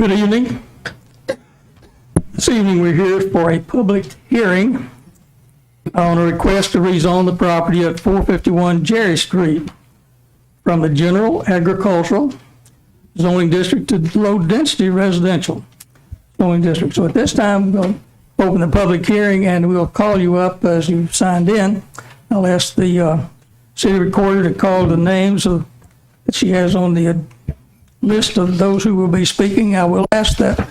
Good evening. This evening we're here for a public hearing on a request to rezone the property at 451 Jerry Street from the general agricultural zoning district to low density residential zoning district. So at this time, we'll open the public hearing and we'll call you up as you signed in. I'll ask the city recorder to call the names that she has on the list of those who will be speaking. I will ask that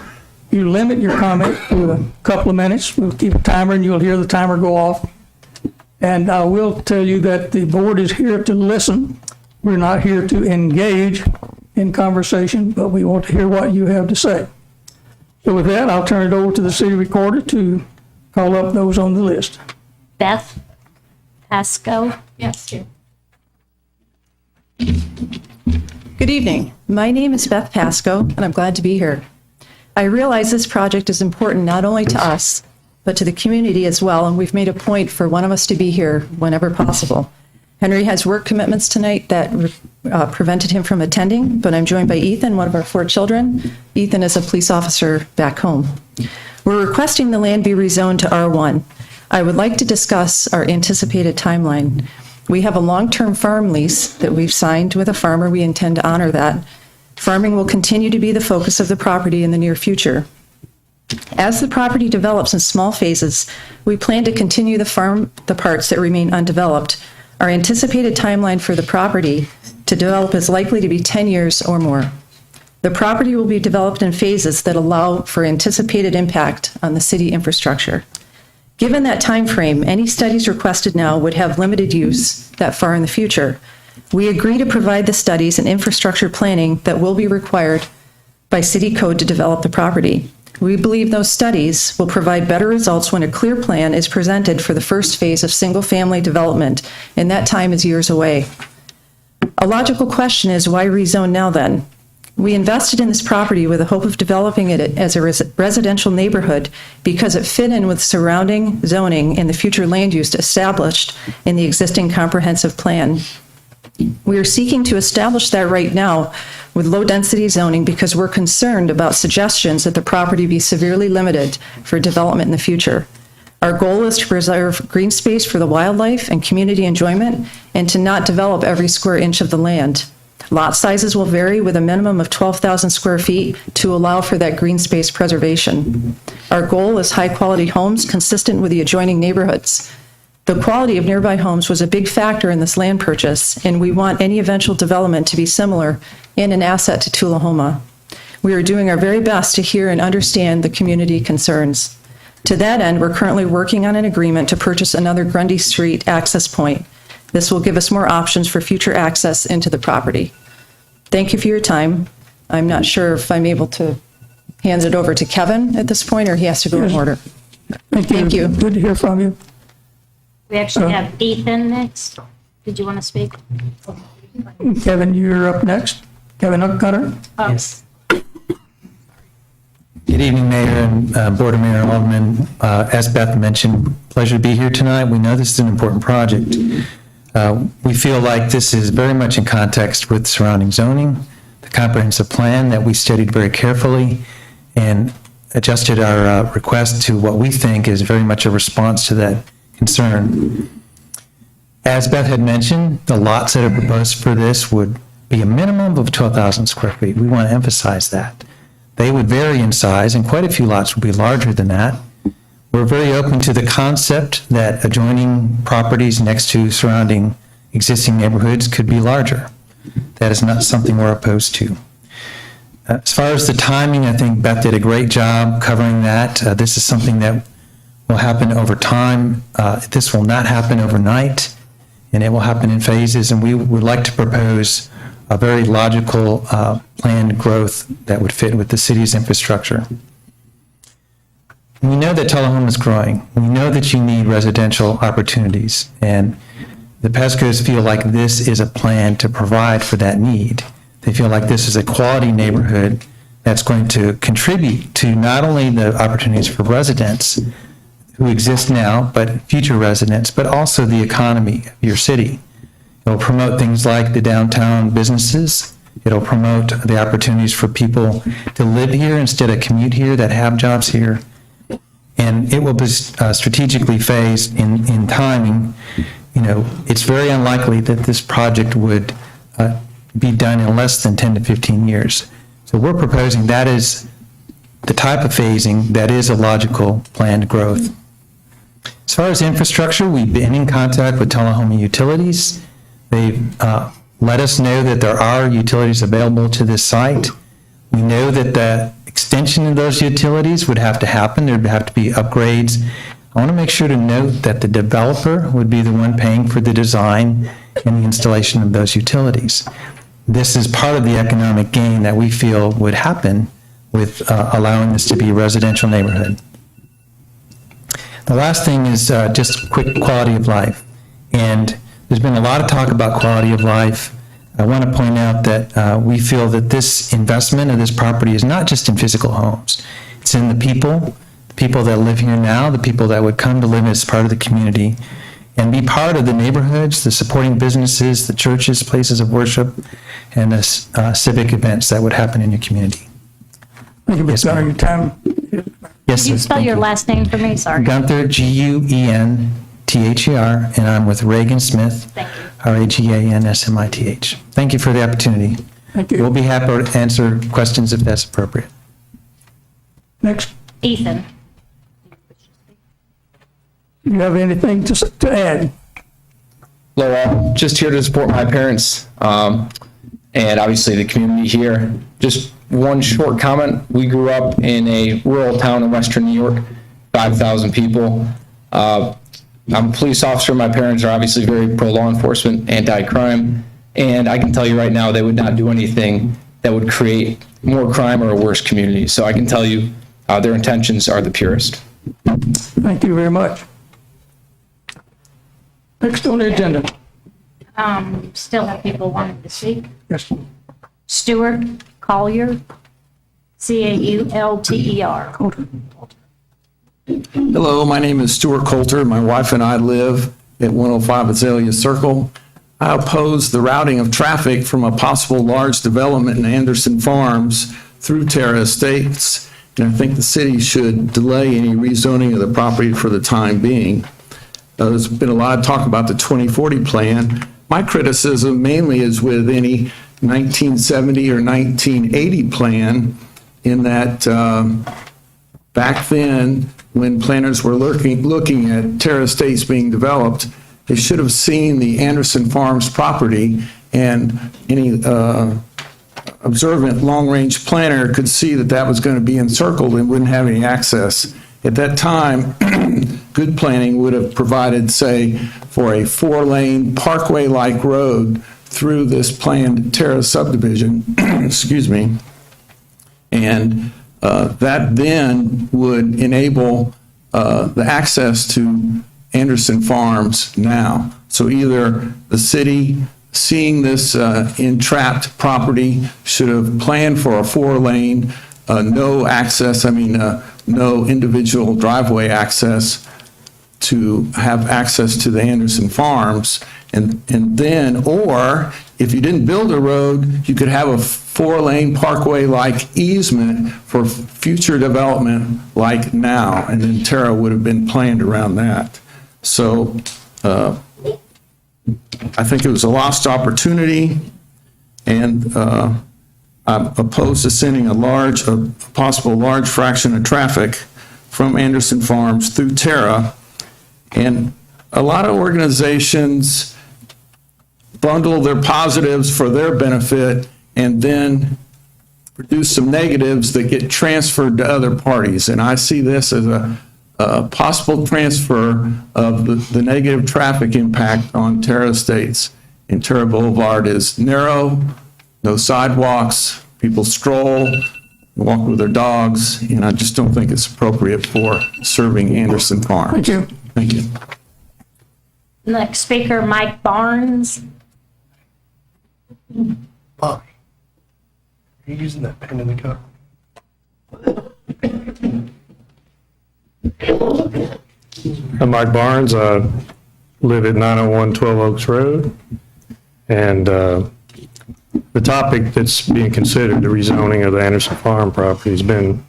you limit your comment to a couple of minutes. We'll keep a timer and you'll hear the timer go off. And I will tell you that the board is here to listen. We're not here to engage in conversation, but we want to hear what you have to say. So with that, I'll turn it over to the city recorder to call up those on the list. Beth Pasco. Yes, Chair. Good evening. My name is Beth Pasco, and I'm glad to be here. I realize this project is important not only to us, but to the community as well, and we've made a point for one of us to be here whenever possible. Henry has work commitments tonight that prevented him from attending, but I'm joined by Ethan, one of our 4 children. Ethan is a police officer back home. We're requesting the land be rezoned to R1. I would like to discuss our anticipated timeline. We have a long-term farm lease that we've signed with a farmer. We intend to honor that. Farming will continue to be the focus of the property in the near future. As the property develops in small phases, we plan to continue the parts that remain undeveloped. Our anticipated timeline for the property to develop is likely to be 10 years or more. The property will be developed in phases that allow for anticipated impact on the city infrastructure. Given that time frame, any studies requested now would have limited use that far in the future. We agree to provide the studies and infrastructure planning that will be required by city code to develop the property. We believe those studies will provide better results when a clear plan is presented for the first phase of single-family development, and that time is years away. A logical question is, why rezone now then? We invested in this property with the hope of developing it as a residential neighborhood because it fit in with surrounding zoning and the future land use established in the existing comprehensive plan. We are seeking to establish that right now with low-density zoning because we're concerned about suggestions that the property be severely limited for development in the future. Our goal is to preserve green space for the wildlife and community enjoyment and to not develop every square inch of the land. Lot sizes will vary with a minimum of 12,000 square feet to allow for that green space preservation. Our goal is high-quality homes consistent with the adjoining neighborhoods. The quality of nearby homes was a big factor in this land purchase, and we want any eventual development to be similar and an asset to Tullahoma. We are doing our very best to hear and understand the community concerns. To that end, we're currently working on an agreement to purchase another Grundy Street access point. This will give us more options for future access into the property. Thank you for your time. I'm not sure if I'm able to hand it over to Kevin at this point, or he has to go in order. Thank you. Good to hear from you. We actually have Ethan next. Did you want to speak? Kevin, you're up next. Kevin Cutter. Yes. Good evening, Mayor and Board of Mayor and Aldermen. As Beth mentioned, pleasure to be here tonight. We know this is an important project. We feel like this is very much in context with surrounding zoning, the comprehensive plan that we studied very carefully and adjusted our request to what we think is very much a response to that concern. As Beth had mentioned, the lots that are proposed for this would be a minimum of 12,000 square feet. We want to emphasize that. They would vary in size, and quite a few lots would be larger than that. We're very open to the concept that adjoining properties next to surrounding existing neighborhoods could be larger. That is not something we're opposed to. As far as the timing, I think Beth did a great job covering that. This is something that will happen over time. This will not happen overnight, and it will happen in phases, and we would like to propose a very logical planned growth that would fit with the city's infrastructure. We know that Tullahoma is growing. We know that you need residential opportunities, and the Pascos feel like this is a plan to provide for that need. They feel like this is a quality neighborhood that's going to contribute to not only the opportunities for residents who exist now, but future residents, but also the economy of your city. It will promote things like the downtown businesses It'll promote the opportunities for people to live here instead of commute here that have jobs here. And it will be strategically phased in timing. You know, it's very unlikely that this project would be done in less than 10 to 15 years. So we're proposing that is the type of phasing that is a logical planned growth. As far as infrastructure, we've been in contact with Tullahoma Utilities. They've let us know that there are utilities available to this site. We know that the extension of those utilities would have to happen. There'd have to be upgrades. I want to make sure to note that the developer would be the one paying for the design and the installation of those utilities. This is part of the economic gain that we feel would happen with allowing this to be a residential neighborhood. The last thing is just quick quality of life. And there's been a lot of talk about quality of life. I want to point out that we feel that this investment of this property is not just in physical homes. It's in the people that live here now, the people that would come to live as part of the community and be part of the neighborhoods, the supporting businesses, the churches, places of worship, and the civic events that would happen in your community. Thank you, Mr. Gunner. Your time. Yes, Can you sir. spell Thank your you. last name for me? Sorry. Gunther, Guenther, and I'm with Reagan Smith, Thank you. RaganSmith. Thank you for the opportunity. Thank you. We'll be happy to answer questions if that's appropriate. Next, Ethan. you have anything to add? Hello, all. Just here to support my parents and obviously the community here. Just one short comment. We grew up in a rural town in Western New York, 5,000 people. I'm a police officer. My parents are obviously very pro-law enforcement, anti-crime, and I can tell you right now they would not do anything that would create more crime or a worse community. So I can tell you their intentions are the purest. Thank you very much. Next on the agenda. Still have people wanting to speak. Yes. Stuart Collier, Caulter. Coulter. Hello, my name is Stuart Coulter. My wife and I live at 105 Azalea Circle. I oppose the routing of traffic from a possible large development in Anderson Farms through Terra Estates, and I think the city should delay any rezoning of the property for the time being. There's been a lot of talk about the 2040 plan. My criticism mainly is with any 1970 or 1980 plan in that back then, when planners were looking at Terra Estates being developed, they should have seen the Anderson Farms property, and any observant long-range planner could see that that was going to be encircled and wouldn't have any access. At that time, good planning would have provided, say, for a 4-lane parkway-like road through this planned Terra subdivision, excuse me, and that then would enable the access to Anderson Farms now. So either the city, seeing this entrapped property, should have planned for a 4-lane, no access, no individual driveway access to have access to the Anderson Farms. And then, or if you didn't build a road, you could have a 4-lane parkway-like easement for future development like now, and then Terra would have been planned around that. So I think it was a lost opportunity, and I'm opposed to sending a possible large fraction of traffic from Anderson Farms through Terra. And a lot of organizations bundle their positives for their benefit and then produce some negatives that get transferred to other parties. And I see this as a possible transfer of the negative traffic impact on Terra Estates. And Terra Boulevard is narrow, no sidewalks, people stroll, walk with their dogs, and I just don't think it's appropriate for serving Anderson Farms. Thank you. Thank you. Next speaker, Mike Barnes. Are you using that pen in the cup? I'm Mike Barnes. I live at 901 12 Oaks Road. And the topic that's being considered, the rezoning of the Anderson Farm property, has been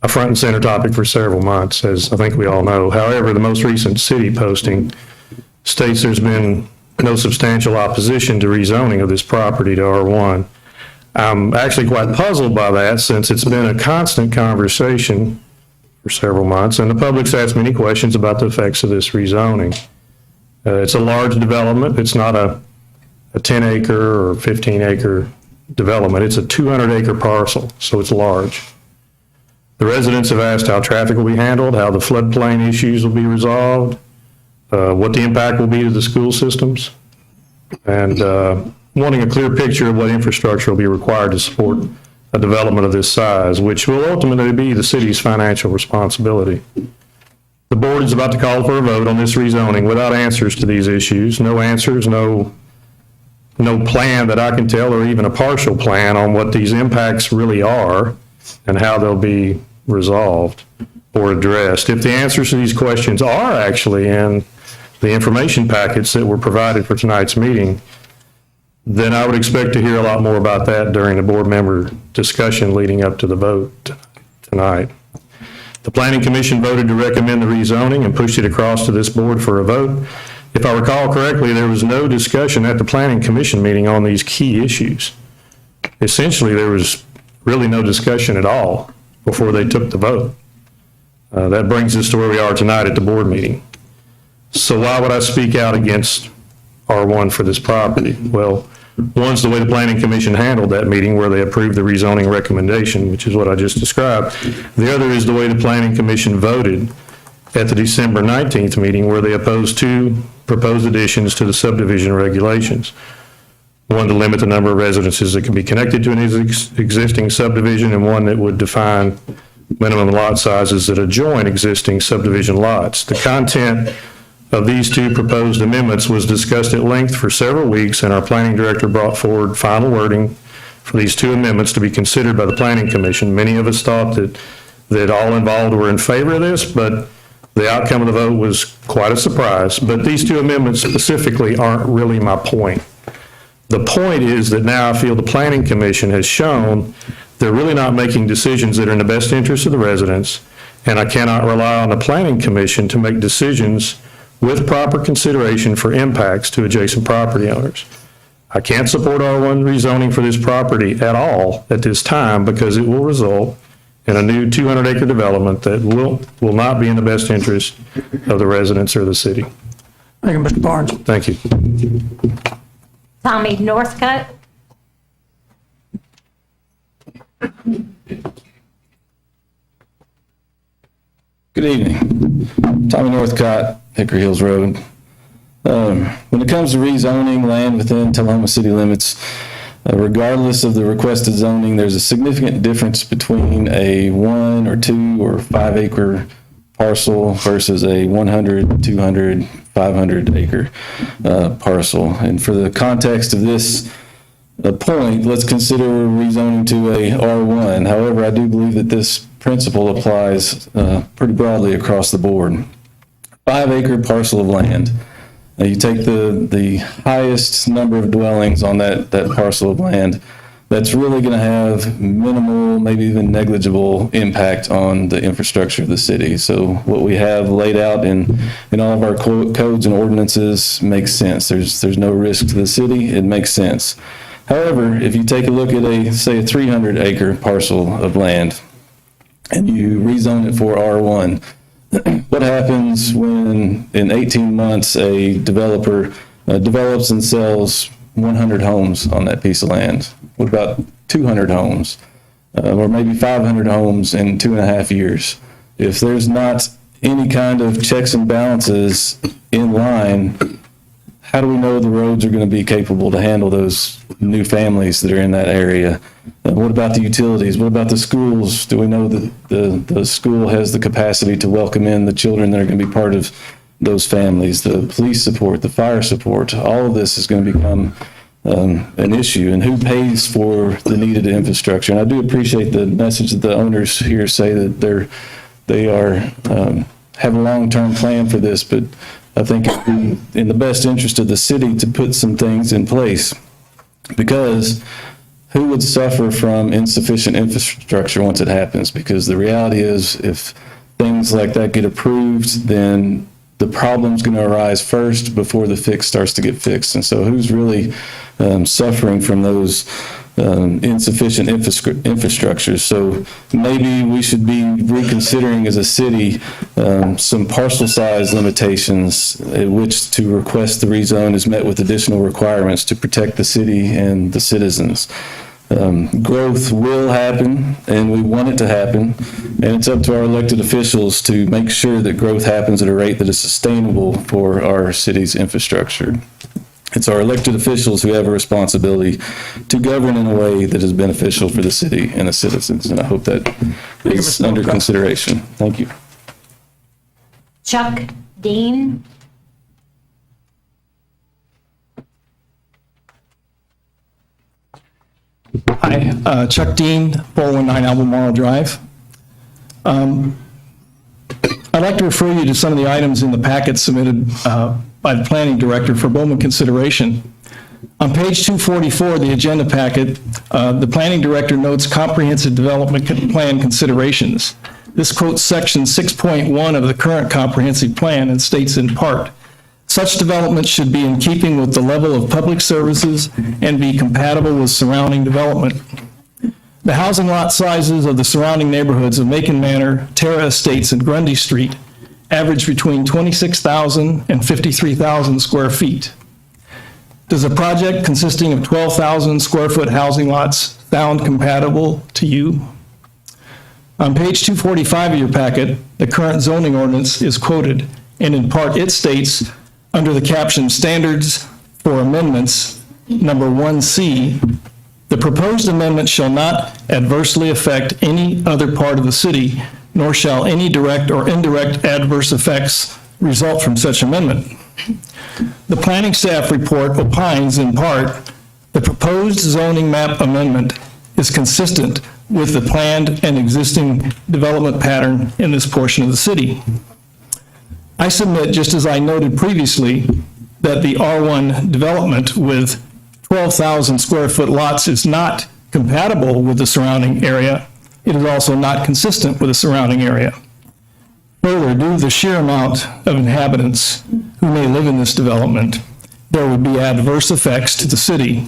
a front and center topic for several months, as I think we all know. However, the most recent city posting states there's been no substantial opposition to rezoning of this property to R1. I'm actually quite puzzled by that, since it's been a constant conversation for several months, and the public's asked many questions about the effects of this rezoning. It's a large development. It's not a 10-acre or 15-acre development. It's a 200-acre parcel, so it's large. The residents have asked how traffic will be handled, how the floodplain issues will be resolved, what the impact will be to the school systems, and wanting a clear picture of what infrastructure will be required to support a development of this size, which will ultimately be the city's financial responsibility. The board is about to call for a vote on this rezoning without answers to these issues. No answers, no plan that I can tell, or even a partial plan on what these impacts really are and how they'll be resolved or addressed. If the answers to these questions are actually in the information packets that were provided for tonight's meeting, then I would expect to hear a lot more about that during the board member discussion leading up to the vote tonight. The Planning Commission voted to recommend the rezoning and pushed it across to this board for a vote. If I recall correctly, there was no discussion at the Planning Commission meeting on these key issues. Essentially, there was really no discussion at all before they took the vote. That brings us to where we are tonight at the board meeting. So why would I speak out against R1 for this property? Well, one's the way the Planning Commission handled that meeting, where they approved the rezoning recommendation, which is what I just described. The other is the way the Planning Commission voted at the December 19th meeting, where they opposed two proposed additions to the subdivision regulations. One to limit the number of residences that can be connected to an existing subdivision, and one that would define minimum lot sizes that adjoin existing subdivision lots. The content of these two proposed amendments was discussed at length for several weeks, and our planning director brought forward final wording for these two amendments to be considered by the Planning Commission. Many of us thought that all involved were in favor of this, but the outcome of the vote was quite a surprise. But these two amendments specifically aren't really my point. The point is that now I feel the Planning Commission has shown they're really not making decisions that are in the best interest of the residents, and I cannot rely on the Planning Commission to make decisions with proper consideration for impacts to adjacent property owners. I can't support R1 rezoning for this property at all at this time, because it will result in a new 200-acre development that will not be in the best interest of the residents or the city. Thank you, Mr. Barnes. Thank you. Tommy Northcutt. Good evening. Tommy Northcott, Hickory Hills Road. When it comes to rezoning land within Tullahoma city limits, regardless of the requested zoning, there's a significant difference between a 1 or 2 or 5 acre parcel versus a 100, 200, 500 acre parcel. And for the context of this point, let's consider rezoning to a R1. However, I do believe that this principle applies pretty broadly across the board. 5 acre parcel of land. You take the highest number of dwellings on that parcel of land, that's really going to have minimal, maybe even negligible impact on the infrastructure of the city. So what we have laid out in all of our codes and ordinances makes sense. There's no risk to the city. It makes sense. However, if you take a look at say a 300 acre parcel of land and you rezone it for R1, what happens when in 18 months a developer develops and sells 100 homes on that piece of land? What about 200 homes? Or maybe 500 homes in 2.5 years? If there's not any kind of checks and balances in line, how do we know the roads are going to be capable to handle those new families that are in that area? What about the utilities? What about the schools? Do we know that the school has the capacity to welcome in the children that are going to be part of those families? The police support, the fire support, all of this is going to become an issue. And who pays for the needed infrastructure? And I do appreciate the message that the owners here say that they have a long-term plan for this, but I think it'd be in the best interest of the city to put some things in place, because who would suffer from insufficient infrastructure once it happens? Because the reality is, if things like that get approved, then the problem's going to arise first before the fix starts to get fixed. And so who's really suffering from those insufficient infrastructure? So maybe we should be reconsidering as a city some parcel size limitations at which to request the rezone is met with additional requirements to protect the city and the citizens. Growth will happen, and we want it to happen, and it's up to our elected officials to make sure that growth happens at a rate that is sustainable for our city's infrastructure. It's our elected officials who have a responsibility to govern in a way that is beneficial for the city and the citizens, and I hope that is under consideration. Thank you. Chuck Dean. Hi, Chuck Dean, 419 Albemarle Drive. I'd like to refer you to some of the items in the packet submitted by the planning director for Bowman consideration. On page 244 of the agenda packet, the planning director notes comprehensive development plan considerations. This quotes section 6.1 of the current comprehensive plan and states in part, such development should be in keeping with the level of public services and be compatible with surrounding development. The housing lot sizes of the surrounding neighborhoods of Macon Manor, Terra Estates, and Grundy Street average between 26,000 and 53,000 square feet. Does a project consisting of 12,000 square foot housing lots sound compatible to you? On page 245 of your packet, the current zoning ordinance is quoted, and in part it states, under the caption Standards for Amendments, number 1C, the proposed amendment shall not adversely affect any other part of the city, nor shall any direct or indirect adverse effects result from such amendment. The planning staff report opines in part, the proposed zoning map amendment is consistent with the planned and existing development pattern in this portion of the city. I submit, just as I noted previously, that the R1 development with 12,000 square foot lots is not compatible with the surrounding area. It is also not consistent with the surrounding area. Further, due to the sheer amount of inhabitants who may live in this development, there would be adverse effects to the city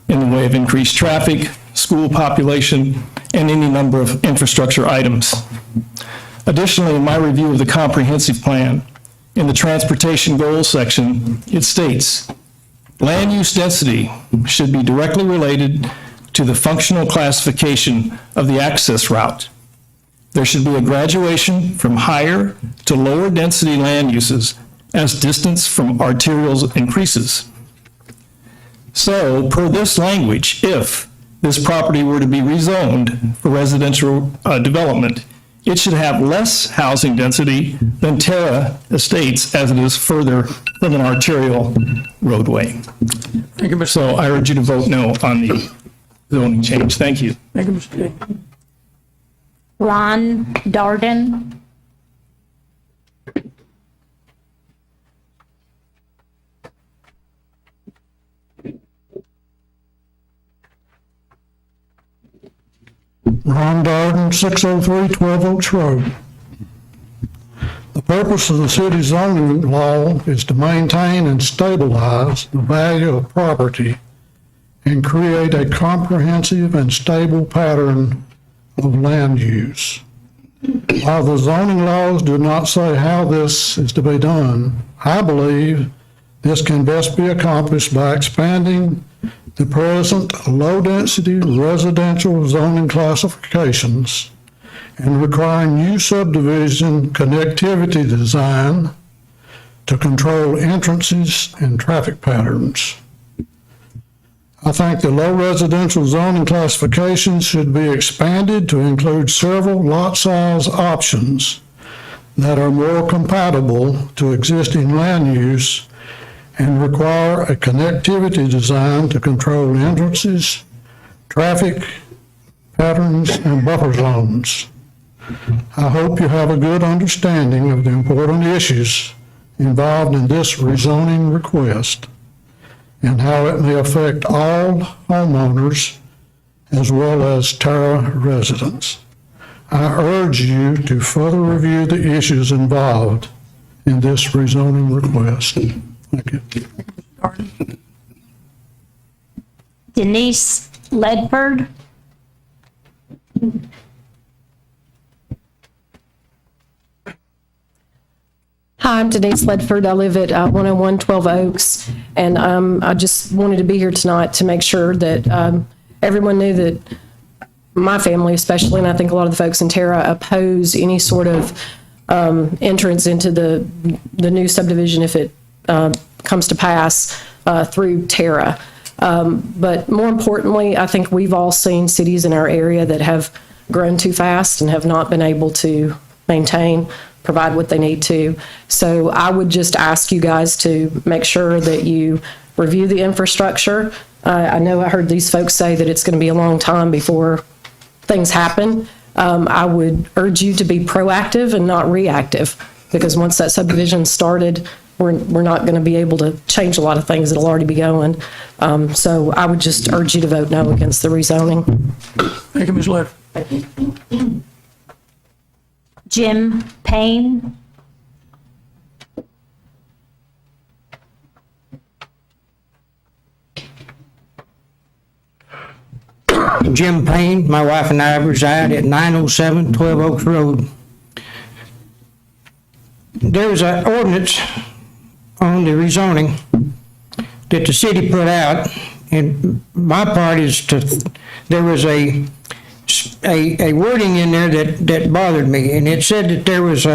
in the way of increased traffic, school population, and any number of infrastructure items. Additionally, in my review of the comprehensive plan, in the transportation goals section, it states, land use density should be directly related to the functional classification of the access route. There should be a graduation from higher to lower density land uses as distance from arterials increases. So, per this language, if this property were to be rezoned for residential development, it should have less housing density than Terra Estates as it is further from an arterial roadway. Thank you, Mr. So I urge you to vote no on the zoning change. Thank you. Thank you, Mr. Dean. Ron Darden. Ron Darden, 603 12 Oaks Road. The purpose of the city zoning law is to maintain and stabilize the value of property and create a comprehensive and stable pattern of land use. While the zoning laws do not say how this is to be done, I believe this can best be accomplished by expanding the present low-density residential zoning classifications and requiring new subdivision connectivity design to control entrances and traffic patterns. I think the low residential zoning classifications should be expanded to include several lot size options that are more compatible to existing land use and require a connectivity design to control entrances, traffic patterns, and buffer zones. I hope you have a good understanding of the important issues involved in this rezoning request and how it may affect all homeowners as well as Terra residents. I urge you to further review the issues involved in this rezoning request. Thank you. Denise Ledford. Hi, I'm Denise Ledford. I live at 101 12 Oaks, and I just wanted to be here tonight to make sure that everyone knew that my family especially, and I think a lot of the folks in Terra, oppose any sort of entrance into the new subdivision if it comes to pass through Terra. But more importantly, I think we've all seen cities in our area that have grown too fast and have not been able to maintain, provide what they need to. So I would just ask you guys to make sure that you review the infrastructure. I know I heard these folks say that it's going to be a long time before things happen. I would urge you to be proactive and not reactive, because once that subdivision started, we're not going to be able to change a lot of things that'll already be going. So I would just urge you to vote no against the rezoning. Thank you, Ms. Ledford. Jim Payne. Jim Payne, my wife and I reside at 907 12 Oaks Road. There's an ordinance on the rezoning that the city put out, and my part is there was a wording in there that bothered me, and it said that there was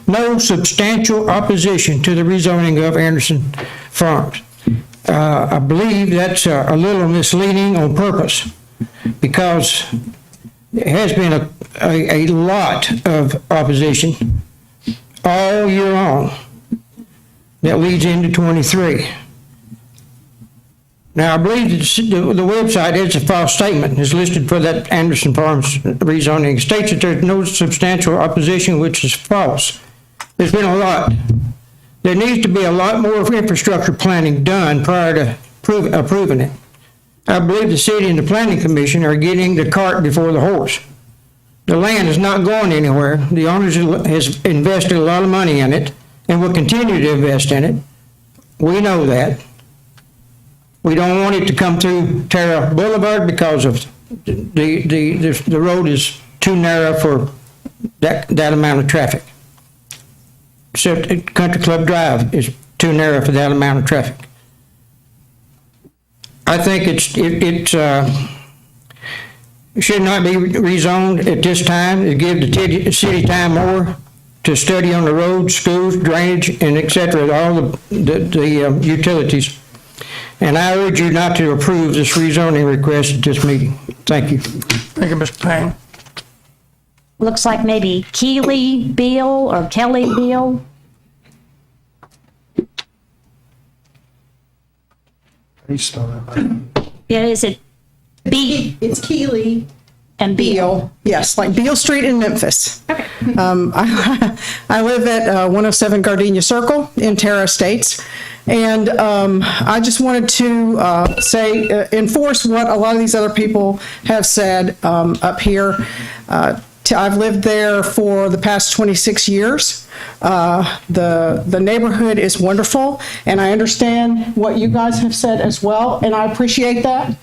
no substantial opposition to the rezoning of Anderson Farms. I believe that's a little misleading on purpose, because there has been a lot of opposition all year long that leads into 23. Now, I believe the website is a false statement. It's listed for that Anderson Farms rezoning. It states that there's no substantial opposition, which is false. There's been a lot. There needs to be a lot more infrastructure planning done prior to approving it. I believe the city and the planning commission are getting the cart before the horse. The land is not going anywhere. The owners has invested a lot of money in it and will continue to invest in it. We know that. We don't want it to come through Terra Boulevard because of the road is too narrow for that amount of traffic. So Country Club Drive is too narrow for that amount of traffic. I think it should not be rezoned at this time. It give the city time more to study on the roads, schools, drainage, and et cetera, all the utilities. And I urge you not to approve this rezoning request at this meeting. Thank you. Thank you, Mr. Payne. Looks like maybe Keely Beal or Kelly Beal. Yeah, is it B? It's Keely And Beal. Yes, like Beale Street in Memphis. Okay. I live at 107 Gardenia Circle in Terra Estates. And I just wanted to enforce what a lot of these other people have said up here. I've lived there for the past 26 years. The neighborhood is wonderful, and I understand what you guys have said as well, and I appreciate that.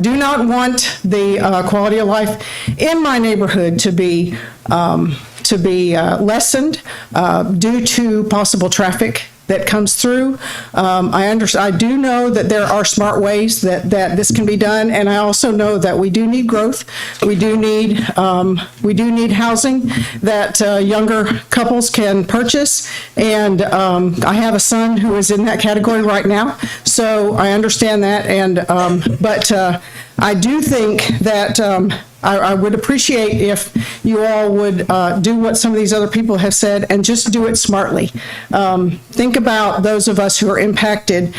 Do not want the quality of life in my neighborhood to be lessened due to possible traffic that comes through. I do know that there are smart ways that this can be done, and I also know that we do need growth. We do need housing that younger couples can purchase, and I have a son who is in that category right now, so I understand that. And but I do think that I would appreciate if you all would do what some of these other people have said and just do it smartly. Think about those of us who are impacted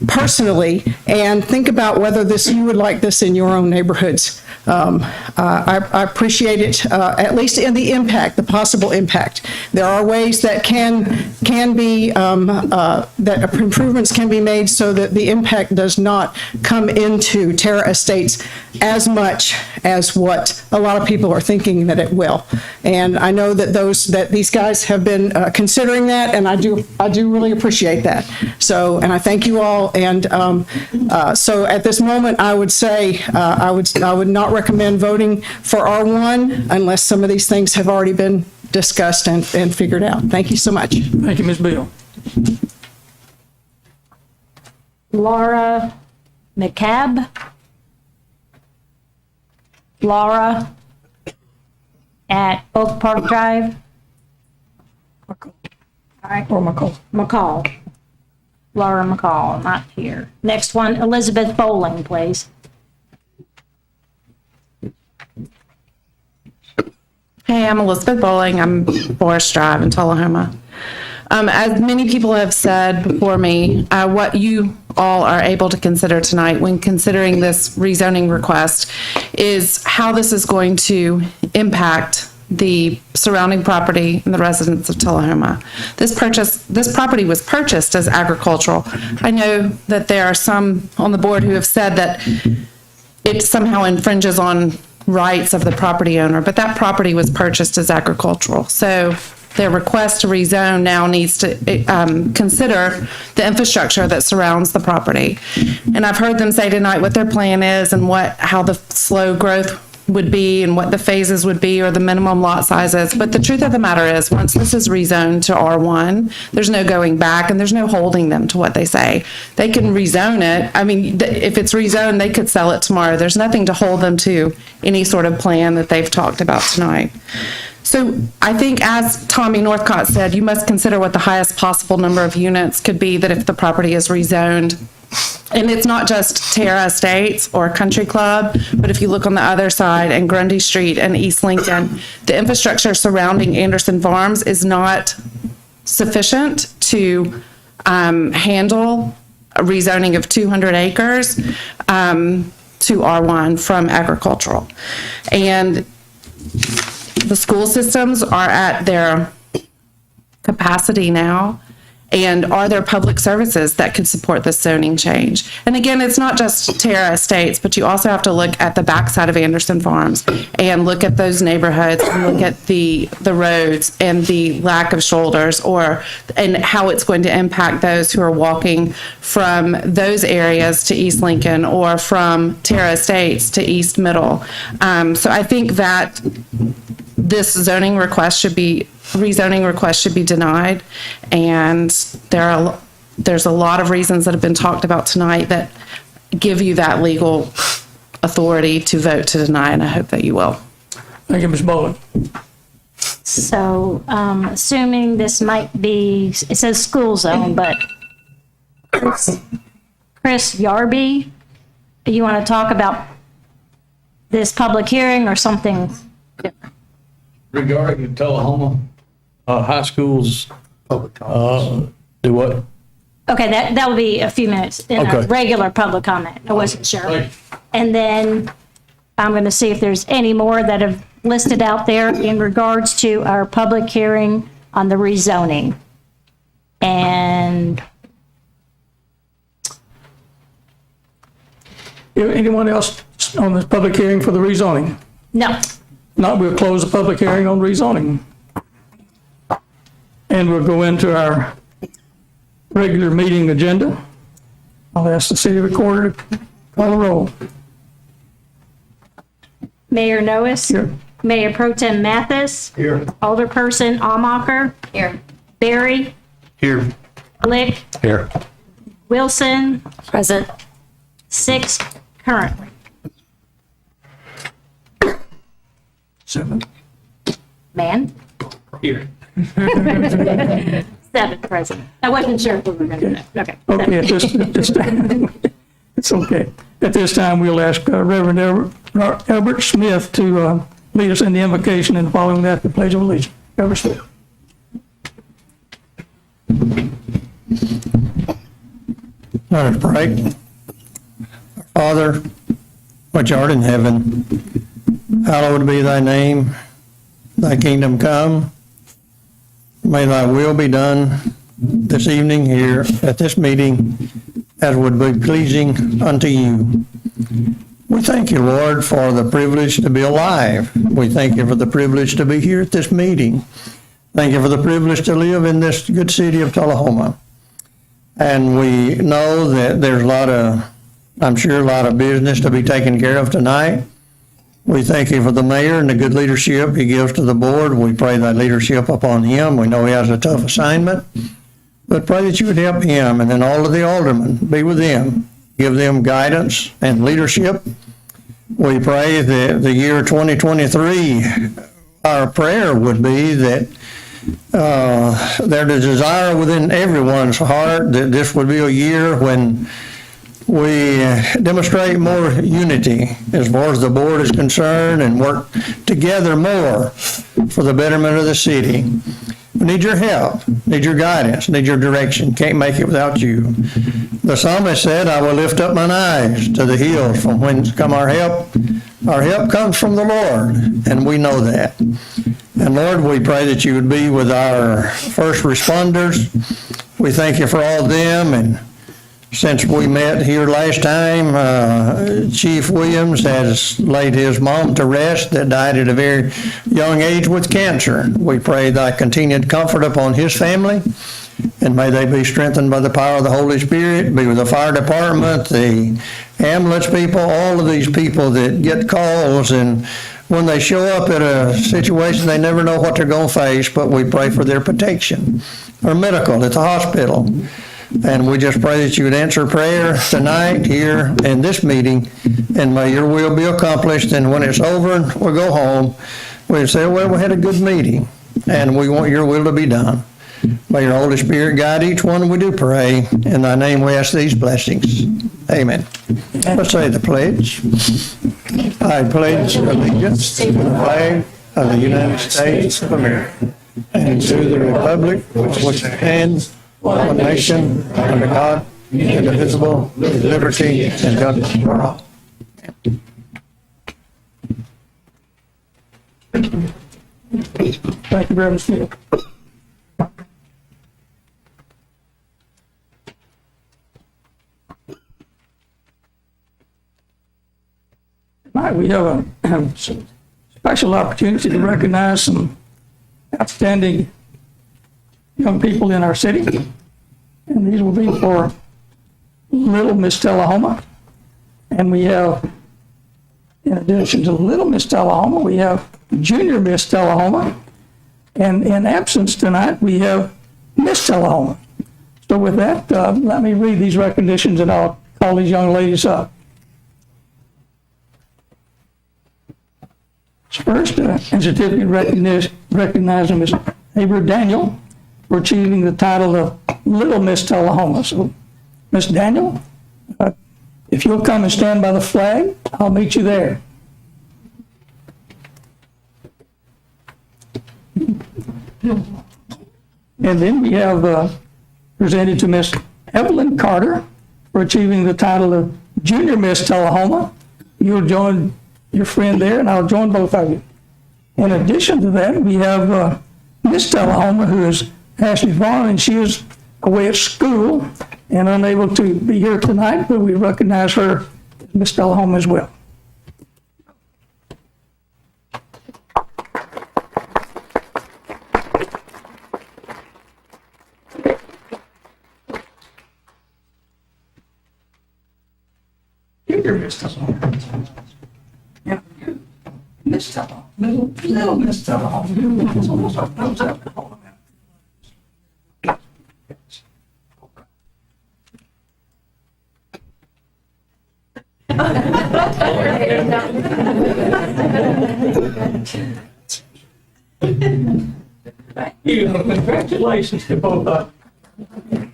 personally, and think about whether you would like this in your own neighborhoods. I appreciate it, at least in the impact, the possible impact. There are ways that can be, that improvements can be made so that the impact does not come into Terra Terra Estates as much as what a lot of people are thinking that it will. And I know that these guys have been considering that, and I do really appreciate that. So, and I thank you all. And so at this moment, I would say I would not recommend voting for R1 unless some of these things have already been discussed and figured out. Thank you so much. Thank you, Ms. Beal. Laura McCabe. Laura at Oak Park Drive. All right. Or McCall. McCall. Laura McCall, not here. Next one, Elizabeth Bowling, please. Hey, I'm Elizabeth Bowling. I'm Forest Drive in Tullahoma. As many people have said before me, what you all are able to consider tonight when considering this rezoning request is how this is going to impact the surrounding property and the residents of Tullahoma. This property was purchased as agricultural. I know that there are some on the board who have said that it somehow infringes on rights of the property owner, but that property was purchased as agricultural. So their request to rezone now needs to consider the infrastructure that surrounds the property. And I've heard them say tonight what their plan is and how the slow growth would be and what the phases would be or the minimum lot sizes. But the truth of the matter is, once this is rezoned to R1, there's no going back and there's no holding them to what they say. They can rezone it. I mean, if it's rezoned, they could sell it tomorrow. There's nothing to hold them to any sort of plan that they've talked about tonight. So I think, as Tommy Northcott said, you must consider what the highest possible number of units could be that if the property is rezoned. And it's not just Terra Estates or Country Club, but if you look on the other side and Grundy Street and East Lincoln, the infrastructure surrounding Anderson Farms is not sufficient to handle a rezoning of 200 acres to R1 from agricultural. And the school systems are at their capacity now. And are there public services that could support this zoning change? And again, it's not just Terra Estates, but you also have to look at the backside of Anderson Farms and look at those neighborhoods and look at the roads and the lack of shoulders and how it's going to impact those who are walking from those areas to East Lincoln or from Terra Estates to East Middle. So I think that this rezoning request should be denied, and there's a lot of reasons that have been talked about tonight that give you that legal authority to vote to deny, and I hope that you will. Thank you, Ms. Bowling. So, assuming this might be, it says school zone, but Chris Yarby, you want to talk about this public hearing or something different? Regarding the Tullahoma high schools, Public comments. do what? Okay, that will be a few minutes in a Okay. regular public comment. I wasn't sure. And then I'm going to see if there's any more that have listed out there in regards to our public hearing on the rezoning. And Anyone else on this public hearing for the rezoning? no, Not, we'll close the public hearing on rezoning. And we'll go into our regular meeting agenda. I'll ask the city recorder to call the roll. Mayor Noes. Here. Mayor Pro Tem Mathis. Here. Alderperson Almacher. Here. Barry. Here. Lick. Here. Wilson. Present. 6 currently. 7. Man. Here. 7 present. I wasn't sure if we were going to know. Okay. Okay, at this time, it's okay. At this time, we'll ask Reverend Albert Smith to lead us in the invocation, and following that, the Pledge of Allegiance. Albert Smith. Let us pray. Father, which art in heaven, hallowed be thy name. Thy kingdom come. May thy will be done this evening here at this meeting as would be pleasing unto you. We thank you, Lord, for the privilege to be alive. We thank you for the privilege to be here at this meeting. Thank you for the privilege to live in this good city of Tullahoma. And we know that there's I'm sure a lot of business to be taken care of tonight. We thank you for the mayor and the good leadership he gives to the board. We pray that leadership upon him. We know he has a tough assignment, but pray that you would help him, and then all of the aldermen, be with them, give them guidance and leadership. We pray that the year 2023, our prayer would be that there's a desire within everyone's heart that this would be a year when we demonstrate more unity as far as the board is concerned and work together more for the betterment of the city. We need your help, need your guidance, need your direction. Can't make it without you. The psalmist said, I will lift up mine eyes to the hills from whence come our help. Our help comes from the Lord, and we know that. And Lord, we pray that you would be with our first responders. We thank you for all of them, and since we met here last time, Chief Williams has laid his mom to rest that died at a very young age with cancer. We pray thy continued comfort upon his family, and may they be strengthened by the power of the Holy Spirit. Be with the fire department, the ambulance people, all of these people that get calls, and when they show up at a situation, they never know what they're going to face, but we pray for their protection. Or medical at the hospital. And we just pray that you would answer prayer tonight here in this meeting, and may your will be accomplished. And when it's over and we go home, we say, well, we had a good meeting, and we want your will to be done. May your Holy Spirit guide each one, we do pray. In thy name we ask these blessings. Amen. Let's say the pledge. I pledge allegiance to the flag of the United States of America and to the republic which stands one nation, under God, indivisible, with liberty and justice for all. Thank you very much, Neil. Tonight we have a special opportunity to recognize some outstanding young people in our city, and these will be for Little Miss Tullahoma. And we have, in addition to Little Miss Tullahoma, we have Junior Miss Tullahoma, and in absence tonight, we have Miss Tullahoma. So with that, let me read these recognitions, and I'll call these young ladies up. First, in certificate recognizing Miss Abra Daniel for achieving the title of Little Miss Tullahoma. So, Miss Daniel, if you'll come and stand by the flag, I'll meet you there. And then we have presented to Miss Evelyn Carter for achieving the title of Junior Miss Tullahoma. You'll join your friend there, and I'll join both of you. In addition to that, we have Miss Tullahoma, who is Ashley Vaughn, and she is away at school and unable to be here tonight, but we recognize her as Miss Tullahoma as well. Junior Miss Tullahoma. Yeah. Miss Tullahoma. Little Miss Tullahoma. It's almost like thumbs up. Thank you. Congratulations to both of you.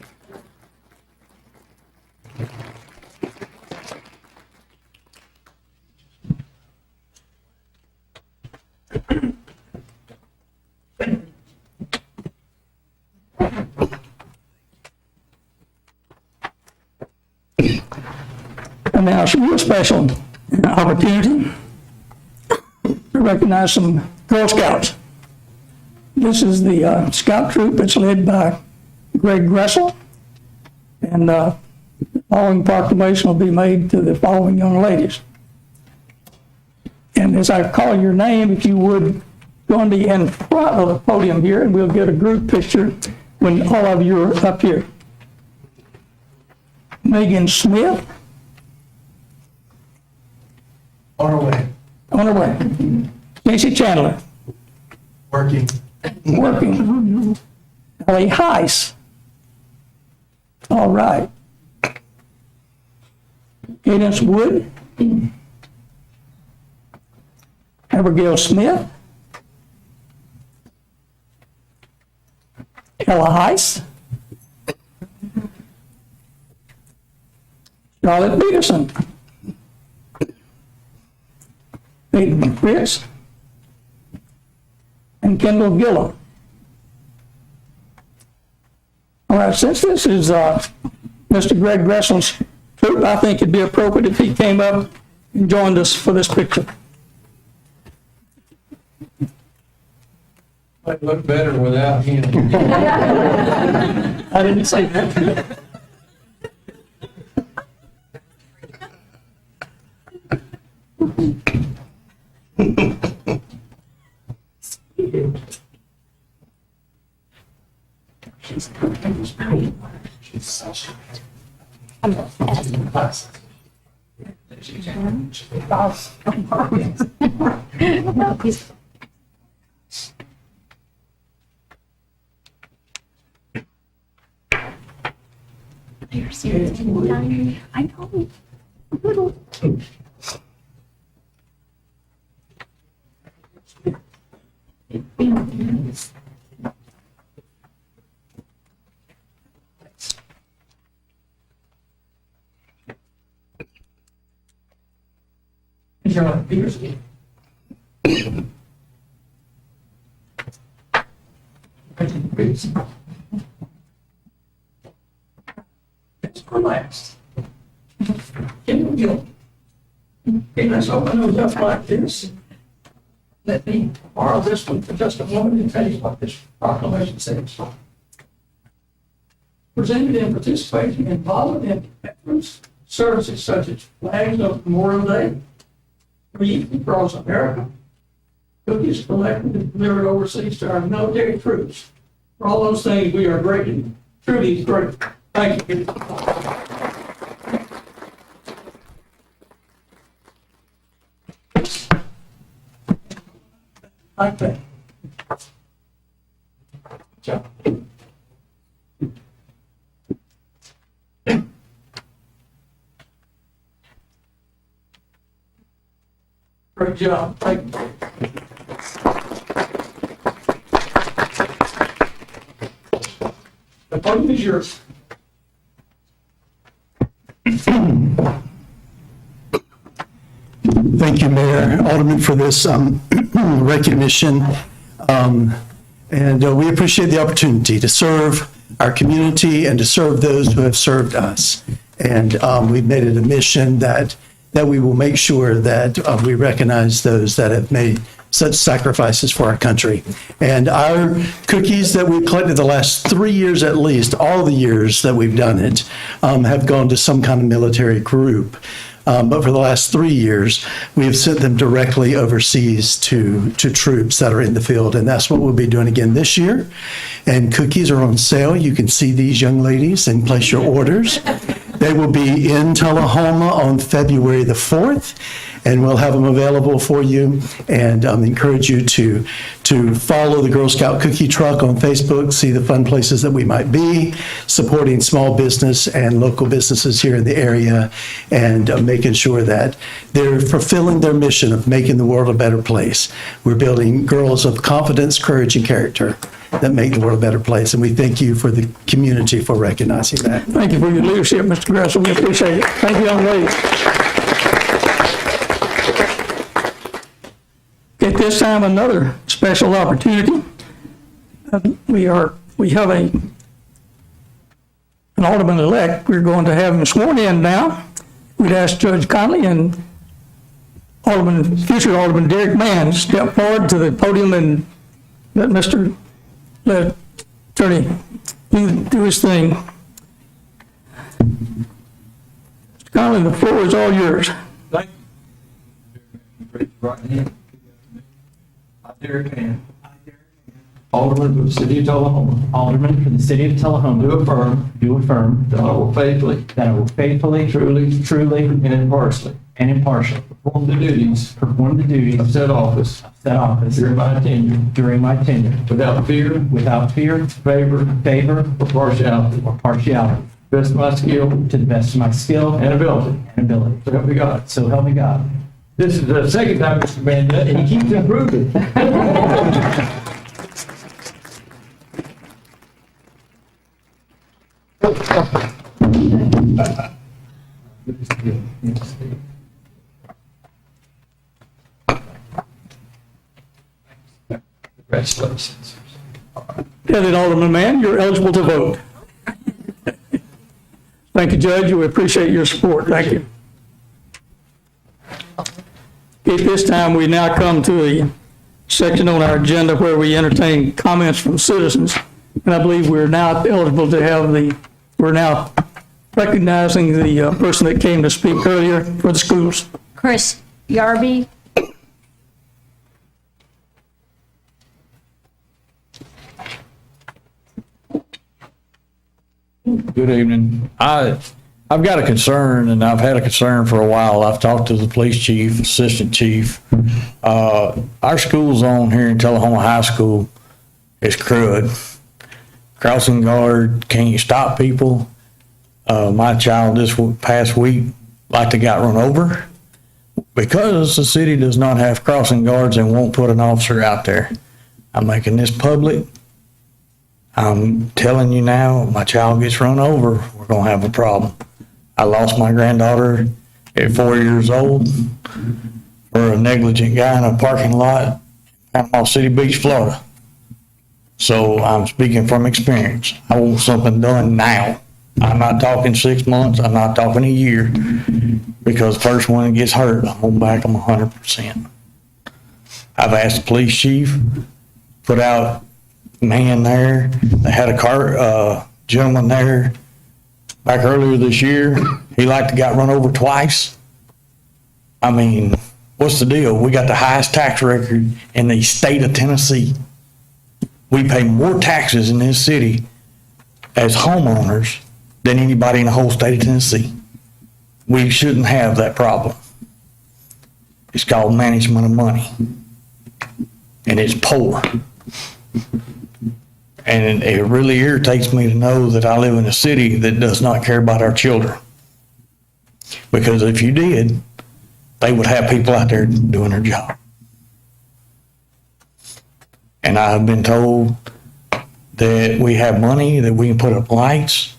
And now it's a real special opportunity to recognize some Girl Scouts. This is the scout troop that's led by Greg Gressel, and the following proclamation will be made to the following young ladies. And as I call your name, if you would go and be in front of the podium here, and we'll get a group picture when all of you are up here. Megan Smith. On our way. On her way. Casey Chandler. Working. Working. Ellie Heiss. All right. Cadence Wood. Abigail Smith. Ella Heiss. Charlotte Peterson. Hayden Fritz. And Kendall Gillum. All right, since this is Mr. Greg Gressel's troop, I think it'd be appropriate if he came up and joined us for this picture. Might look better without him. I didn't say that. I know. Little. Charlotte Peterson. That's for last. Kendall Gillum. Okay, let's open those up like this. Let me borrow this one for just a moment and tell you what this proclamation says. Presented and participating in volunteer efforts, services such as flags of Memorial Day, wreath across America, cookies collected and delivered overseas to our military troops. For all those things, we are greatly, truly grateful. Thank you. Like that. Good job. Great job. Thank you. The podium is yours. Thank you, Mayor, Alderman, for this recognition. And we appreciate the opportunity to serve our community and to serve those who have served us. And we've made it a mission that we will make sure that we recognize those that have made such sacrifices for our country. And our cookies that we've collected the last 3 years at least, all the years that we've done it, have gone to some kind of military group. But for the last 3 years, we have sent them directly overseas to troops that are in the field. And that's what we'll be doing again this year. And cookies are on sale. You can see these young ladies and place your orders. They will be in Tullahoma on February the 4th, and we'll have them available for you. And encourage you to follow the Girl Scout Cookie Truck on Facebook, see the fun places that we might be, supporting small business and local businesses here in the area, and making sure that they're fulfilling their mission of making the world a better place. We're building girls of confidence, courage, and character that make the world a better place. And we thank you for the community for recognizing that. Thank you for your leadership, Mr. Gressel. We appreciate it. Thank you, young ladies. At this time, another special opportunity. We have an alderman-elect. We're going to have him sworn in now. We'd ask Judge Conley and future Alderman Derek Mann step forward to the podium and let Mr. Attorney do his thing. Mr. Conley, the floor is all yours. Thank you. Raise your right hand. I, Derek Hand, Alderman for the city of Tullahoma, Alderman for the city of Tullahoma, do affirm that I will faithfully, truly, and impartially perform the duties perform the duties of said office during my tenure without fear, favor, or partiality, to best of my skill the best of my skill and ability. and ability. So help me God. So help me God. This is the second time Mr. Van done it, and he keeps improving. Congratulations. Tell it, Alderman Mann, you're eligible to vote. Thank you, Judge. We appreciate your support. Thank you. At this time, we now come to the section on our agenda where we entertain comments from citizens. And I believe we're now eligible to have we're now recognizing the person that came to speak earlier for the schools. Chris Yarby. Good evening. I've got a concern, and I've had a concern for a while. I've talked to the police chief, assistant chief. Our school zone here in Tullahoma High School is crud. Crossing guard can't stop people. My child this past week like they got run over because the city does not have crossing guards and won't put an officer out there. I'm making this public. I'm telling you now, if my child gets run over, we're going to have a problem. I lost my granddaughter at 4 years old for a negligent guy in a parking lot in Panama City Beach, Florida. So I'm speaking from experience. I want something done now. I'm not talking 6 months. I'm not talking a year, because the first one that gets hurt, I'm going to back them 100%. I've asked the police chief, put out man there. They had a gentleman there back earlier this year. He liked to got run over twice. I mean, what's the deal? We got the highest tax record in the state of Tennessee. We pay more taxes in this city as homeowners than anybody in the whole state of Tennessee. We shouldn't have that problem. It's called management of money. And it's poor. And it really irritates me to know that I live in a city that does not care about our children. Because if you did, they would have people out there doing their job. And I've been told that we have money, that we can put up lights,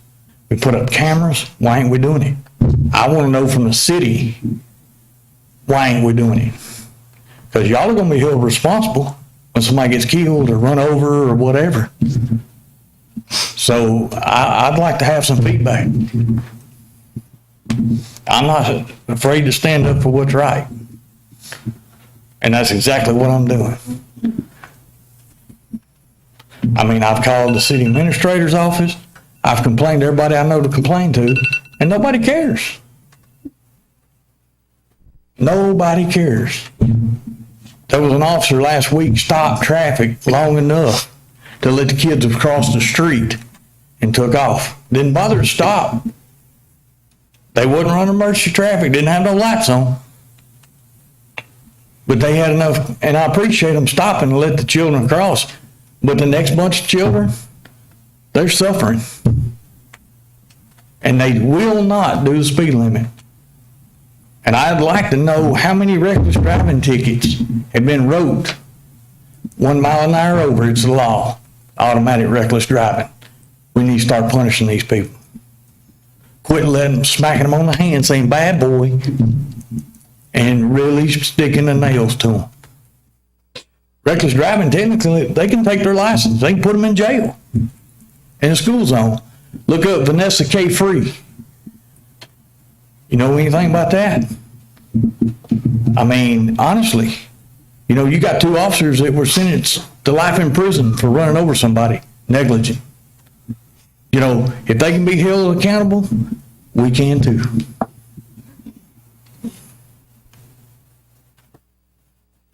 we put up cameras. Why ain't we doing it? I want to know from the city, why ain't we doing it? Because y'all are going to be held responsible when somebody gets killed or run over or whatever. So I'd like to have some feedback. I'm not afraid to stand up for what's right. And that's exactly what I'm doing. I mean, I've called the city administrator's office. I've complained to everybody I know to complain to, and nobody cares. Nobody cares. There was an officer last week stopped traffic long enough to let the kids across the street and took off. Didn't bother to stop. They wasn't running emergency traffic, didn't have no lights on. But they had enough, and I appreciate them stopping to let the children cross. But the next bunch of children, they're suffering. And they will not do the speed limit. And I'd like to know how many reckless driving tickets have been wrote 1 mile an hour over. It's the law. Automatic reckless driving. We need to start punishing these people. Quit letting them, smacking them on the hand saying bad boy and really sticking the nails to them. Reckless driving, technically, they can take their license. They can put them in jail in a school zone. Look up Vanessa K. Free. You know anything about that? I mean, honestly, you know, you got 2 officers that were sentenced to life in prison for running over somebody, negligent. You know, if they can be held accountable, we can too.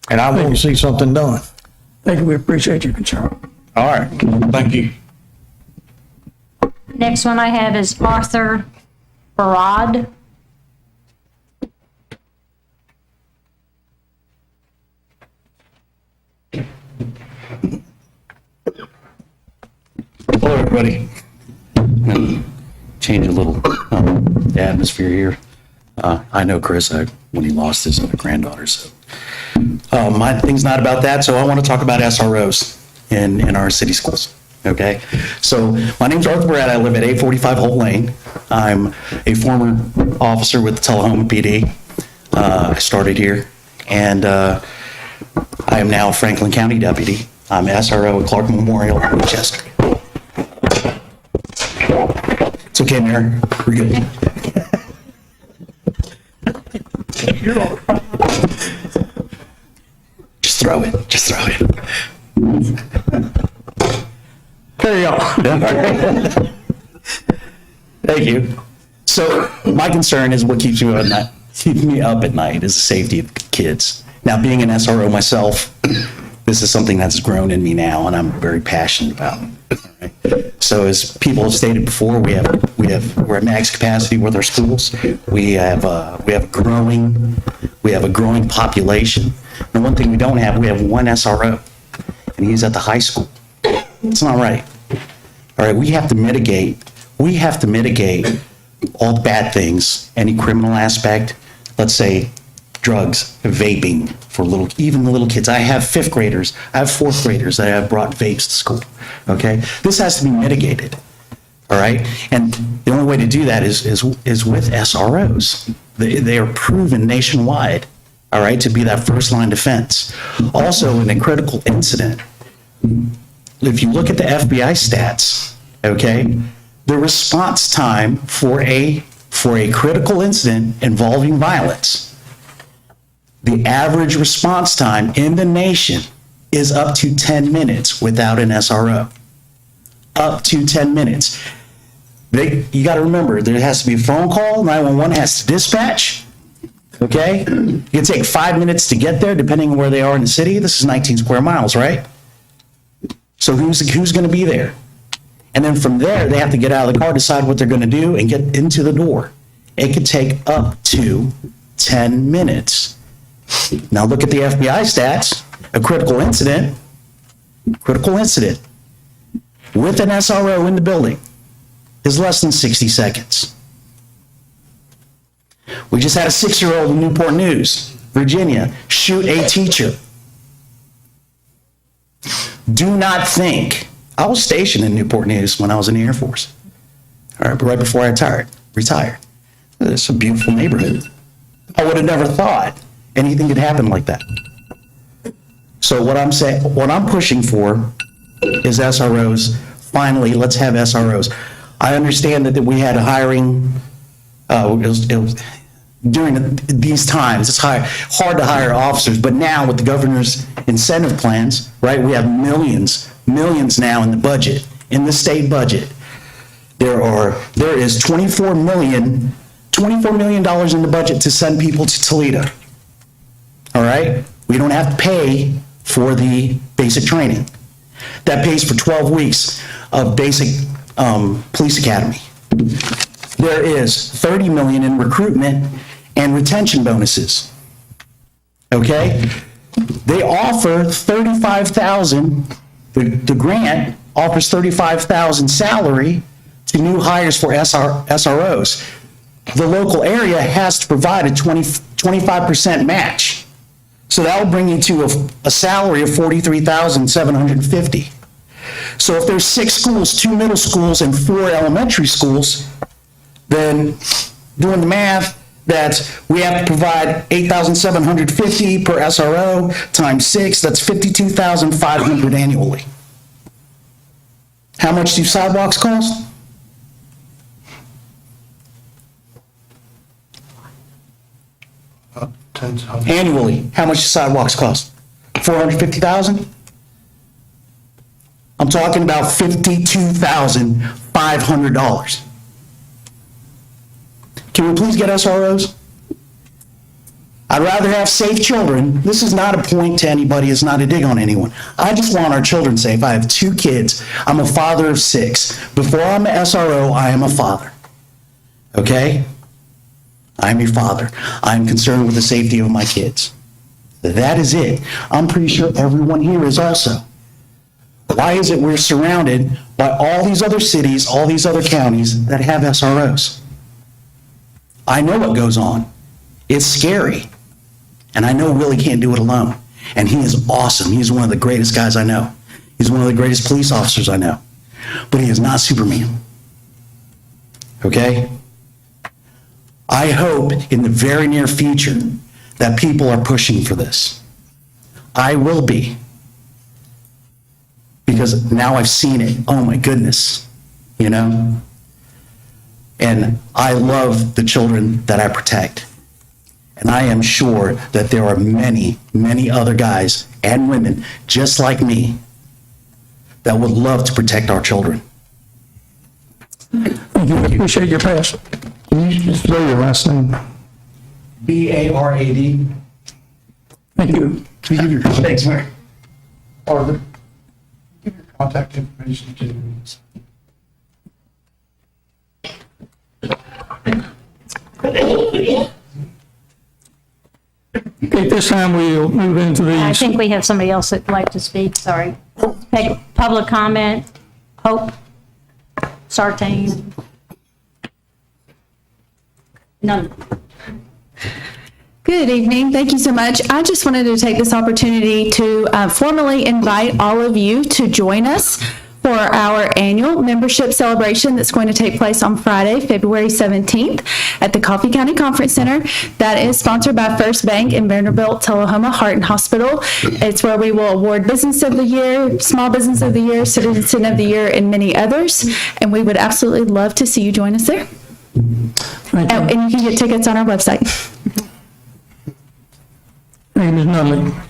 And I want to see something done. Thank you, we appreciate your concern. All right, thank you. Next one I have is Arthur Barad. Hello, everybody. Change a little the atmosphere here. I know Chris when he lost his granddaughter, so my thing's not about that. So I want to talk about SROs in our city schools. Okay, so my name's Arthur Brad. I live at 845 Holt Lane. I'm a former officer with the Tullahoma PD. I started here, and I am now a Franklin County deputy. I'm SRO at Clark Memorial in Winchester. It's okay, Mayor. We're good. Just throw it. Just throw it. Carry on. Thank you. So my concern is what keeps me up at night is the safety of kids. Now, being an SRO myself, this is something that's grown in me now, and I'm very passionate about it. Right? So, as people have stated before, we're at max capacity with our schools. We have a growing population. And one thing we don't have, we have one SRO, and he's at the high school. It's not right. All right, we have to mitigate all the bad things, any criminal aspect, let's say drugs, vaping for even the little kids. I have fifth graders, I have fourth graders that have brought vapes to school, okay? This has to be mitigated, all right? And the only way to do that is with SROs. They are proven nationwide, all right, to be that first line defense. Also, in a critical incident, if you look at the FBI stats, okay, the response time for a critical incident involving violence, the average response time in the nation is up to 10 minutes without an SRO. Up to 10 minutes. You got to remember, there has to be a phone call, 911 has to dispatch, okay? It can take 5 minutes to get there, depending on where they are in the city. This is 19 square miles, right? So who's going to be there? And then from there, they have to get out of the car, decide what they're going to do, and get into the door. It could take up to 10 minutes. Now look at the FBI stats. A critical incident with an SRO in the building is less than 60 seconds. We just had a 6-year-old in Newport News, Virginia, shoot a teacher. Do not think, I was stationed in Newport News when I was in the Air Force. All right, but right before I retired. It's a beautiful neighborhood. I would have never thought anything could happen like that. So what I'm pushing for is SROs. Finally, let's have SROs. I understand that we had a hiring, during these times, it's hard to hire officers, but now with the governor's incentive plans, right, we have millions now in the budget, in the state budget. There is $24 million in the budget to send people to Toledo. All right? We don't have to pay for the basic training. That pays for 12 weeks of basic police academy. There is $30 million in recruitment and retention bonuses. Okay? They offer $35,000, the grant offers $35,000 salary to new hires for SROs. The local area has to provide a 25% match. So that will bring you to a salary of $43,750. So if there's 6 schools, 2 middle schools, and 4 elementary schools, then doing the math, that we have to provide $8,750 per SRO times 6, that's $52,500 annually. How much do sidewalks cost? Annually, how much do sidewalks cost? $450,000? I'm talking about $52,500. Can we please get SROs? I'd rather have safe children. This is not a point to anybody. It's not a dig on anyone. I just want our children safe. I have 2 kids. I'm a father of 6. Before I'm an SRO, I am a father. Okay? I'm your father. I'm concerned with the safety of my kids. That is it. I'm pretty sure everyone here is also. Why is it we're surrounded by all these other cities, all these other counties that have SROs? I know what goes on. It's scary. And I know Willie can't do it alone. And he is awesome. He's one of the greatest guys I know. He's one of the greatest police officers I know. But he is not Superman. Okay? I hope in the very near future that people are pushing for this. I will be. Because now I've seen it. Oh my goodness. You know? And I love the children that I protect. And I am sure that there are many, many other guys and women just like me that would love to protect our children. Thank you. I appreciate your passion. Can you just spell your last name? B-A-R-A-D. Thank you. Can you give your thanks, Mary? Alderman, give your contact information to me. Okay, at this time we'll move into the. I think we have somebody else that'd like to speak, sorry. Public comment, Hope, Sartain. None. Good evening. Thank you so much. I just wanted to take this opportunity to formally invite all of you to join us for our annual membership celebration that's going to take place on Friday, February 17th at the Coffee County Conference Center. That is sponsored by First Bank in Vanderbilt, Tullahoma Heart and Hospital. It's where we will award Business of the Year, Small Business of the Year, Citizen of the Year, and many others. And we would absolutely love to see you join us there. And you can get tickets on our website. Thank you, Ms. Nunley.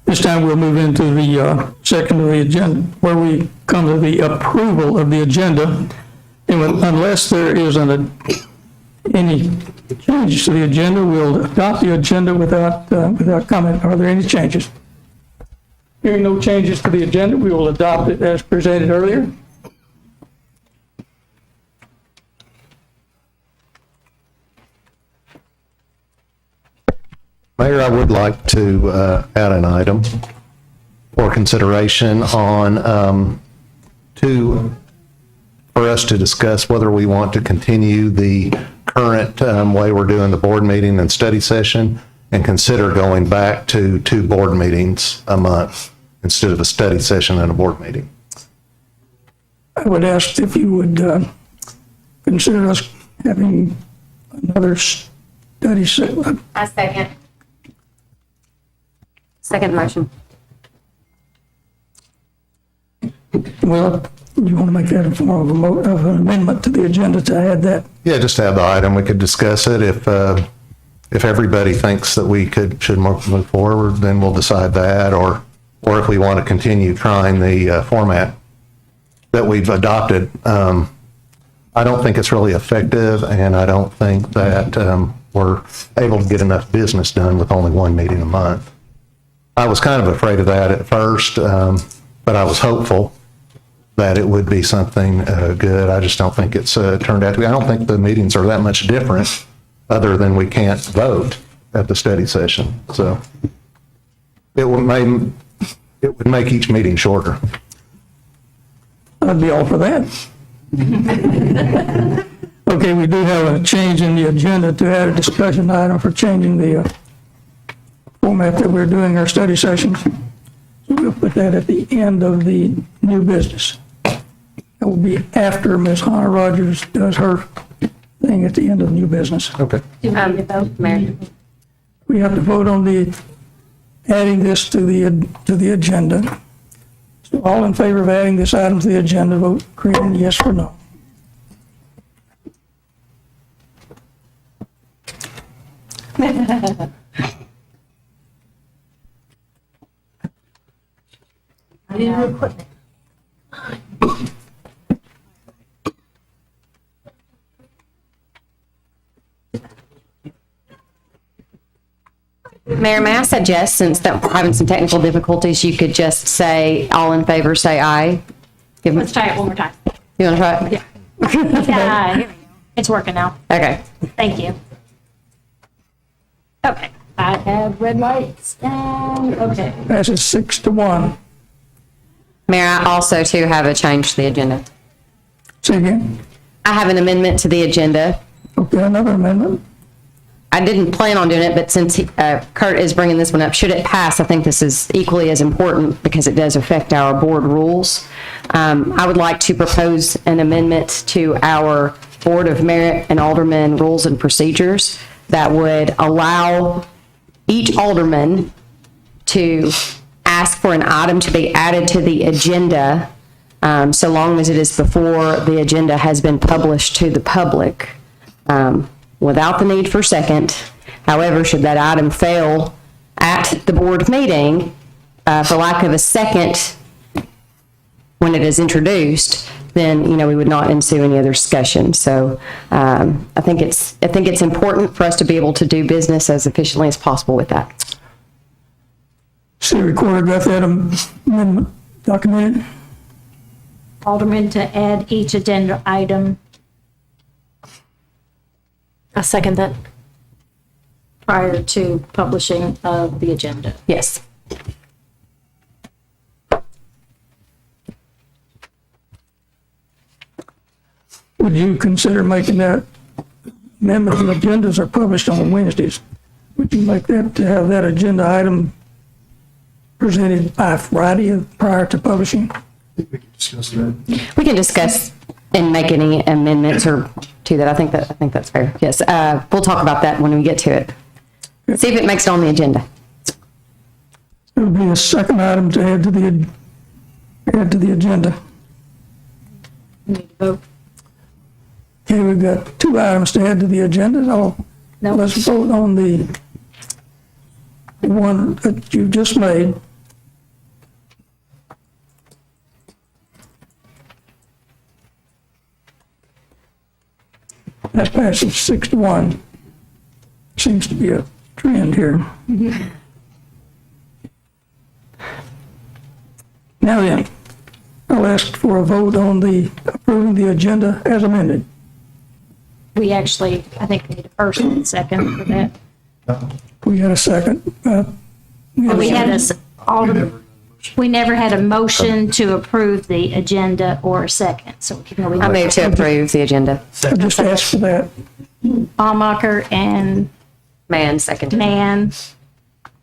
This time we'll move into the section of the agenda, where we come to the approval of the agenda. And unless there is any changes to the agenda, we'll adopt the agenda without comment. Are there any changes? Hearing no changes to the agenda, we will adopt it as presented earlier. Mayor, I would like to add an item for consideration on for us to discuss whether we want to continue the current way we're doing the board meeting and study session and consider going back to 2 board meetings a month instead of a study session and a board meeting. I would ask if you would consider us having another study session. I second. Second motion. Well, you want to make that in form of an amendment to the agenda to add that? Yeah, just to add the item, we could discuss it. If everybody thinks that we should move forward, then we'll decide that, or if we want to continue trying the format that we've adopted. I don't think it's really effective, and I don't think that we're able to get enough business done with only 1 meeting a month. I was kind of afraid of that at first, but I was hopeful that it would be something good. I just don't think it's turned out to be. I don't think the meetings are that much different, other than we can't vote at the study session. So it would make each meeting shorter. I'd be all for that. Okay, we do have a change in the agenda to add a discussion item for changing the format that we're doing our study sessions. So we'll put that at the end of the new business. That will be after Ms. Hannah Rogers does her thing at the end of the new business. Okay. Do we need to vote, Mayor? We have to vote on adding this to the agenda. So all in favor of adding this item to the agenda, vote green, yes or no. Mayor, may I suggest, since that we're having some technical difficulties, you could just say, all in favor, say aye? Let's try it one more time. You want to try it? Yeah. Yeah, here we go. It's working now. Okay. Thank you. Okay, I have red lights down. Okay. Passes 6-1. Mayor, I also too have a change to the agenda. Say again? I have an amendment to the agenda. Okay, another amendment. I didn't plan on doing it, but since Kurt is bringing this one up, should it pass, I think this is equally as important because it does affect our board rules. I would like to propose an amendment to our Board of Merit and Aldermen Rules and Procedures that would allow each alderman to ask for an item to be added to the agenda so long as it is before the agenda has been published to the public. Without the need for second. However, should that item fail at the board meeting for lack of a second when it is introduced, then, we would not ensue any other discussion. So I think it's important for us to be able to do business as efficiently as possible with that. City Recorder, got that amendment documented? Alderman to add each agenda item. I second that. Prior to publishing of the agenda. Yes. Would you consider making that amendment? The agendas are published on Wednesdays. Would you make that, to have that agenda item presented by Friday prior to publishing? We can discuss that. We can discuss and make any amendments or to that. I think that's fair. Yes. We'll talk about that when we get to it. See if it makes it on the agenda. It would be a second item to add to the agenda. We need to vote. Okay, we've got 2 items to add to the agenda. No. Let's vote on the one that you just made. That passes 6-1. Seems to be a trend here. Now then, I'll ask for a vote on approving the agenda as amended. We actually, I think we need a first and second for that. We got a second. We never had a motion to approve the agenda or a second, so. I move to approve the agenda. I just asked for that. Ballmacher and Mann, seconded. Mann,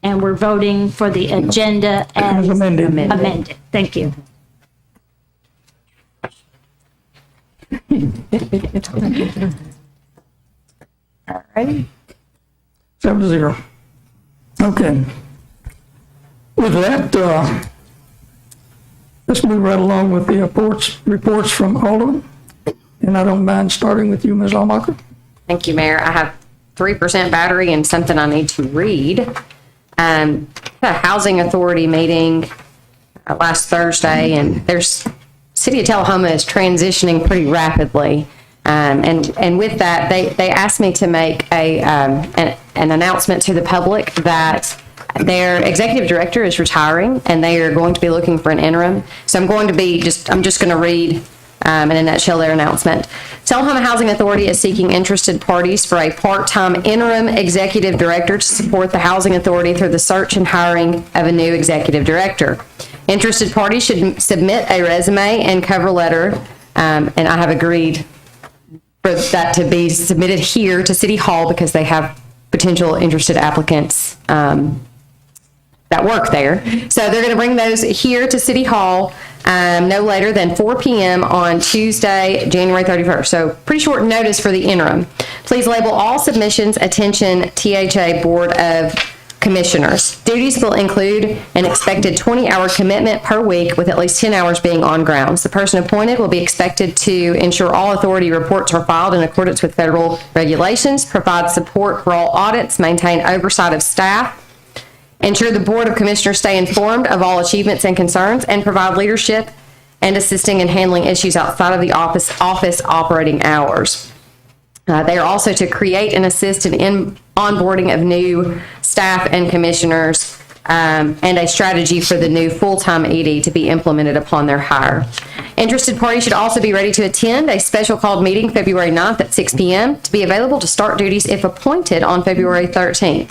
and we're voting for the agenda as amended. amended. Thank you. All right. 7-0. Okay. With that, let's move right along with the reports from Alderman. And I don't mind starting with you, Ms. Allmacher. Thank you, Mayor. I have 3% battery and something I need to read. The Housing Authority meeting last Thursday, and City of Tullahoma is transitioning pretty rapidly. And with that, they asked me to make an announcement to the public that their executive director is retiring and they are going to be looking for an interim. So I'm just going to read in a nutshell their announcement. Tullahoma Housing Authority is seeking interested parties for a part-time interim executive director to support the Housing Authority through the search and hiring of a new executive director. Interested parties should submit a resume and cover letter, and I have agreed for that to be submitted here to City Hall because they have potential interested applicants that work there. So they're going to bring those here to City Hall no later than 4 p.m. on Tuesday, January 31st. So pretty short notice for the interim. Please label all submissions, attention, THA Board of Commissioners. Duties will include an expected 20-hour commitment per week with at least 10 hours being on grounds. The person appointed will be expected to ensure all authority reports are filed in accordance with federal regulations, provide support for all audits, maintain oversight of staff, ensure the Board of Commissioners stay informed of all achievements and concerns, and provide leadership and assisting in handling issues outside of the office operating hours. They are also to create and assist in onboarding of new staff and commissioners, and a strategy for the new full-time ED to be implemented upon their hire. Interested parties should also be ready to attend a special called meeting February 9th at 6 p.m. to be available to start duties if appointed on February 13th.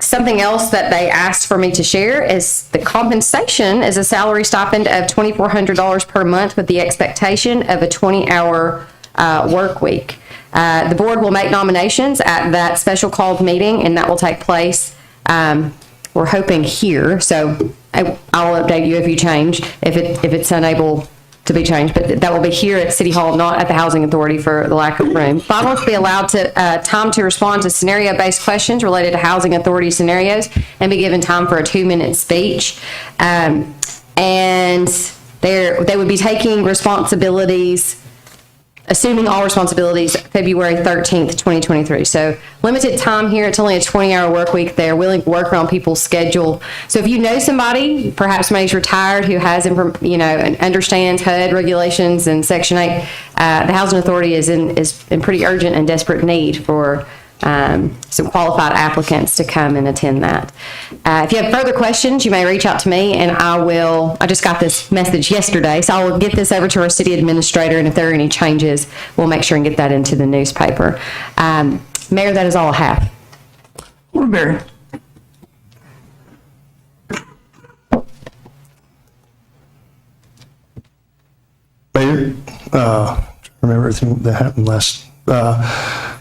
Something else that they asked for me to share is the compensation is a salary stipend of $2,400 per month with the expectation of a 20-hour work week. The board will make nominations at that special called meeting, and that will take place, we're hoping here, so I'll update you if you change, if it's unable to be changed, but that will be here at City Hall, not at the Housing Authority for the lack of room. Finalists will be allowed time to respond to scenario-based questions related to Housing Authority scenarios and be given time for a 2-minute speech. And they would be taking responsibilities, assuming all responsibilities, February 13th, 2023. So limited time here. It's only a 20-hour work week. They're willing to work around people's schedule. So if you know somebody, perhaps somebody's retired who has, and understands HUD regulations and Section 8, the Housing Authority is in pretty urgent and desperate need for some qualified applicants to come and attend that. If you have further questions, you may reach out to me, and I just got this message yesterday, so I will get this over to our city administrator, and if there are any changes, we'll make sure and get that into the newspaper. Mayor, that is all I have. Barry. Mayor, remember everything that happened last.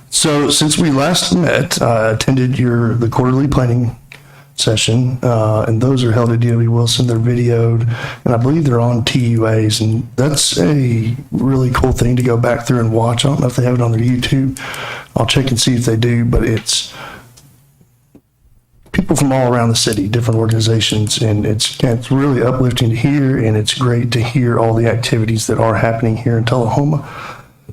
So since we last met, I attended the quarterly planning session, and those are held at DW Wilson. They're videoed, and I believe they're on TUAs, and that's a really cool thing to go back through and watch. I don't know if they have it on their YouTube. I'll check and see if they do, but it's people from all around the city, different organizations, and it's really uplifting to hear, and it's great to hear all the activities that are happening here in Tullahoma.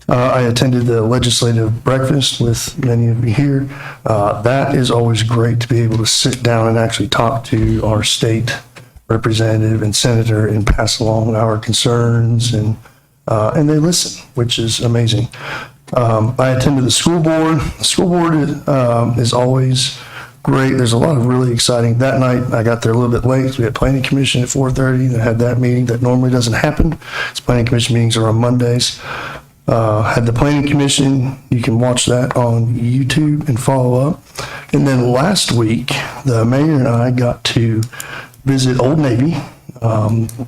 I attended the legislative breakfast with many of you here. That is always great to be able to sit down and actually talk to our state representative and senator and pass along our concerns, and they listen, which is amazing. I attended the school board. The school board is always great. There's a lot of really exciting. That night, I got there a little bit late. We had planning commission at 4:30. I had that meeting that normally doesn't happen. Planning commission meetings are on Mondays. Had the planning commission. You can watch that on YouTube and follow up. And then last week, the mayor and I got to visit Old Navy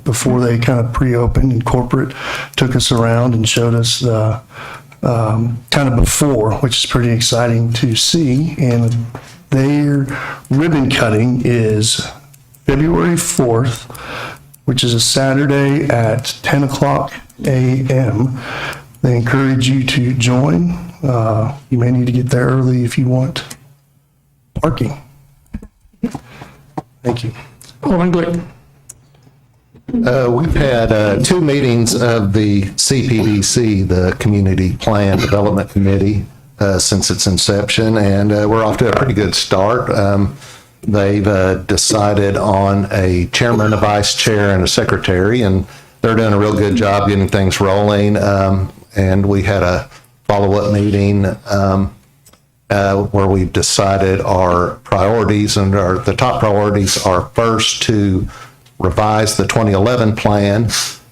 before they kind of pre-opened, and corporate took us around and showed us the kind of before, which is pretty exciting to see. And their ribbon cutting is February 4th, which is a Saturday at 10 o'clock a.m. They encourage you to join. You may need to get there early if you want parking. Thank you. Alderman Glick. We've had 2 meetings of the CPDC, the Community Plan Development Committee, since its inception, and we're off to a pretty good start. They've decided on a chairman, a vice chair, and a secretary, and they're doing a real good job getting things rolling. And we had a follow-up meeting where we've decided our priorities, and the top priorities are first to revise the 2011 plan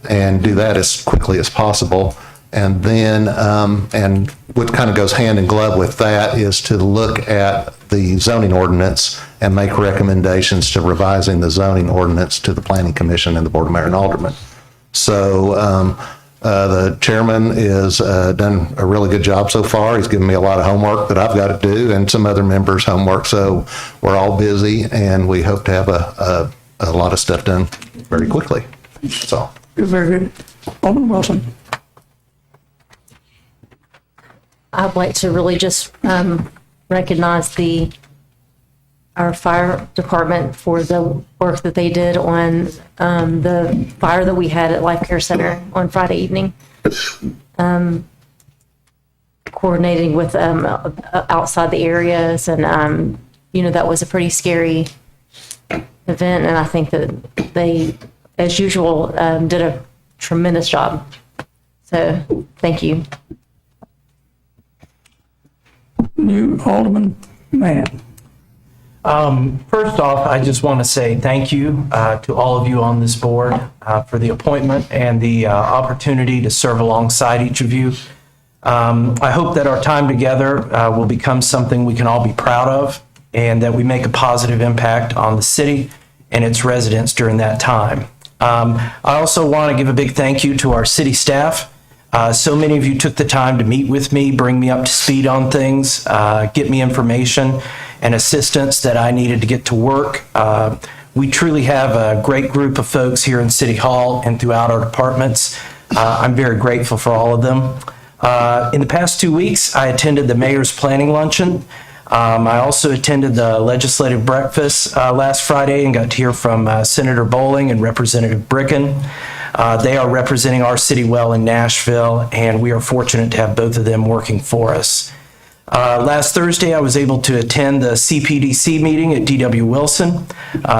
and do that as quickly as possible. And then, and what kind of goes hand in glove with that is to look at the zoning ordinance and make recommendations to revising the zoning ordinance to the Planning Commission and the Board of Mayor and Aldermen. So the chairman has done a really good job so far. He's given me a lot of homework that I've got to do, and some other members' homework. So we're all busy, and we hope to have a lot of stuff done very quickly. That's all. Very good. Alderman Wilson. I'd like to really just recognize our fire department for the work that they did on the fire that we had at Life Care Center on Friday evening. Coordinating with outside the areas, and that was a pretty scary event, and I think that they, as usual, did a tremendous job. So thank you. new Alderman Mann. First off, I just want to say thank you to all of you on this board for the appointment and the opportunity to serve alongside each of you. I hope that our time together will become something we can all be proud of and that we make a positive impact on the city and its residents during that time. I also want to give a big thank you to our city staff. So many of you took the time to meet with me, bring me up to speed on things, get me information and assistance that I needed to get to work. We truly have a great group of folks here in City Hall and throughout our departments. I'm very grateful for all of them. In the past 2 weeks, I attended the Mayor's Planning Luncheon. I also attended the legislative breakfast last Friday and got to hear from Senator Bowling and Representative Bricken. They are representing our city well in Nashville, and we are fortunate to have both of them working for us. Last Thursday, I was able to attend the CPDC meeting at D.W. Wilson.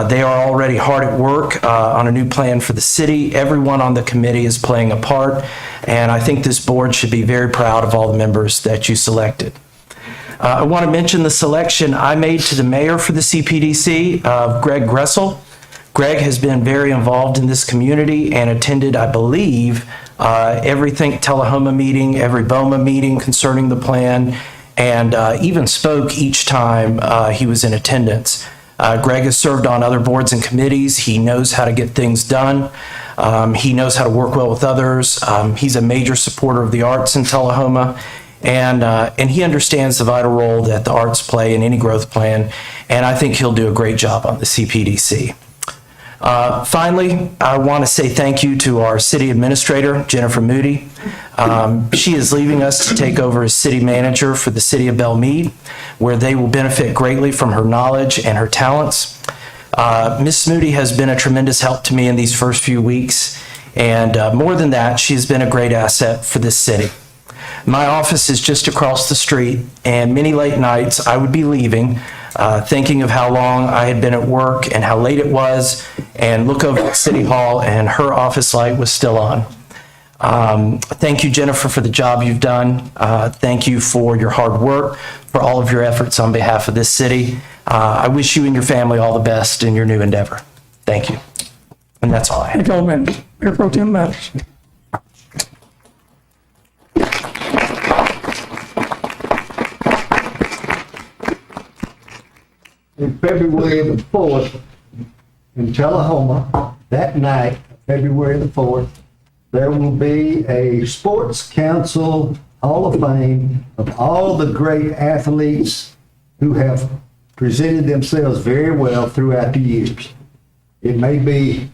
They are already hard at work on a new plan for the city. Everyone on the committee is playing a part, and I think this board should be very proud of all the members that you selected. I want to mention the selection I made to the mayor for the CPDC of Greg Gressel. Greg has been very involved in this community and attended, I believe, every Tullahoma meeting, every BOMA meeting concerning the plan, and even spoke each time he was in attendance. Greg has served on other boards and committees. He knows how to get things done. He knows how to work well with others. He's a major supporter of the arts in Tullahoma, and he understands the vital role that the arts play in any growth plan, and I think he'll do a great job on the CPDC. Finally, I want to say thank you to our city administrator, Jennifer Moody. She is leaving us to take over as city manager for the city of Belmead, where they will benefit greatly from her knowledge and her talents. Ms. Moody has been a tremendous help to me in these first few weeks, and more than that, she has been a great asset for this city. My office is just across the street, and many late nights I would be leaving, thinking of how long I had been at work and how late it was, and look over at City Hall and her office light was still on. Thank you, Jennifer, for the job you've done. Thank you for your hard work, for all of your efforts on behalf of this city. I wish you and your family all the best in your new endeavor. Thank you. And that's all I have. Thank you, Alderman. Mayor Pro Tem Mattis. In February the 4th, in Tullahoma, that night, February the 4th, there will be a Sports Council Hall of Fame of all the great athletes who have presented themselves very well throughout the years. It may be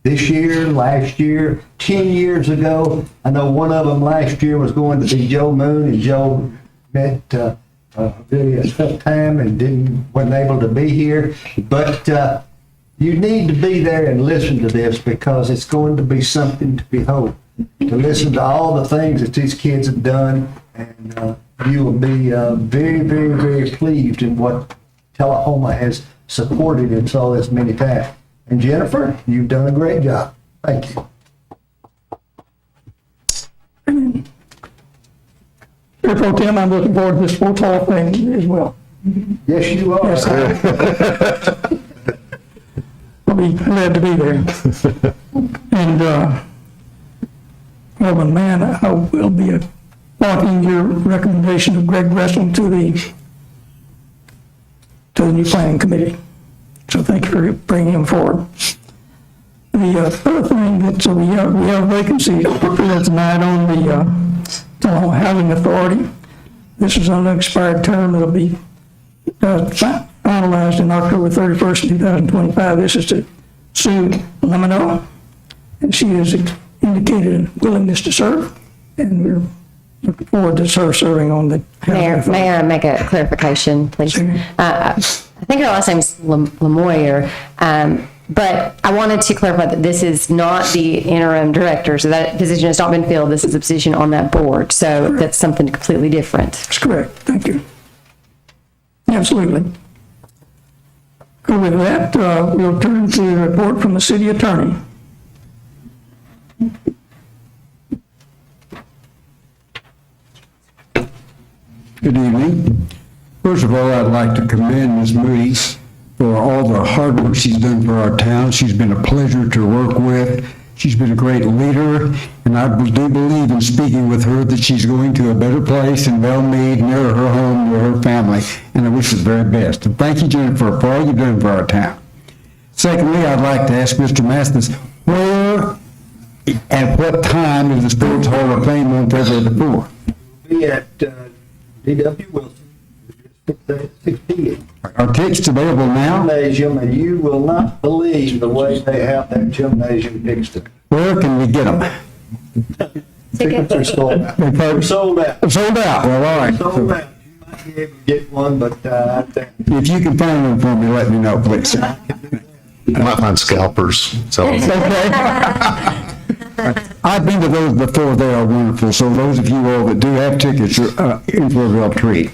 this year, last year, 10 years ago. I know one of them last year was going to be Joe Moon, and Joe met really a tough time and wasn't able to be here. But you need to be there and listen to this, because it's going to be something to behold. To listen to all the things that these kids have done, and you will be very, very, very pleased in what Tullahoma has supported in all this many times. And Jennifer, you've done a great job. Thank you. Mayor Pro Tem, I'm looking forward to this Sports Hall of Fame as well. Yes, you are. Yes, I'll be glad to be there. And, Alderman Mann, I will be appointing your recommendation of Greg Gressel to the new planning committee. So thank you for bringing him forward. The other thing that we have a vacancy filled tonight on the Tullahoma Housing Authority. This is an unexpired term. It'll be finalized in October 31st, 2025. This is to Sue Lemino, and she has indicated a willingness to serve, and we're looking forward to her serving on the Housing Authority. May I make a clarification, please? I think her last name is Lemoyer, but I wanted to clarify that this is not the interim director, so that position has not been filled. This is a position on that board, so correct. That's something completely different. That's correct. Thank you. Absolutely. So with that, we'll turn to the report from the city attorney. Good evening. First of all, I'd like to commend Ms. Moody for all the hard work she's done for our town. She's been a pleasure to work with. She's been a great leader, and I do believe in speaking with her that she's going to a better place in Bellmead, near her home, near her family, and I wish her the very best. And thank you, Jennifer, for all you've done for our town. Secondly, I'd like to ask Mr. Mathis, where, at what time is the Sports Hall of Fame on February the 4th? Be at D.W. Wilson, 6 p.m. Are tickets available now? Gymnasium, and you will not believe the way they have that gymnasium fixed up. Where can we get them? Tickets are sold out. They're sold out. Sold out, well, all right. Sold out. You might be able to get one, but If you can find one for me, let me know, please. I might find scalpers, so. I've been to those before, they are wonderful, so those of you all that do have tickets are in for a real treat.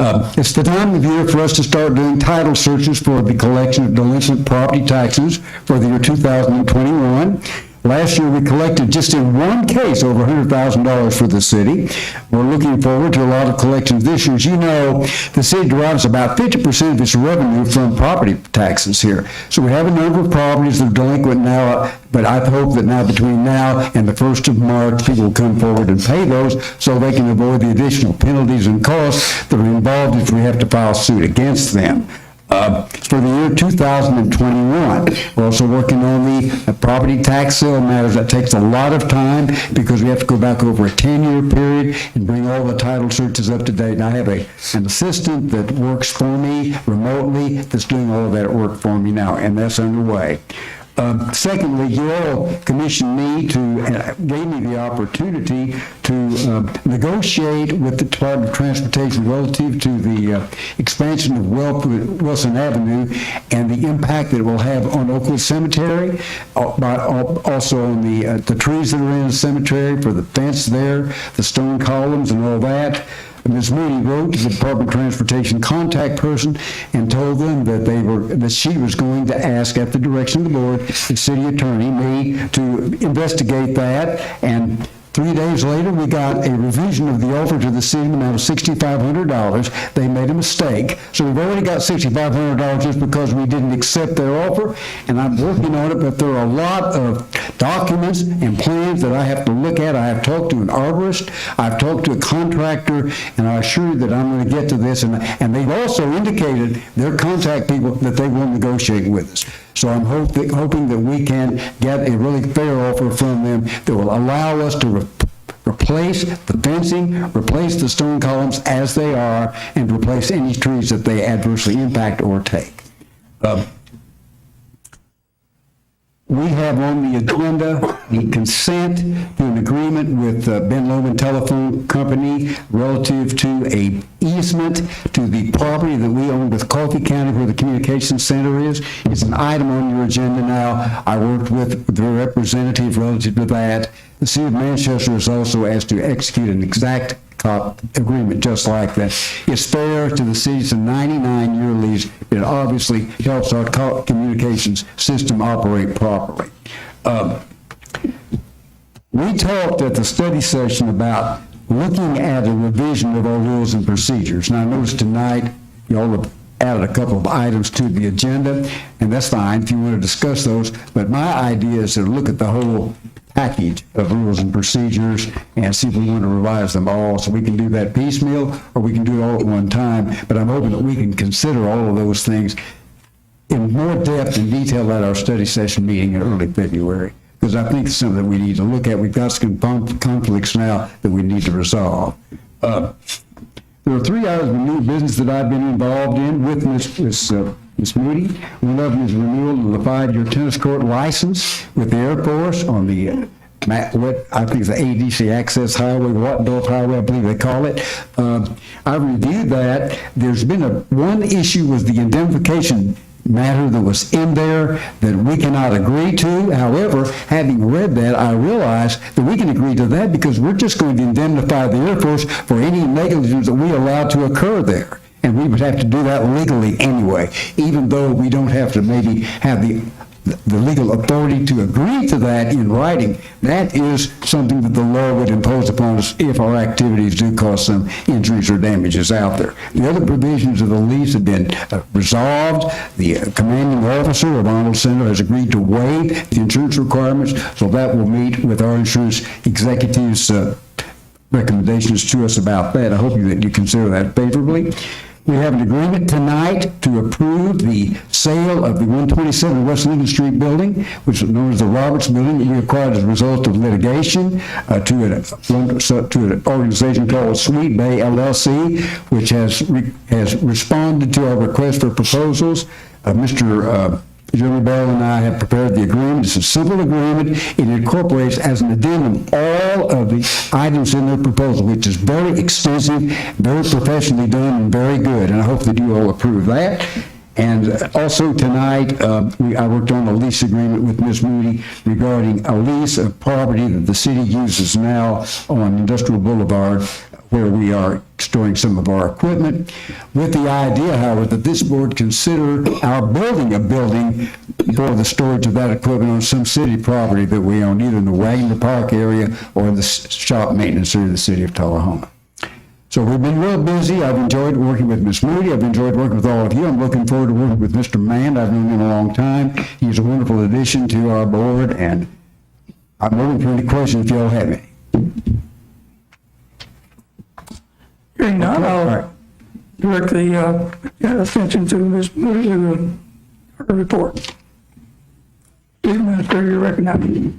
It's the time of year for us to start doing title searches for the collection of delinquent property taxes for the year 2021. Last year, we collected just in one case over $100,000 for the city. We're looking forward to a lot of collections this year. As you know, the city derives about 50% of its revenue from property taxes here. So we have a number of properties that are delinquent now, but I hope that now between now and the 1st of March, people will come forward and pay those so they can avoid the additional penalties and costs that are involved if we have to file suit against them. For the year 2021, we're also working on the property tax sale matters. That takes a lot of time because we have to go back over a 10-year period and bring all the title searches up to date. And I have an assistant that works for me remotely that's doing all of that work for me now, and that's underway. Secondly, you all commissioned me to, gave me the opportunity to negotiate with the Department of Transportation relative to the expansion of Wilson Avenue and the impact that it will have on Oakwood Cemetery, but also on the trees that are in the cemetery, for the fence there, the stone columns and all that. Ms. Moody wrote to the Department of Transportation contact person and told them that she was going to ask, at the direction of the board, the city attorney, me, to investigate that. And 3 days later, we got a revision of the offer to the city in the amount of $6,500. They made a mistake. So we've already got $6,500 just because we didn't accept their offer, and I'm working on it, but there are a lot of documents and plans that I have to look at. I have talked to an arborist, I've talked to a contractor, and I assure you that I'm going to get to this, and they've also indicated their contact people that they will negotiate with us. So I'm hoping that we can get a really fair offer from them that will allow us to replace the fencing, replace the stone columns as they are, and replace any trees that they adversely impact or take. We have on the agenda the consent to an agreement with Ben Lomond Telephone Company relative to a easement to the property that we own with Coffee County where the communications center is. It's an item on your agenda now. I worked with the representative relative to that. The city of Manchester is also asked to execute an exact agreement just like that. It's fair to the city. It's a 99-year lease. It obviously helps our communications system operate properly. We talked at the study session about looking at a revision of our rules and procedures. Now, I noticed tonight you all have added a couple of items to the agenda, and that's fine if you want to discuss those, but my idea is to look at the whole package of rules and procedures and see if we want to revise them all. So we can do that piecemeal or we can do it all at one time, but I'm hoping that we can consider all of those things in more depth and detail at our study session meeting in early February, because I think it's something that we need to look at. We've got some conflicts now that we need to resolve. There are 3 items of new business that I've been involved in with Ms. Moody. One of them is renewal of the 5-year tennis court license with the Air Force on the, what I think is the ADC Access Highway, Wattendorf Highway, I believe they call it. I reviewed that. There's been one issue with the indemnification matter that was in there that we cannot agree to. However, having read that, I realized that we can agree to that because we're just going to indemnify the Air Force for any negligence that we allow to occur there. And we would have to do that legally anyway, even though we don't have to maybe have the the legal authority to agree to that in writing, that is something that the law would impose upon us if our activities do cause some injuries or damages out there. The other provisions of the lease have been resolved. The commanding officer of Arnold Center has agreed to waive the insurance requirements, so that will meet with our insurance executive's recommendations to us about that. I hope that you consider that favorably. We have an agreement tonight to approve the sale of the 127 West Lincoln Street building, which is known as the Roberts Building, that we acquired as a result of litigation to an organization called Sweet Bay LLC, which has responded to our request for proposals. Mr. Jeremy Bell and I have prepared the agreement. It's a simple agreement. It incorporates as an addendum all of the items in the proposal, which is very extensive, very professionally done, and very good. And I hope that you all approve that. And also tonight, I worked on a lease agreement with Ms. Moody regarding a lease of property that the city uses now on Industrial Boulevard, where we are storing some of our equipment, with the idea, however, that this board consider our building a building for the storage of that equipment on some city property that we own, either in the Wagner Park area or in the shop maintenance area of the city of Tullahoma. So we've been real busy. I've enjoyed working with Ms. Moody. I've enjoyed working with all of you. I'm looking forward to working with Mr. Mann. I've known him a long time. He's a wonderful addition to our board, and I'm open for any questions if you all have any. Hearing none, I'll direct the attention to Ms. Moody, her report. Please, Administrator, you're recognized.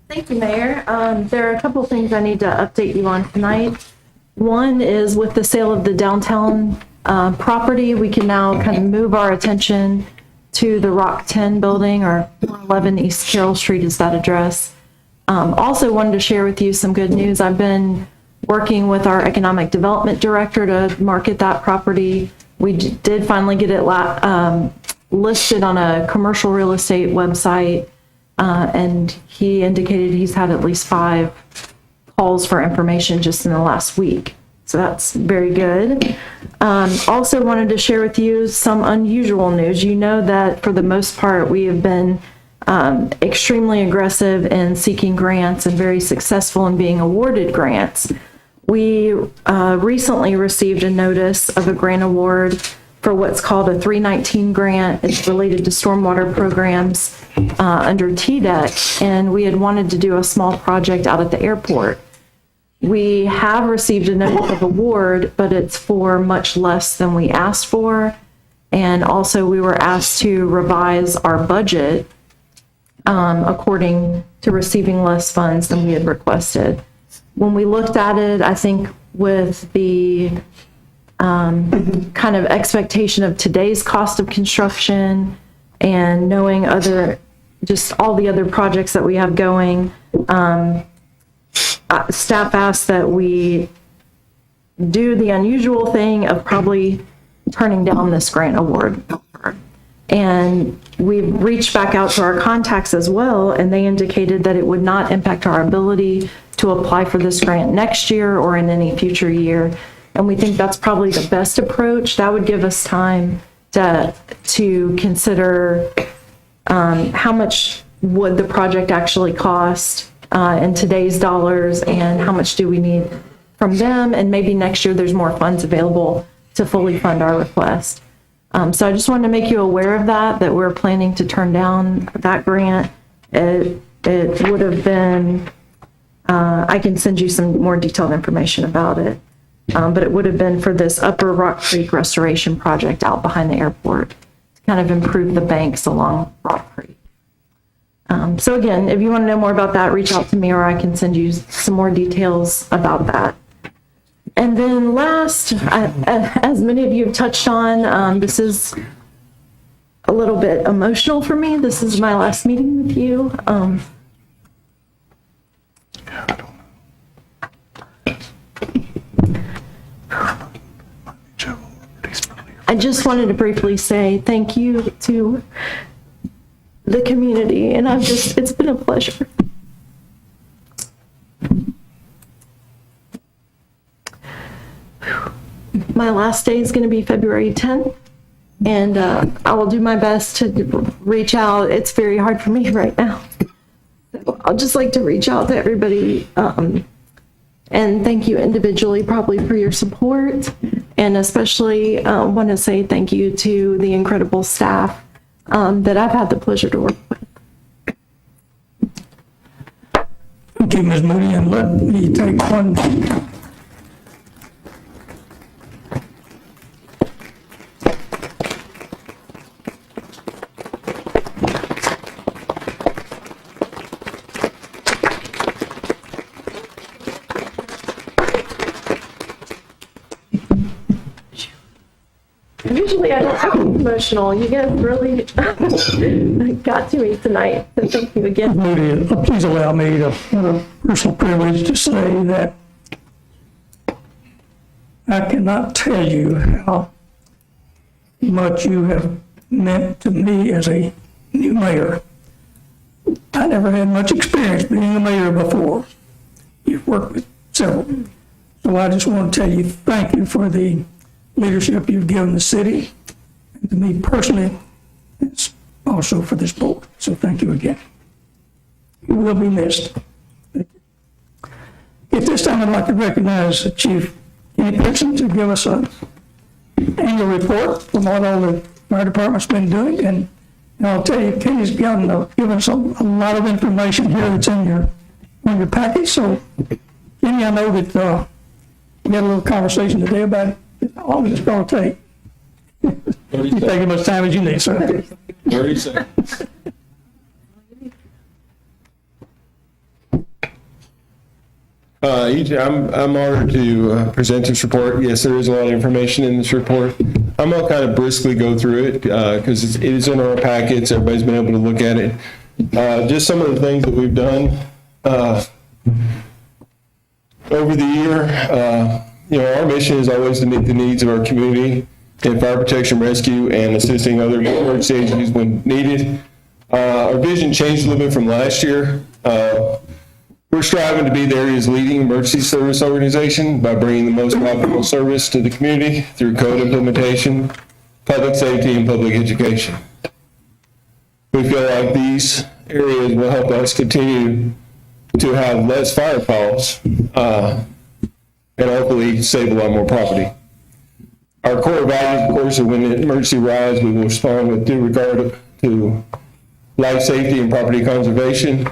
Thank you, Mayor. There are a couple things I need to update you on tonight. One is with the sale of the downtown property, we can now kind of move our attention to the Rock 10 building, or 411 East Carroll Street is that address. Also wanted to share with you some good news. I've been working with our economic development director to market that property. We did finally get it listed on a commercial real estate website, and he indicated he's had at least 5 calls for information just in the last week. So that's very good. Also wanted to share with you some unusual news. You know that for the most part, we have been extremely aggressive in seeking grants and very successful in being awarded grants. We recently received a notice of a grant award for what's called a 319 grant. It's related to stormwater programs under TDEC, and we had wanted to do a small project out at the airport. We have received a notice of award, but it's for much less than we asked for. And also we were asked to revise our budget according to receiving less funds than we had requested. When we looked at it, I think with the kind of expectation of today's cost of construction and knowing just all the other projects that we have going, staff asked that we do the unusual thing of probably turning down this grant award. And we've reached back out to our contacts as well, and they indicated that it would not impact our ability to apply for this grant next year or in any future year. And we think that's probably the best approach. That would give us time to consider how much would the project actually cost in today's dollars, and how much do we need from them, and maybe next year there's more funds available to fully fund our request. So I just wanted to make you aware of that we're planning to turn down that grant. It would have been, I can send you some more detailed information about it, but it would have been for this Upper Rock Creek restoration project out behind the airport to kind of improve the banks along Rock Creek. So again, if you want to know more about that, reach out to me, or I can send you some more details about that. And then last, as many of you have touched on, this is a little bit emotional for me. This is my last meeting with you. I just wanted to briefly say thank you to the community, and it's been a pleasure. My last day is going to be February 10th, And I will do my best to reach out. It's very hard for me right now. So I'll just like to reach out to everybody and thank you individually probably for your support. And especially want to say thank you to the incredible staff that I've had the pleasure to work with. Thank you, Ms. Moody, and let me take one. Usually I don't have emotional. You guys really got to me tonight. So thank you again. Moody, please allow me to have a personal privilege to say that I cannot tell you how much you have meant to me as a new mayor. I never had much experience being a mayor before. You've worked with several. So I just want to tell you thank you for the leadership you've given the city, and to me personally, it's also for this board. So thank you again. You will be missed. At this time, I'd like to recognize Chief Kenny Pearson to give us an annual report from what all the fire department's been doing. And I'll tell you, Kenny's given us a lot of information here that's on your package. So, Kenny, I know that we had a little conversation today about it. How long is this going to take? You take as much time as you need, sir. 30 seconds. I'm honored to present this report. Yes, there is a lot of information in this report. I'm going to kind of briskly go through it because it is in our packets. Everybody's been able to look at it. Just some of the things that we've done over the year. Our mission is always to meet the needs of our community in fire protection, rescue, and assisting other emergency agencies when needed. Our vision changed a little bit from last year. We're striving to be the area's leading emergency service organization by bringing the most profitable service to the community through code implementation, public safety, and public education. We feel like these areas will help us continue to have less fire calls and hopefully save a lot more property. Our core values, of course, are when an emergency arises, we will respond with due regard to life safety and property conservation.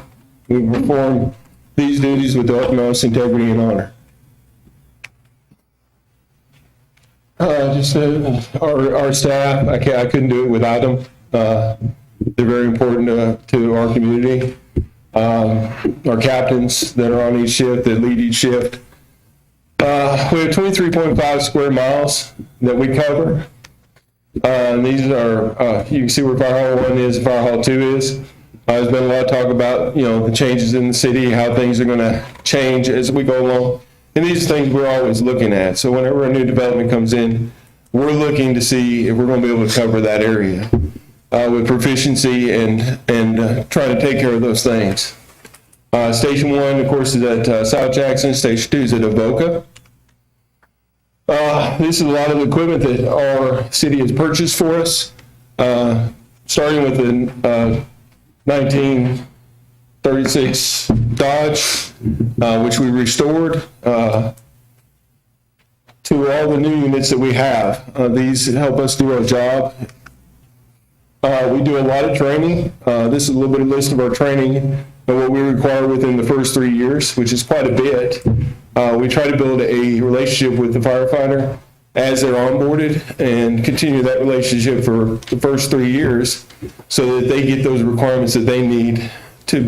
We perform these duties with the utmost integrity and honor. Our staff, I couldn't do it without them. They're very important to our community. Our captains that are on each shift, that lead each shift. We have 23.5 square miles that we cover. These are, you can see where Fire Hall 1 is and Fire Hall 2 is. There's been a lot of talk about, the changes in the city, how things are going to change as we go along. And these are things we're always looking at. So whenever a new development comes in, we're looking to see if we're going to be able to cover that area with proficiency and trying to take care of those things. Station 1, of course, is at South Jackson. Station 2 is at Avoca. This is a lot of equipment that our city has purchased for us, starting with the 1936 Dodge, which we restored, to all the new units that we have. These help us do our job. We do a lot of training. This is a little bit of a list of our training and what we require within the first 3 years, which is quite a bit. We try to build a relationship with the firefighter as they're onboarded and continue that relationship for the first 3 years so that they get those requirements that they need to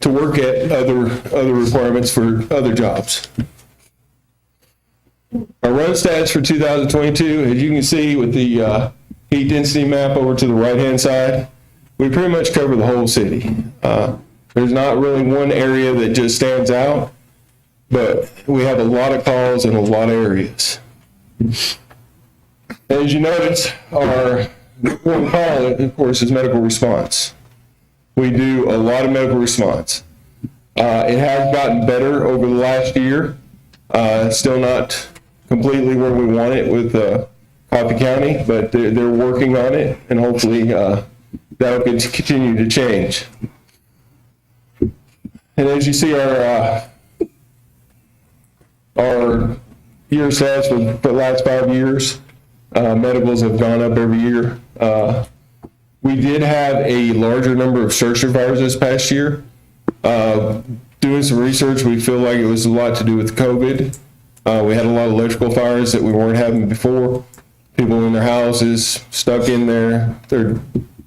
work at other requirements for other jobs. Our run stats for 2022, as you can see with the heat density map over to the right-hand side, we pretty much cover the whole city. There's not really one area that just stands out, but we have a lot of calls in a lot of areas. As you notice, our one call, of course, is medical response. We do a lot of medical response. It has gotten better over the last year. It's still not completely where we want it with Coffee County, but they're working on it, and hopefully that'll continue to change. And as you see, our year stats for the last 5 years, medicals have gone up every year. We did have a larger number of structure fires this past year. Doing some research, we feel like it was a lot to do with COVID. We had a lot of electrical fires that we weren't having before. People in their houses, stuck in there, they're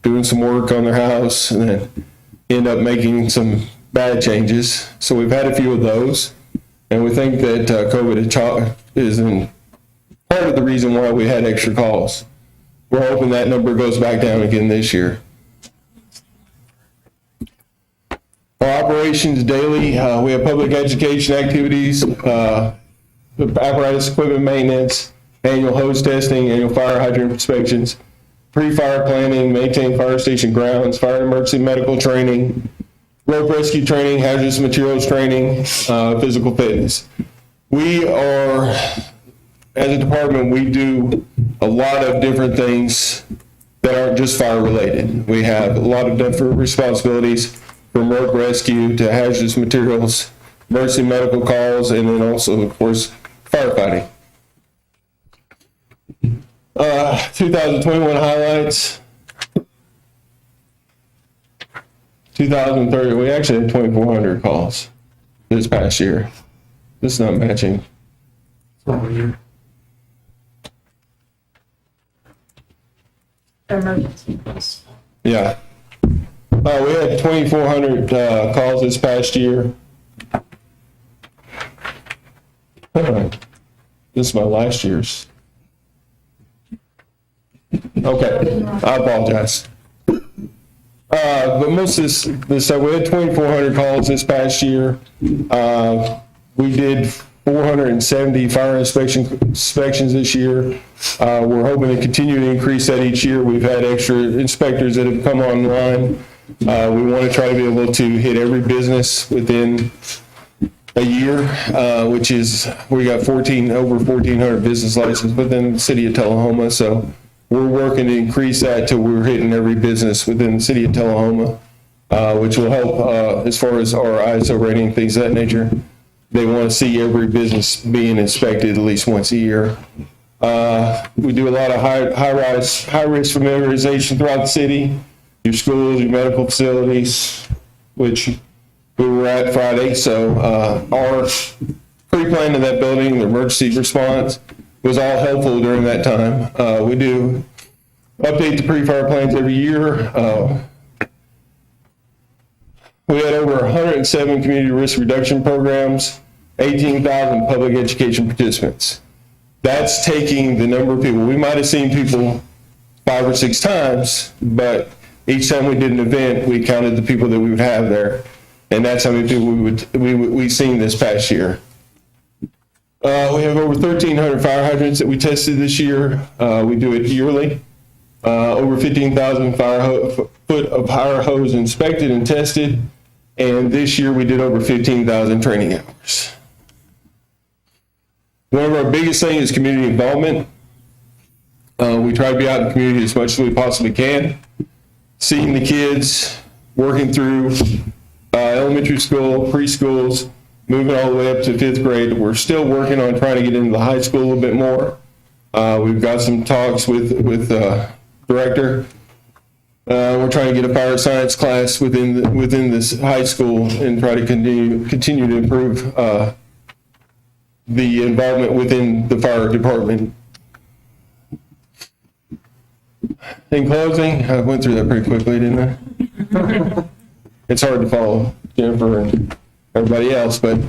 doing some work on their house and then end up making some bad changes. So we've had a few of those. And we think that COVID is part of the reason why we had extra calls. We're hoping that number goes back down again this year. Our operations daily, we have public education activities, apparatus equipment maintenance, annual hose testing, annual fire hydrant inspections, pre-fire planning, maintain fire station grounds, fire and emergency medical training, rope rescue training, hazardous materials training, physical fitness. We are, as a department, we do a lot of different things that aren't just fire related. We have a lot of different responsibilities, from rope rescue to hazardous materials, emergency medical calls, and then also, of course, firefighting. 2021 highlights. 2030, we actually had 2,400 calls this past year. This is not matching. Yeah. We had 2,400 calls this past year. This is my last year's. Okay, I apologize. But most of this, so we had 2,400 calls this past year. We did 470 fire inspections this year. We're hoping to continue to increase that each year. We've had extra inspectors that have come online. We want to try to be able to hit every business within a year, which is, we got over 1,400 business licenses within the city of Tullahoma. So we're working to increase that till we're hitting every business within the city of Tullahoma, which will help as far as our ISO rating, things of that nature. They want to see every business being inspected at least once a year. We do a lot of high-risk familiarization throughout the city. Your schools, your medical facilities, which we were at Friday. So our pre-plan of that building, the emergency response, was all helpful during that time. We do update the pre-fire plans every year. We had over 107 community risk reduction programs, 18,000 public education participants. That's taking the number of people. We might have seen people 5 or 6 times, but each time we did an event, we counted the people that we would have there. And that's how many people we've seen this past year. We have over 1,300 fire hydrants that we tested this year. We do it yearly. Over 15,000 foot of fire hose inspected and tested. And this year we did over 15,000 training hours. One of our biggest things is community involvement. We try to be out in the community as much as we possibly can. Seeing the kids, working through elementary school, preschools, moving all the way up to 5th grade. We're still working on trying to get into the high school a little bit more. We've got some talks with director. We're trying to get a fire science class within this high school and try to continue to improve the involvement within the fire department. In closing, I went through that pretty quickly, didn't I? It's hard to follow Jennifer and everybody else, but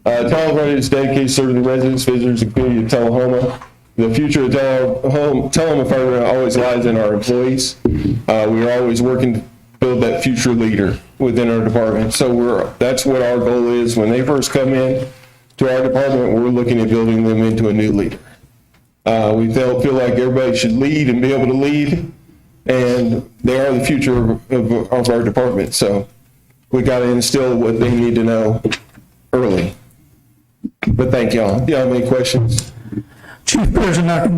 Tullahoma is dedicated to serving the residents, visitors, and community of Tullahoma. The future of Tullahoma Fire always lies in our employees. We are always working to build that future leader within our department. So that's what our goal is. When they first come in to our department, we're looking at building them into a new leader. We feel like everybody should lead and be able to lead, and they are the future of our department. So we got to instill what they need to know early. But thank y'all. Do y'all have any questions? Chief President, I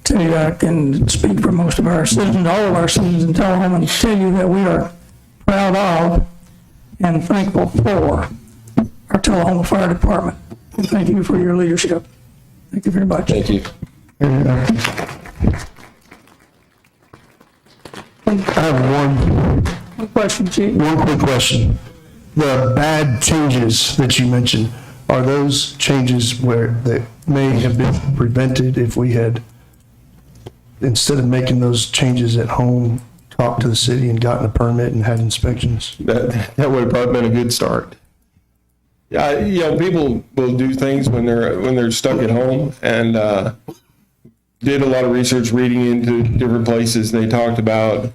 can tell you, I can speak for most of our citizens, all of our citizens in Tullahoma, and tell you that we are proud of and thankful for our Tullahoma Fire Department. And thank you for your leadership. Thank you very much. Thank you. I have One question, Chief. one quick question. The bad changes that you mentioned, are those changes where that may have been prevented if we had, instead of making those changes at home, talked to the city and gotten a permit and had inspections? That would have probably been a good start. Yeah, people will do things when they're stuck at home, and did a lot of research reading into different places. They talked about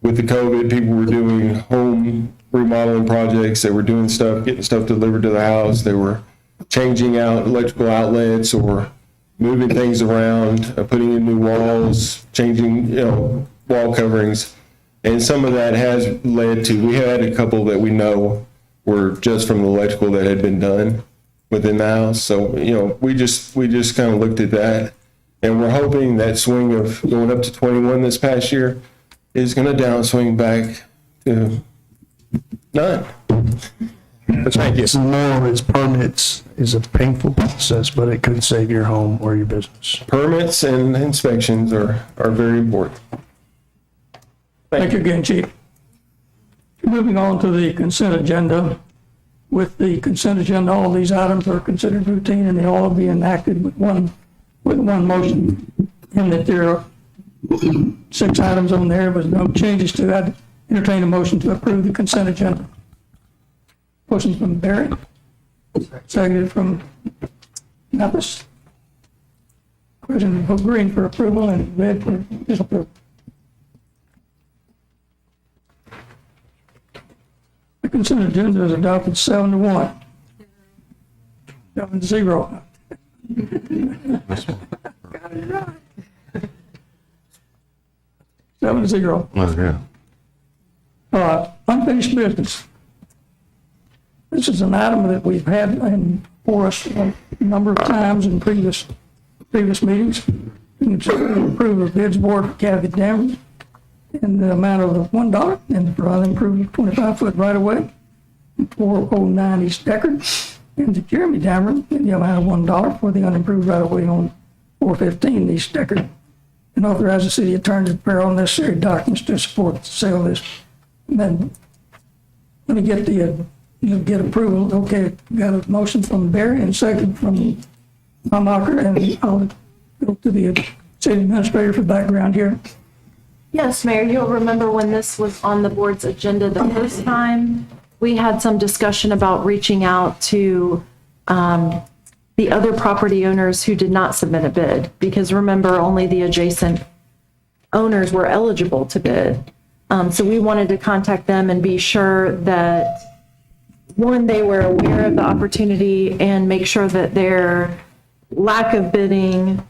with the COVID, people were doing home remodeling projects. They were doing stuff, getting stuff delivered to the house. They were changing out electrical outlets or moving things around, putting in new walls, changing, wall coverings. And some of that has led to, we had a couple that we know were just from the electrical that had been done within the house. So, we just kind of looked at that, and we're hoping that swing of going up to 21 this past year is going to downswing back to none. But thank you. More as permits is a painful process, but it could save your home or your business. Permits and inspections are very important. Thank you again, Chief. Moving on to the consent agenda. With the consent agenda, all of these items are considered routine and they all be enacted with one motion. And that there are 6 items on there with no changes to that. Entertain a motion to approve the consent agenda. Motion from Barry, seconded from Mathis. President vote green for approval and red for disapproval. The consent agenda is adopted 7-1. 7-0. Got it right. 7-0. Oh, yeah. Unfinished business. This is an item that we've had for us a number of times in previous meetings. Approve of bids board for Kathy Dameron in the amount of $1 and for unimproved 25-foot right-of-way, 409 East Deckard, and to Jeremy Dameron in the amount of $1 for the unimproved right-of-way on 415 East Deckard, and authorize the city attorney to prepare all necessary documents to support the sale of this. And then, let me get approval. Okay, got a motion from Barry and second from Hamacher, and I'll go to the city administrator for background here. Yes, Mayor, you'll remember when this was on the board's agenda the first time, we had some discussion about reaching out to the other property owners who did not submit a bid, because remember, only the adjacent owners were eligible to bid. So we wanted to contact them and be sure that, one, they were aware of the opportunity and make sure that their lack of bidding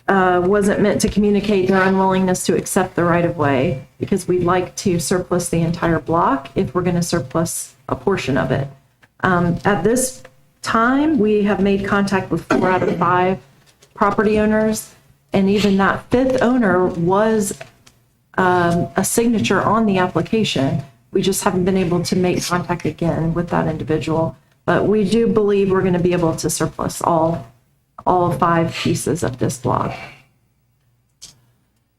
wasn't meant to communicate their unwillingness to accept the right-of-way, because we'd like to surplus the entire block if we're going to surplus a portion of it. At this time, we have made contact with 4 out of 5 property owners, and even that 5th owner was a signature on the application. We just haven't been able to make contact again with that individual, but we do believe we're going to be able to surplus all 5 pieces of this block.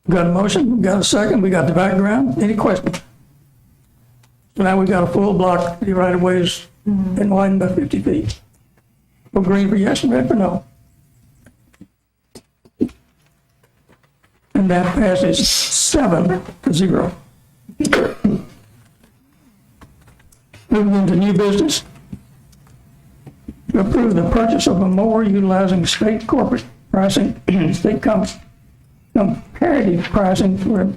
Got a motion, we got a second, we got the background. Any questions? So now we got a full block, the right of way is been widened by 50 feet. Vote green for yes and red for no. And that passes 7-0. Moving into new business. To approve the purchase of a mower utilizing state corporate pricing, state comparative pricing for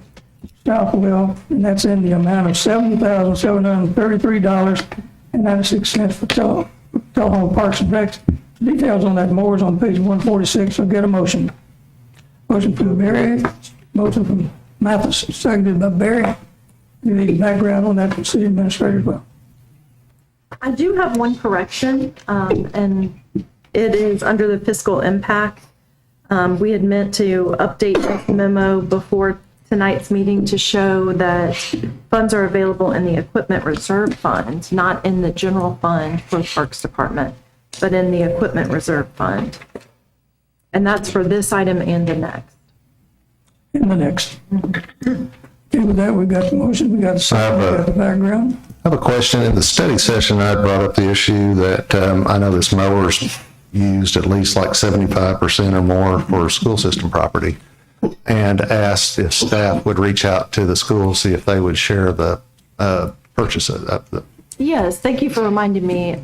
Southwell, and that's in the amount of $7,733.96 for Tullahoma Parks and Recs. Details on that mower is on page 146, so get a motion. Motion from Barry, motion from Mathis, seconded by Barry. You need background on that from city administrator as well. I do have one correction, and it is under the fiscal impact. We had meant to update this memo before tonight's meeting to show that funds are available in the equipment reserve fund, not in the general fund for the Parks Department, but in the equipment reserve fund. And that's for this item and the next. In the next. Okay, with that, we've got the motion, we got the second, we got the background. I have a question. In the study session, I brought up the issue that I know this mower's used at least like 75% or more for school system property, and asked if staff would reach out to the schools, see if they would share the purchase of the. Yes, thank you for reminding me.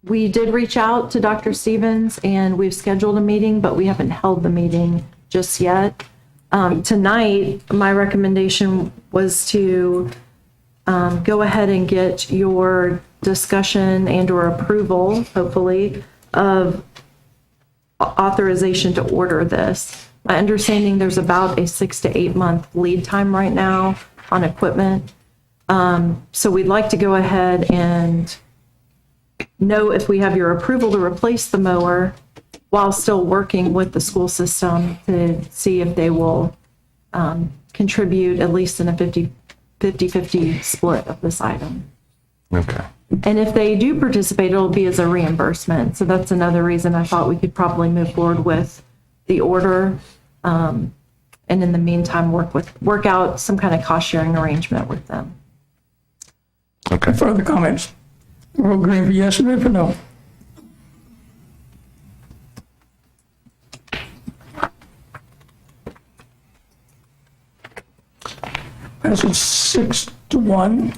We did reach out to Dr. Stevens and we've scheduled a meeting, but we haven't held the meeting just yet. Tonight, my recommendation was to go ahead and get your discussion and or approval, hopefully, of authorization to order this. My understanding, there's about a 6 to 8 month lead time right now on equipment. So we'd like to go ahead and know if we have your approval to replace the mower while still working with the school system to see if they will contribute at least in a 50-50 split of this item. Okay. And if they do participate, it'll be as a reimbursement. So that's another reason I thought we could probably move forward with the order. And in the meantime, work out some kind of cost sharing arrangement with them. Okay. Further comments? We're agreeing for yes or for no? Passes 6-1.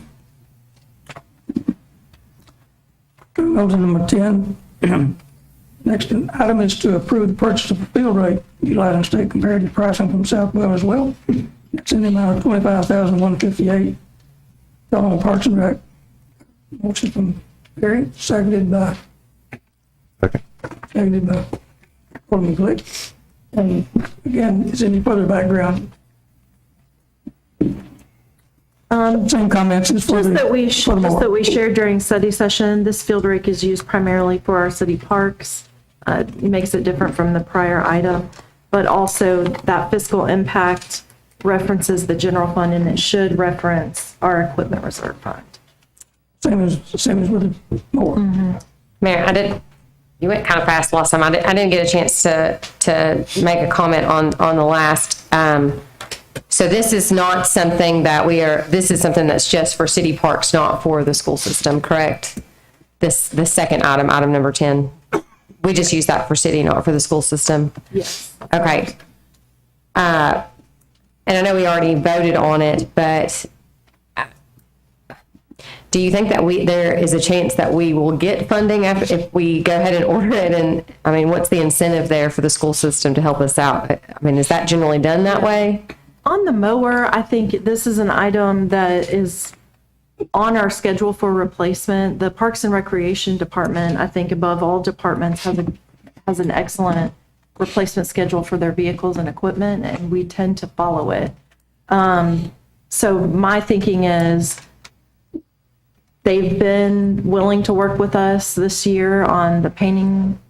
Goes to number 10. Next item is to approve the purchase of a field rate utilizing state comparative pricing from Southwell as well. It's in the amount of $25,158. Tullahoma Parks and Rec. Motion from Barry, seconded by. Seconded by Alderman Glick. And again, is any further background? Same comments as for Just that we the shared during study session, this field rake is used primarily for our city parks. It makes it different from the prior item, but also that fiscal impact references the general fund and it should reference our equipment reserve fund. Same as with the mower. Mayor, you went kind of fast last time. I didn't get a chance to make a comment on the last. So this is not something that this is something that's just for city parks, not for the school system, correct? The second item number 10. We just use that for city, not for the school system? Yes. Okay. And I know we already voted on it, but do you think that there is a chance that we will get funding if we go ahead and order it? And I mean, what's the incentive there for the school system to help us out? I mean, is that generally done that way? On the mower, I think this is an item that is on our schedule for replacement. The Parks and Recreation Department, I think above all departments, has an excellent replacement schedule for their vehicles and equipment, and we tend to follow it. So my thinking is they've been willing to work with us this year on the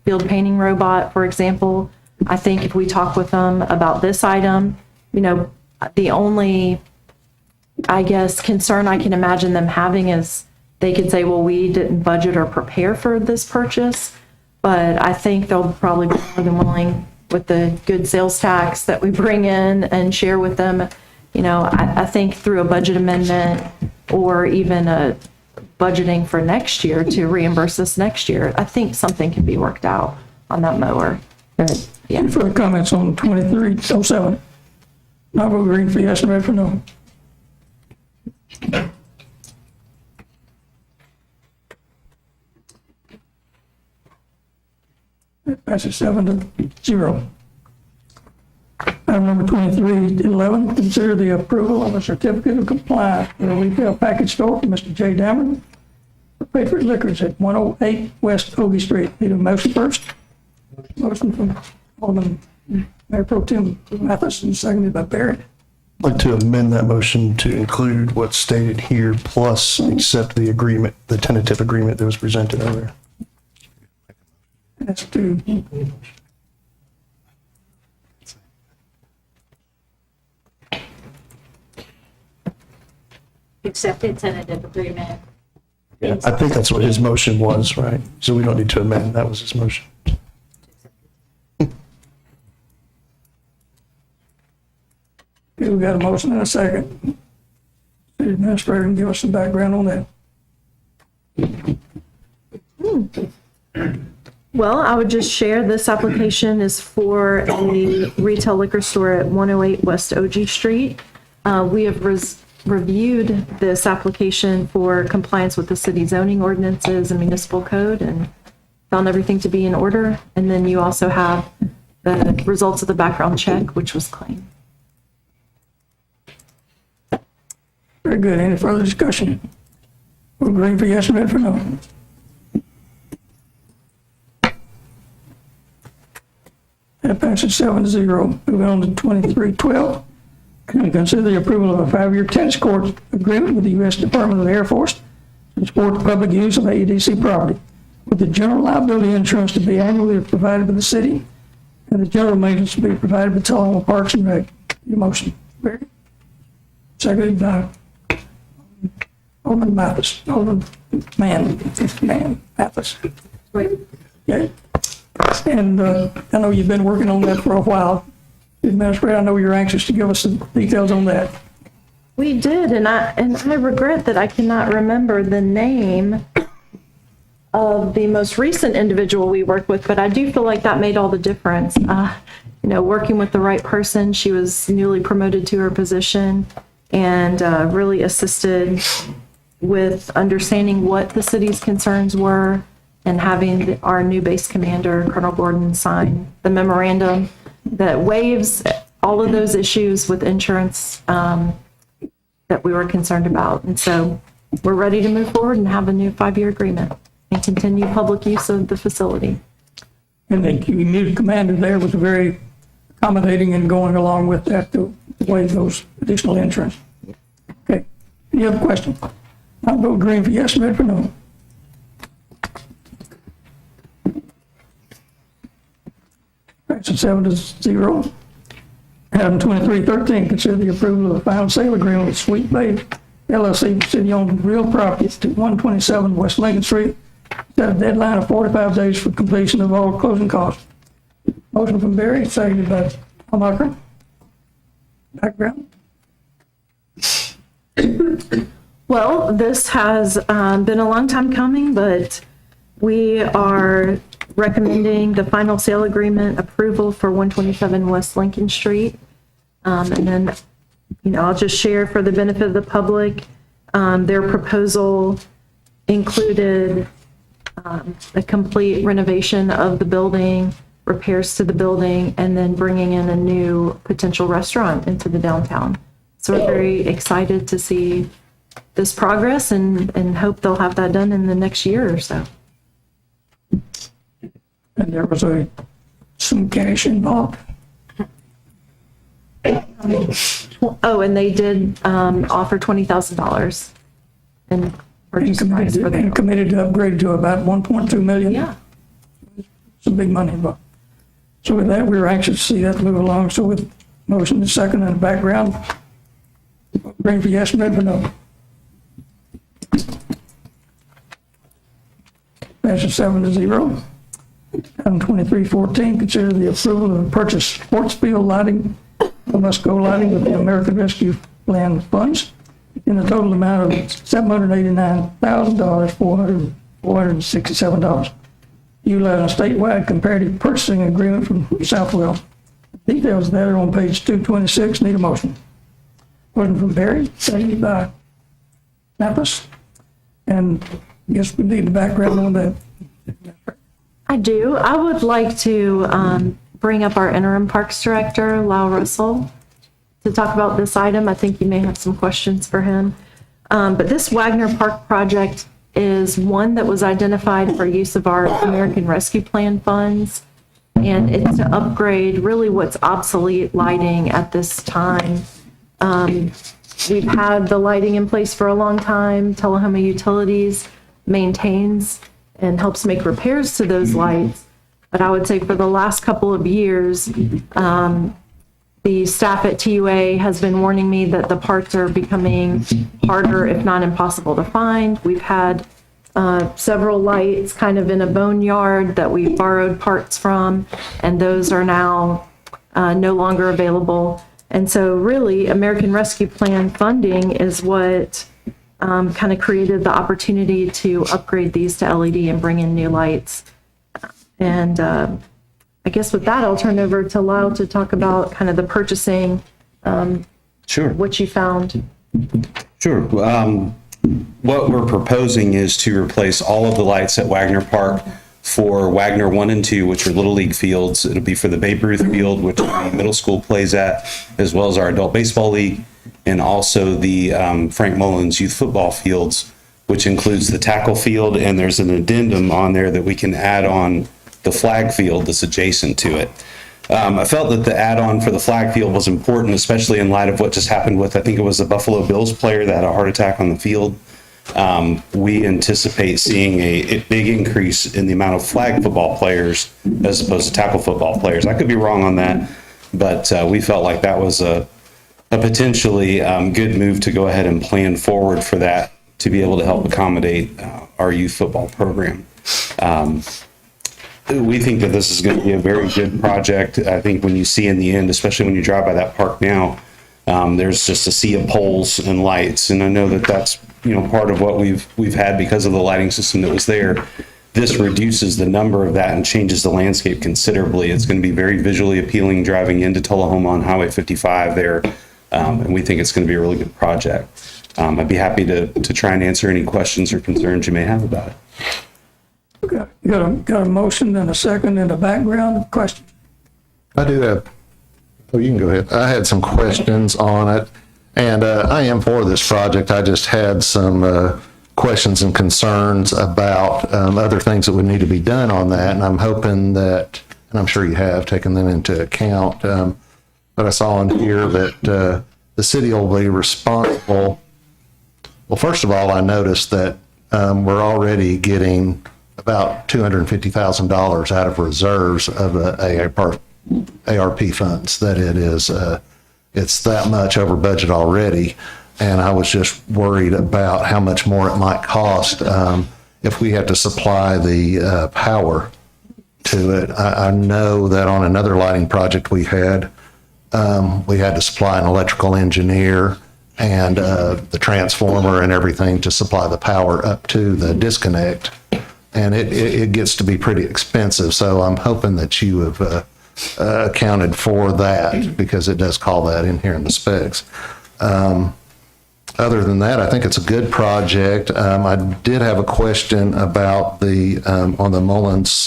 field painting robot, for example. I think if we talk with them about this item, the only, I guess, concern I can imagine them having is they could say, well, we didn't budget or prepare for this purchase. But I think they'll probably be more than willing with the good sales tax that we bring in and share with them. I think through a budget amendment or even a budgeting for next year to reimburse us next year, I think something can be worked out on that mower. Yeah. Any further comments on 2307? Now we're agreeing for yes and red for no. It passes 7-0. Item number 2311, consider the approval of a certificate of compliance for a retail package store for Mr. J. Dameron for Patriot Liquors at 108 West Ogie Street. Need a motion first? Motion from Alderman Mayor Pro Tem Matheson, seconded by Barrett. I'd like to amend that motion to include what's stated here, plus accept the agreement, the tentative agreement that was presented earlier. That's to accept the tentative agreement. I think that's what his motion was, right? So we don't need to amend, that was his motion. Okay, we got a motion and a second. City Administrator can give us some background on that. Well, I would just share this application is for a retail liquor store at 108 West OG Street. We have reviewed this application for compliance with the city zoning ordinances and municipal code and found everything to be in order. And then you also have the results of the background check, which was clean. Very good. Any further discussion? We're green for yes, red for no. That passes 7-0. Moving on to 2312. Consider the approval of a 5-year tennis court agreement with the U.S. Department of the Air Force to support the public use of AEDC property, with the general liability insurance to be annually provided by the city and the general maintenance to be provided by Tullahoma Parks and Rec. Your motion, Barry. Seconded by Alderman Mathis. Alderman Mathis. Okay. And I know you've been working on that for a while. Administrator, I know you're anxious to give us some details on that. We did, and I regret that I cannot remember the name of the most recent individual we worked with, but I do feel like that made all the difference. Working with the right person, she was newly promoted to her position and really assisted with understanding what the city's concerns were and having our new base commander, Colonel Gordon, sign the memorandum that waives all of those issues with insurance that we were concerned about. And so we're ready to move forward and have a new 5-year agreement and continue public use of the facility. And the new commander there was very accommodating and going along with that to waive those additional insurance. Okay. Any other questions? I'll vote green for yes, red for no. Passes 7-0. Item 2313, consider the approval of a final sale agreement with Sweet Bay LLC for city-owned real property to 127 West Lincoln Street. Set a deadline of 45 days for completion of all closing costs. Motion from Barry, seconded by Almacher. Background. Well, this has been a long time coming, but we are recommending the final sale agreement approval for 127 West Lincoln Street. And then, I'll just share for the benefit of the public, their proposal included a complete renovation of the building, repairs to the building, and then bringing in a new potential restaurant into the downtown. So we're very excited to see this progress and hope they'll have that done in the next year or so. And there was some cash involved. Oh, and they did offer $20,000 in purchase price for the. And committed to upgrade to about 1.2 million. Yeah. Some big money involved. So with that, we were anxious to see that move along. So with motion and second in the background, green for yes, red for no. Passes 7-0. Item 2314, consider the approval of purchase sports field lighting from Musco Lighting with the American Rescue Plan funds in a total amount of $789,467. Utilizing a statewide comparative purchasing agreement from Southwell. Details of that are on page 226. Need a motion. Motion from Barry, seconded by Mathis. And I guess we need the background on that. I do. I would like to bring up our interim parks director, Lyle Russell, to talk about this item. I think you may have some questions for him. But this Wagner Park project is one that was identified for use of our American Rescue Plan funds. And it's to upgrade really what's obsolete lighting at this time. We've had the lighting in place for a long time. Tullahoma Utilities maintains and helps make repairs to those lights. But I would say for the last couple of years, The staff at TUA has been warning me that the parts are becoming harder, if not impossible to find. We've had several lights kind of in a boneyard that we borrowed parts from, and those are now no longer available. And so really, American Rescue Plan funding is what kind of created the opportunity to upgrade these to LED and bring in new lights. And I guess with that, I'll turn over to Lyle to talk about kind of the purchasing, Sure. what you found. Sure. What we're proposing is to replace all of the lights at Wagner Park for Wagner 1 and 2, which are Little League fields. It'll be for the Babe Ruth field, which the middle school plays at, as well as our adult baseball league, and also the Frank Mullins youth football fields, which includes the tackle field. And there's an addendum on there that we can add on the flag field that's adjacent to it. I felt that the add-on for the flag field was important, especially in light of what just happened with, I think it was the Buffalo Bills player that had a heart attack on the field. We anticipate seeing a big increase in the amount of flag football players as opposed to tackle football players. I could be wrong on that, but we felt like that was a potentially good move to go ahead and plan forward for that to be able to help accommodate our youth football program. We think that this is going to be a very good project. I think when you see in the end, especially when you drive by that park now, there's just a sea of poles and lights. And I know that that's, part of what we've had because of the lighting system that was there. This reduces the number of that and changes the landscape considerably. It's going to be very visually appealing driving into Tullahoma on Highway 55 there. And we think it's going to be a really good project. I'd be happy to try and answer any questions or concerns you may have about it. Got a motion and a second and a background question? I do have, you can go ahead. I had some questions on it, and I am for this project. I just had some questions and concerns about other things that would need to be done on that, and I'm hoping that, and I'm sure you have taken them into account, but I saw in here that the city will be responsible. Well, first of all, I noticed that we're already getting about $250,000 out of reserves of the ARP funds, that it is, it's that much over budget already. And I was just worried about how much more it might cost if we had to supply the power to it. I know that on another lighting project we had to supply an electrical engineer and the transformer and everything to supply the power up to the disconnect. And it gets to be pretty expensive. So I'm hoping that you have accounted for that, because it does call that in here in the specs. Other than that, I think it's a good project. I did have a question about the, on the Mullins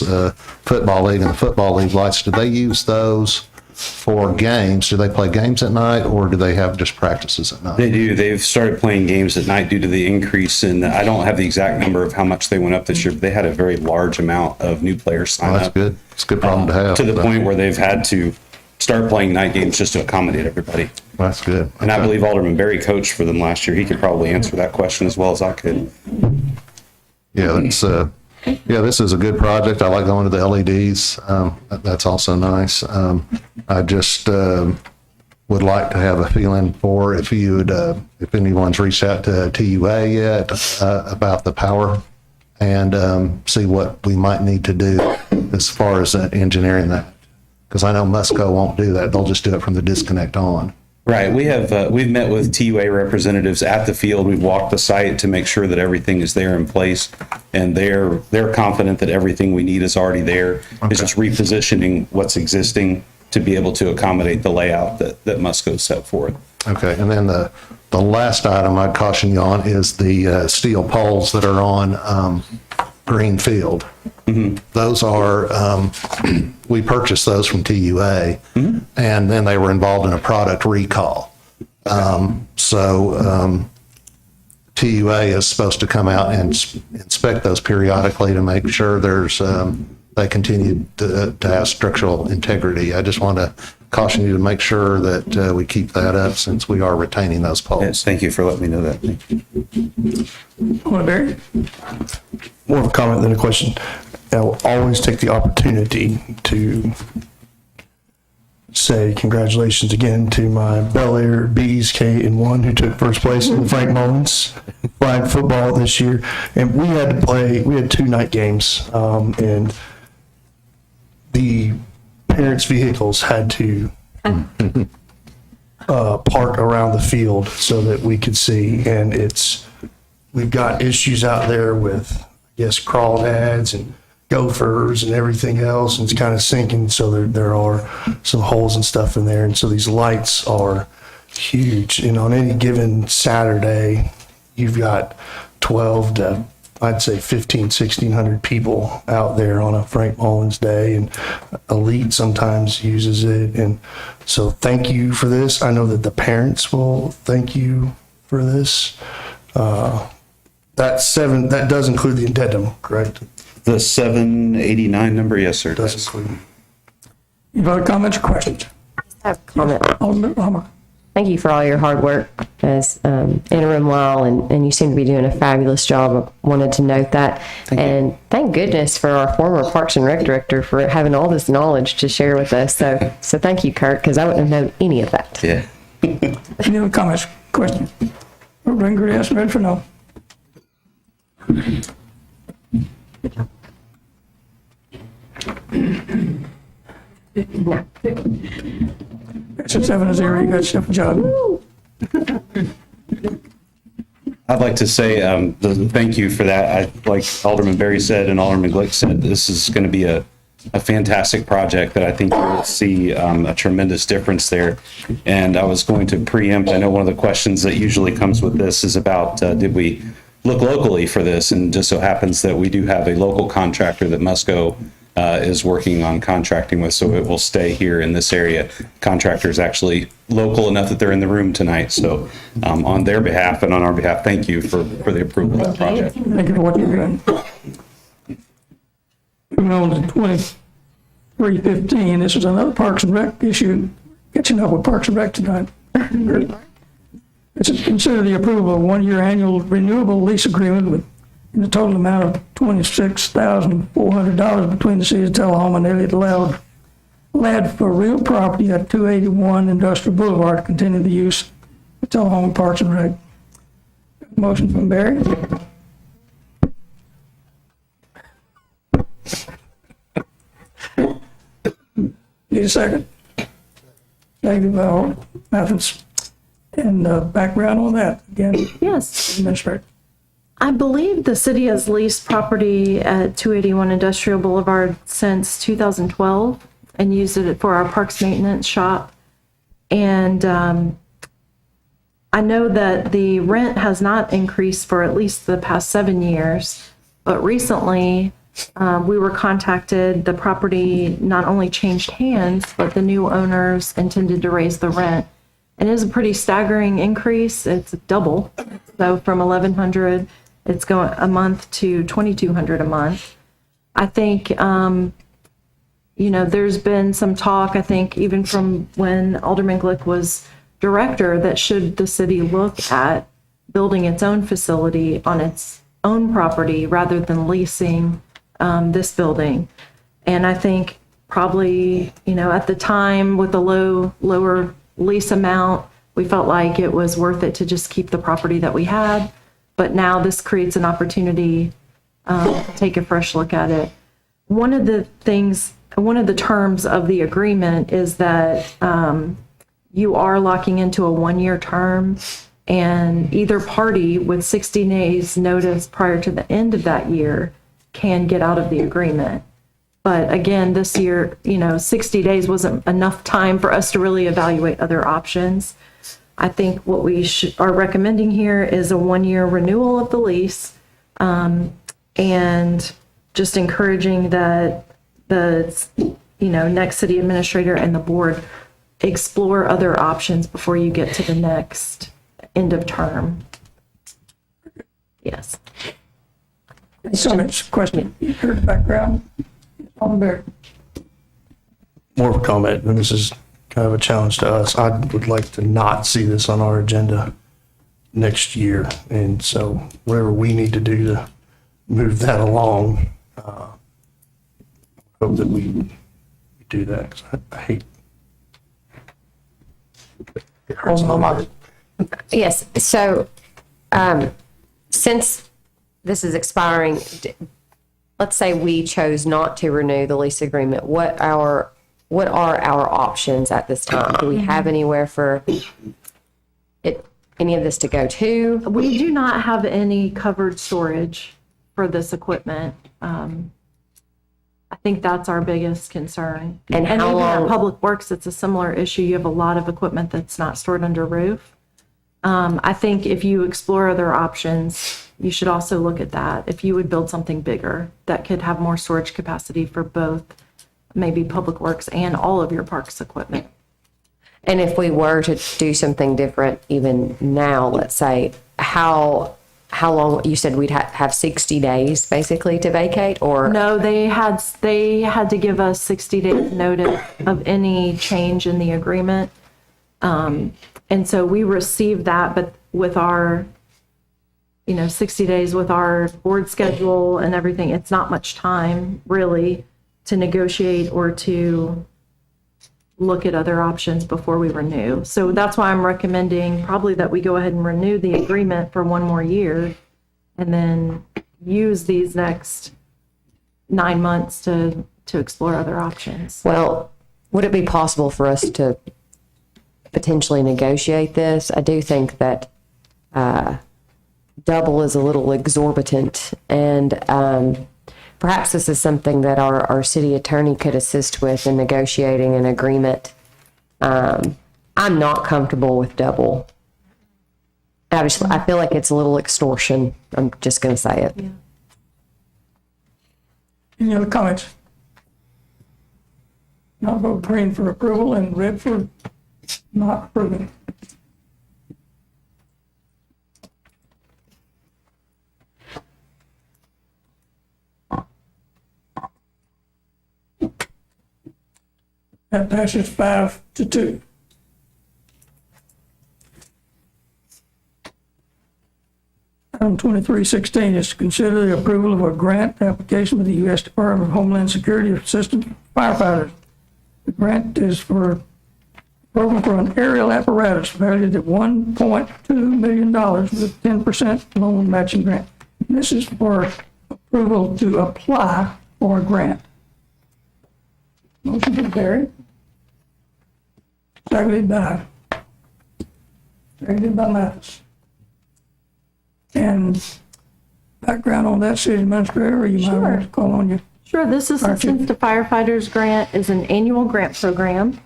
Football League and the Football League lights. Do they use those for games? Do they play games at night, or do they have just practices at night? They do. They've started playing games at night due to the increase in, I don't have the exact number of how much they went up this year, but they had a very large amount of new players sign up. That's good. It's a good problem to have. To the point where they've had to start playing night games just to accommodate everybody. That's good. And I believe Alderman Berry coached for them last year. He could probably answer that question as well as I could. Yeah, that's, this is a good project. I like going to the LEDs. That's also nice. I just would like to have a feeling for if you would, if anyone's reached out to TUA yet about the power, and see what we might need to do as far as engineering that. Because I know Musco won't do that. They'll just do it from the disconnect on. Right. We have, we've met with TUA representatives at the field. We've walked the site to make sure that everything is there in place, and they're confident that everything we need is already there. Okay. It's just repositioning what's existing to be able to accommodate the layout that Musco set forth. Okay. And then the last item I'd caution you on is the steel poles that are on Greenfield. Mm-hmm. Those are, we purchased those from TUA, mm-hmm. and then they were involved in a product recall. So TUA is supposed to come out and inspect those periodically to make sure they continue to have structural integrity. I just want to caution you to make sure that we keep that up, since we are retaining those poles. Yes, thank you for letting me know that. Thank you. Barry? More of a comment than a question. I'll always take the opportunity to say congratulations again to my Bel Air Bees, K-1, who took first place in the Frank Mullins flag football this year. And we had 2 night games, and the parents' vehicles had to park around the field so that we could see. And we've got issues out there with, I guess, crawdads and gophers and everything else, and it's kind of sinking, so there are some holes and stuff in there. And so these lights are huge, and on any given Saturday you've got 12 to, I'd say, 1,600 people out there on a Frank Mullins day, and Elite sometimes uses it. And so thank you for this. I know that the parents will thank you for this. That does include the addendum, correct? The 789 number, yes, sir. Does include. Any other comments or questions? I have a comment. Alderman Palmer. Thank you for all your hard work as interim while, and you seem to be doing a fabulous job. I wanted to note that. And thank goodness for our former Parks and Rec director for having all this knowledge to share with us. So thank you, Kurt, because I wouldn't have known any of that. Yeah. Any other comments, questions? Ringer, yes, ready for no. That's a 7-0. You got yourself a job. I'd like to say thank you for that. Like Alderman Berry said and Alderman Glick said, this is going to be a fantastic project that I think you'll see a tremendous difference there. And I was going to preempt, I know one of the questions that usually comes with this is about did we look locally for this? And just so happens that we do have a local contractor that Musco is working on contracting with, so it will stay here in this area. Contractor is actually local enough that they're in the room tonight. So on their behalf and on our behalf, thank you for the approval of the project. Thank you for what you're doing. Moving on to 2315, this is another Parks and Rec issue. Catching up with Parks and Rec tonight. It's to consider the approval of a 1-year annual renewable lease agreement with in the total amount of $26,400 between the city of Tullahoma and Elliott Ladd for real property at 281 Industrial Boulevard to continue the use of Tullahoma Parks and Rec. Motion from Barry. Need a second? Second by Mathis. And background on that, again. Yes. Administrator. I believe the city has leased property at 281 Industrial Boulevard since 2012 and used it for our parks maintenance shop. And I know that the rent has not increased for at least the past 7 years, but recently we were contacted. The property not only changed hands, but the new owners intended to raise the rent. And it is a pretty staggering increase. It's double. So from $1,100, it's going a month to $2,200 a month. I think, there's been some talk, I think, even from when Alderman Glick was director, that should the city look at building its own facility on its own property rather than leasing this building. And I think probably, at the time with the lower lease amount, we felt like it was worth it to just keep the property that we had. But now this creates an opportunity to take a fresh look at it. One of the terms of the agreement is that you are locking into a 1-year term, and either party with 60 days notice prior to the end of that year can get out of the agreement. But again, this year, 60 days wasn't enough time for us to really evaluate other options. I think what we are recommending here is a 1-year renewal of the lease, and just encouraging that the, next city administrator and the board explore other options before you get to the next end of term. Yes. Any comments, question? You heard the background. On there. More of a comment, and this is kind of a challenge to us. I would like to not see this on our agenda next year. And so whatever we need to do to move that along, hope that we do that. 'Cause I hate Yes, so, since this is expiring, let's say we chose not to renew the lease agreement, what are our options at this time? Do we have anywhere for any of this to go to? We do not have any covered storage for this equipment. I think that's our biggest concern. And how even at long- Public Works, it's a similar issue. You have a lot of equipment that's not stored under roof. I think if you explore other options, you should also look at that. If you would build something bigger that could have more storage capacity for both maybe Public Works and all of your parks equipment. And if we were to do something different even now, let's say, how long, you said we'd have 60 days basically to vacate, or? No, they had to give us 60 days notice of any change in the agreement. And so we received that, but with our, 60 days with our board schedule and everything, it's not much time really to negotiate or to look at other options before we renew. So that's why I'm recommending probably that we go ahead and renew the agreement for one more year and then use these next 9 months to explore other options. Well, would it be possible for us to potentially negotiate this? I do think that double is a little exorbitant, and perhaps this is something that our city attorney could assist with in negotiating an agreement. I'm not comfortable with double. I feel like it's a little extortion. I'm just going to say it. Yeah. Any other comments? I'll vote green for approval and red for not approving. That passes 5-2. Item 2316 is to consider the approval of a grant application with the U.S. Department of Homeland Security Assistant Firefighters. The grant is for a program for an aerial apparatus valued at $1.2 million with 10% loan matching grant. This is for approval to apply for a grant. Motion from Barry. Seconded by Mathis. And background on that, City Administrator, or you might want to call on you. Sure, this Assistance to Firefighters Grant is an annual grant program.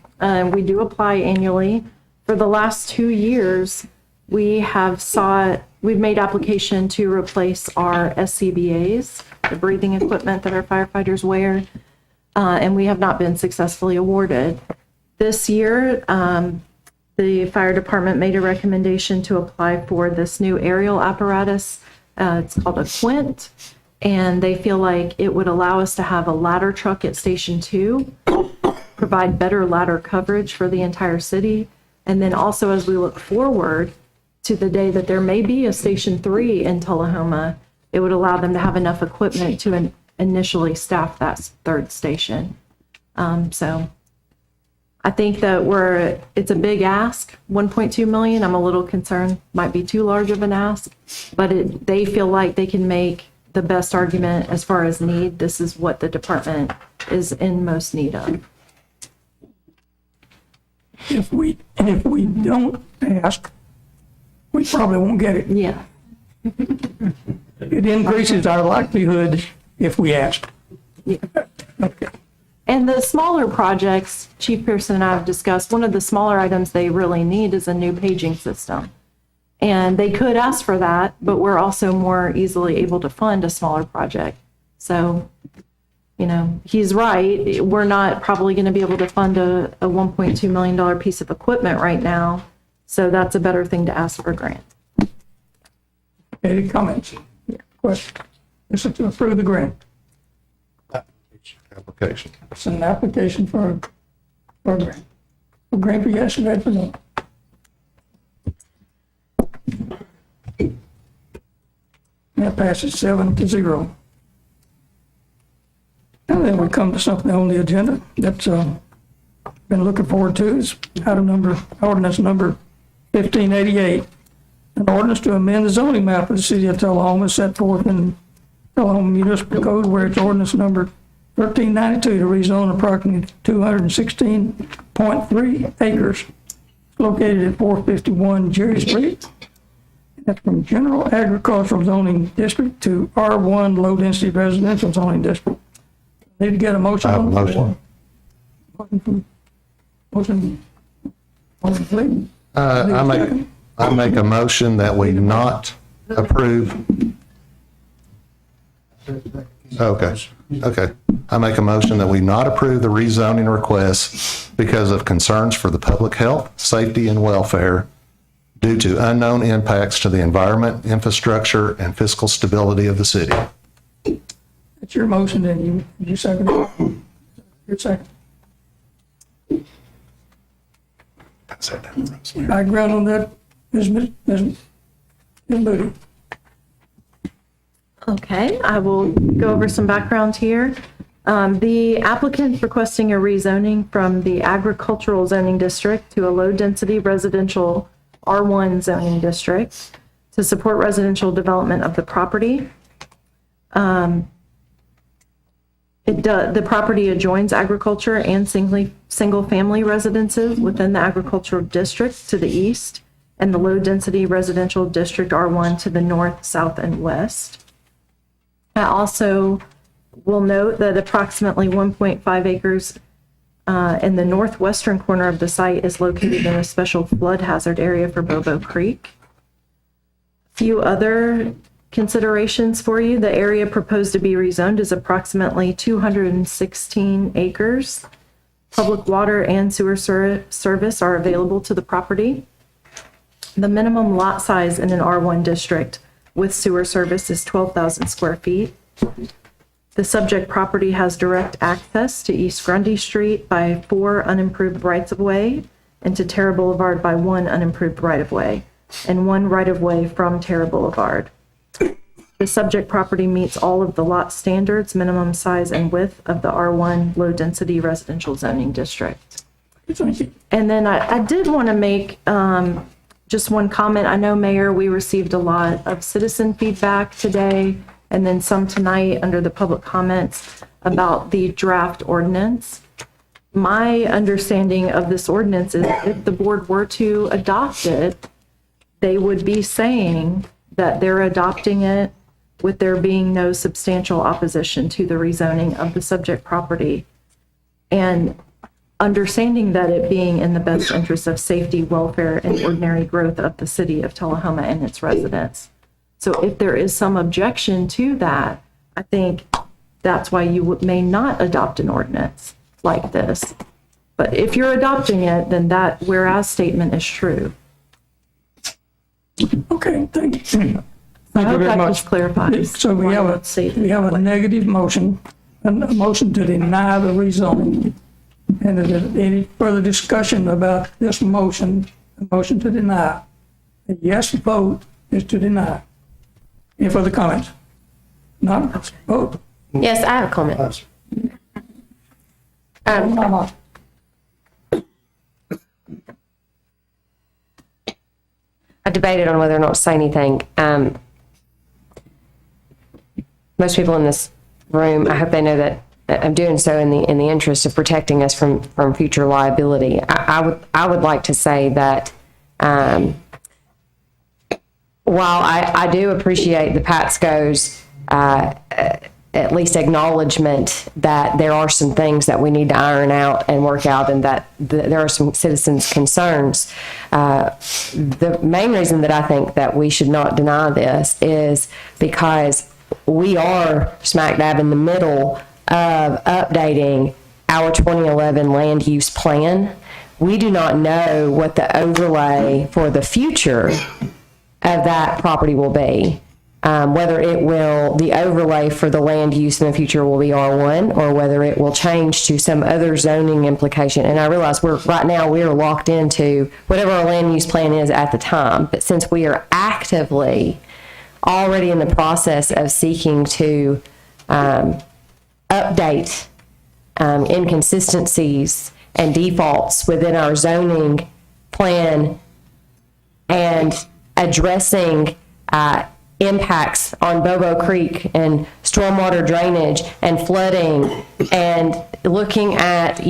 We do apply annually. For the last 2 years, we've made application to replace our SCBAs, the breathing equipment that our firefighters wear, and we have not been successfully awarded. This year, the fire department made a recommendation to apply for this new aerial apparatus. It's called a Quint, and they feel like it would allow us to have a ladder truck at Station 2, provide better ladder coverage for the entire city, and then also as we look forward to the day that there may be a Station 3 in Tullahoma, it would allow them to have enough equipment to initially staff that third station. So I think that it's a big ask, 1.2 million. I'm a little concerned, might be too large of an ask, but they feel like they can make the best argument as far as need. This is what the department is in most need of. If we don't ask, we probably won't get it. Yeah. It increases our likelihood if we ask. Yeah. Okay. And the smaller projects, Chief Pearson and I have discussed, one of the smaller items they really need is a new paging system. And they could ask for that, but we're also more easily able to fund a smaller project. So, he's right. We're not probably going to be able to fund a $1.2 million piece of equipment right now. So that's a better thing to ask for a grant. Any comments? Questions? This is to approve the grant. Application. It's an application for a grant. A grant for yes, red for no. That passes 7-0. And then we come to something on the agenda that's been looking forward to is ordinance number 1588. An ordinance to amend the zoning map of the city of Tullahoma set forth in Tullahoma Municipal Code where it's ordinance number 1392 to rezone approximately 216.3 acres located at 451 Jerry Street. That's from General Agricultural Zoning District to R1 Low Density Residential Zoning District. Need to get a motion on the floor. Motion, please. I make a motion that we not approve. Okay. I make a motion that we not approve the rezoning request because of concerns for the public health, safety, and welfare due to unknown impacts to the environment, infrastructure, and fiscal stability of the city. That's your motion, then you second it. Your second. Background on that, Ms. Moody. Okay, I will go over some background here. The applicant requesting a rezoning from the agricultural zoning district to a low-density residential R1 zoning district to support residential development of the property. The property adjoins agriculture and single-family residences within the agricultural district to the east and the low-density residential district R1 to the north, south, and west. I also will note that approximately 1.5 acres in the northwestern corner of the site is located in a special flood hazard area for Bobo Creek. Few other considerations for you. The area proposed to be rezoned is approximately 216 acres. Public water and sewer service are available to the property. The minimum lot size in an R1 district with sewer service is 12,000 square feet. The subject property has direct access to East Grundy Street by 4 unimproved rights-of-way and to Terra Boulevard by 1 unimproved right-of-way and 1 right-of-way from Terra Boulevard. The subject property meets all of the lot standards, minimum size and width of the R1 low-density residential zoning district. And then I did want to make just one comment. I know, Mayor, we received a lot of citizen feedback today and then some tonight under the public comments about the draft ordinance. My understanding of this ordinance is if the board were to adopt it, they would be saying that they're adopting it with there being no substantial opposition to the rezoning of the subject property. And understanding that it being in the best interest of safety, welfare, and ordinary growth of the city of Tullahoma and its residents. So if there is some objection to that, I think that's why you may not adopt an ordinance like this. But if you're adopting it, then that whereas statement is true. Okay, thank you. Thank you very that much. just clarifies. So we have a negative motion, a motion to deny the rezoning. And is there any further discussion about this motion, the motion to deny? A yes vote is to deny. Any further comments? None? Vote. Yes, I have a comment. I debated on whether or not to say anything. Most people in this room, I hope they know that I'm doing so in the interest of protecting us from future liability. I would like to say that while I do appreciate the Patsco's at least acknowledgement that there are some things that we need to iron out and work out, and that there are some citizens' concerns. The main reason that I think that we should not deny this is because we are smack dab in the middle of updating our 2011 land use plan. We do not know what the overlay for the future of that property will be. Whether the overlay for the land use in the future will be R1 or whether it will change to some other zoning implication. And I realize right now we are locked into whatever our land use plan is at the time. But since we are actively already in the process of seeking to update inconsistencies and defaults within our zoning plan and addressing impacts on Bobo Creek and stormwater drainage and flooding, and looking at,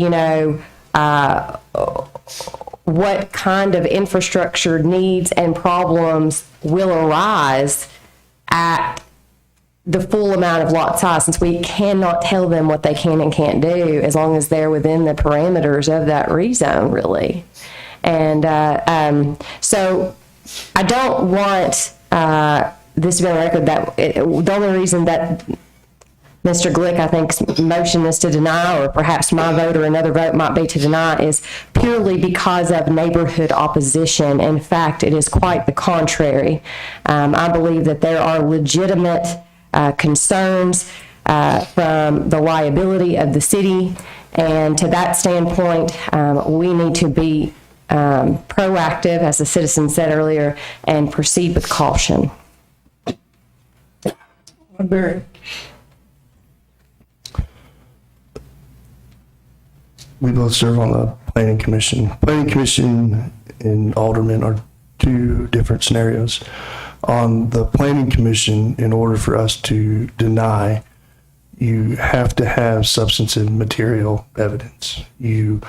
what kind of infrastructure needs and problems will arise at the full amount of lot size, since we cannot tell them what they can and can't do as long as they're within the parameters of that rezone, really. And so I don't want this to be on record that the only reason that Mr. Glick, I think, motion is to deny, or perhaps my vote or another vote might be to deny, is purely because of neighborhood opposition. In fact, it is quite the contrary. I believe that there are legitimate concerns from the liability of the city, and to that standpoint, we need to be proactive, as the citizen said earlier, and proceed with caution. Barry. We both serve on the planning commission. Planning commission and aldermen are two different scenarios. On the planning commission, in order for us to deny, you have to have substantive material evidence. You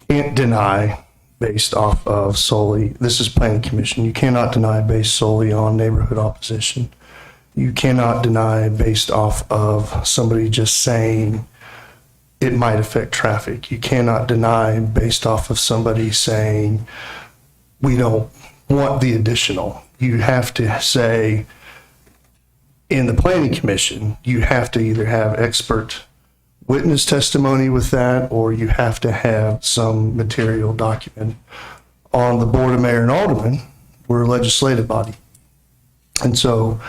can't deny based off of solely, this is planning commission, you cannot deny based solely on neighborhood opposition. You cannot deny based off of somebody just saying it might affect traffic. You cannot deny based off of somebody saying we don't want the additional. You have to say, in the planning commission, you have to either have expert witness testimony with that, or you have to have some material document. On the board of mayor and aldermen, we're a legislative body. And so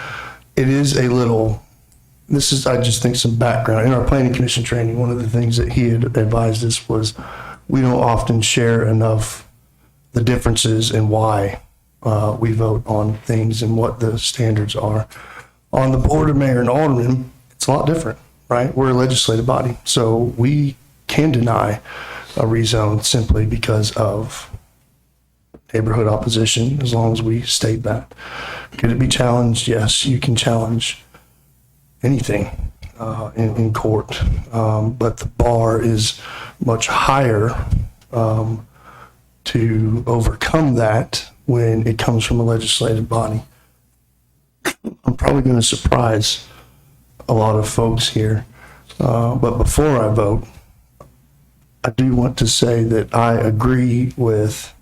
it is a little, this is, I just think, some background. In our planning commission training, one of the things that he had advised us was we don't often share enough the differences in why we vote on things and what the standards are. On the board of mayor and aldermen, it's a lot different, right? We're a legislative body, so we can deny a rezone simply because of neighborhood opposition, as long as we state that. Could it be challenged? Yes, you can challenge anything in court, but the bar is much higher to overcome that when it comes from a legislative body. I'm probably going to surprise a lot of folks here, but before I vote, I do want to say that I agree with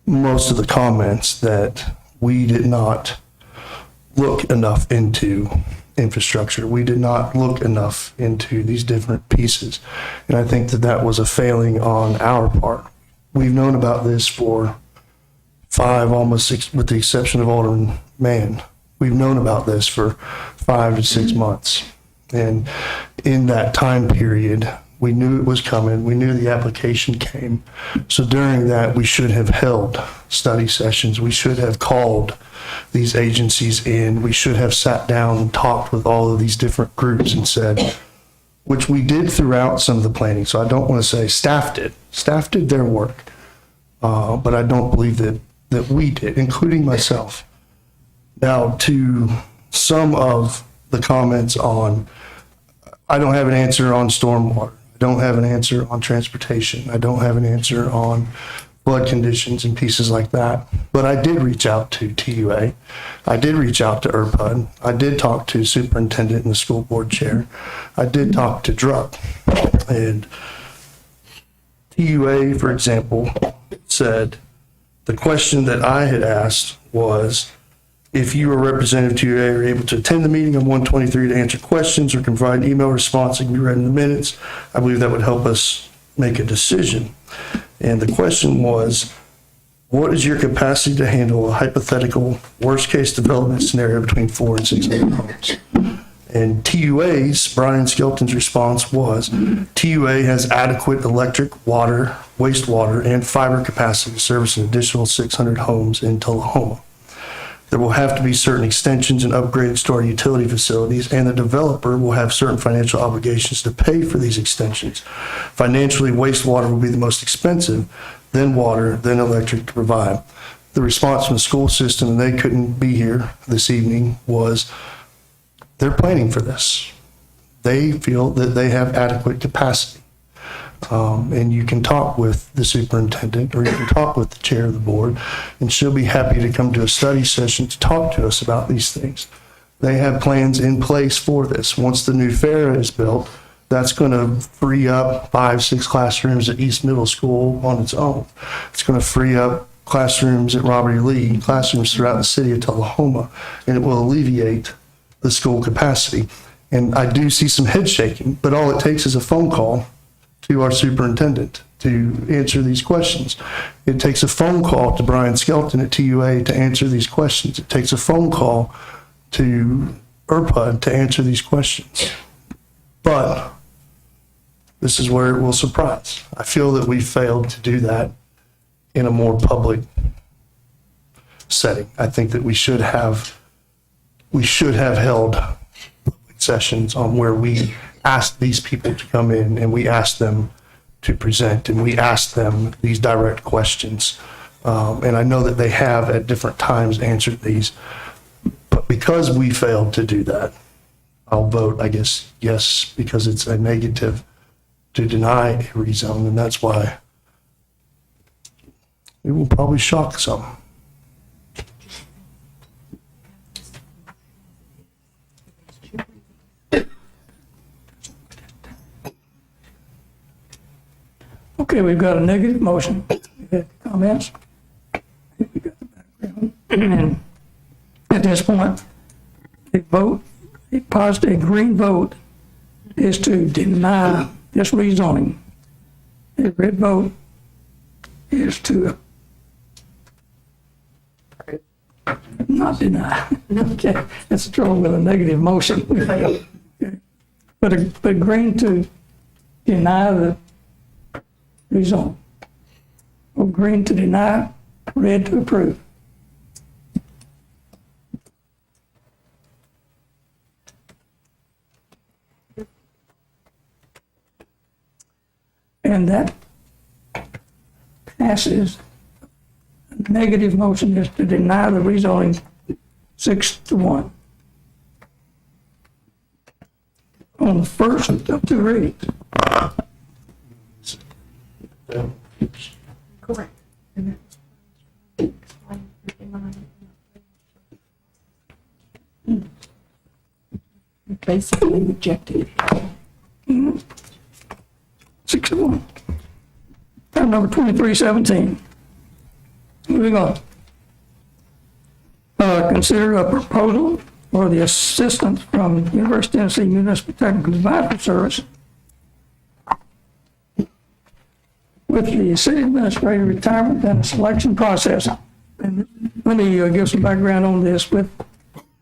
most of the comments that we did not look enough into infrastructure. We did not look enough into these different pieces. And I think that that was a failing on our part. We've known about this for 5, almost 6, with the exception of Alderman Mann. We've known about this for 5 to 6 months. And in that time period, we knew it was coming. We knew the application came. So during that, we should have held study sessions. We should have called these agencies in. We should have sat down and talked with all of these different groups and said, which we did throughout some of the planning. So I don't want to say staff did. Staff did their work. But I don't believe that we did, including myself. Now, to some of the comments on, I don't have an answer on stormwater. I don't have an answer on transportation. I don't have an answer on flood conditions and pieces like that. But I did reach out to TUA. I did reach out to IRPUD. I did talk to superintendent and the school board chair. I did talk to Druck. And TUA, for example, said the question that I had asked was, if you or representative TUA are able to attend the meeting on 123 to answer questions or can provide an email response that can be read in the minutes, I believe that would help us make a decision. And the question was, what is your capacity to handle a hypothetical worst-case development scenario between 400 and 600 homes? And TUA's, Brian Skelton's response was, TUA has adequate electric, water, wastewater, and fiber capacity to service an additional 600 homes in Tullahoma. There will have to be certain extensions and upgrades to our utility facilities, and the developer will have certain financial obligations to pay for these extensions. Financially, wastewater will be the most expensive, then water, then electric to provide. The response from the school system, and they couldn't be here this evening, was they're planning for this. They feel that they have adequate capacity. And you can talk with the superintendent, or you can talk with the chair of the board, and she'll be happy to come to a study session to talk to us about these things. They have plans in place for this. Once the new fair is built, that's going to free up 5-6 classrooms at East Middle School on its own. It's going to free up classrooms at Robert E. Lee, classrooms throughout the city of Tullahoma, and it will alleviate the school capacity. And I do see some head shaking, but all it takes is a phone call to our superintendent to answer these questions. It takes a phone call to Brian Skelton at TUA to answer these questions. It takes a phone call to ERPUD to answer these questions. But this is where it will surprise. I feel that we failed to do that in a more public setting. I think that we should have held public sessions on where we asked these people to come in, and we asked them to present, and we asked them these direct questions. And I know that they have at different times answered these, but because we failed to do that, I'll vote, I guess, yes, because it's a negative to deny a rezone, and that's why it will probably shock some. Okay, we've got a negative motion. Comments? We got the background. And at this point, a vote, a positive green vote is to deny this rezoning. A red vote is to not deny. Okay, that's the trouble with a negative motion. Okay. But green to deny the rezone. Or green to deny, red to approve. And that passes. The negative motion is to deny the rezoning 6-1. On the first of two readings. Correct. Basically rejected. 6-1. Item number 2317. Moving on. Consider a proposal for the assistance from University of Tennessee Municipal Technical Advisory Service with the city administrator retirement and the selection process. And let me give some background on this. With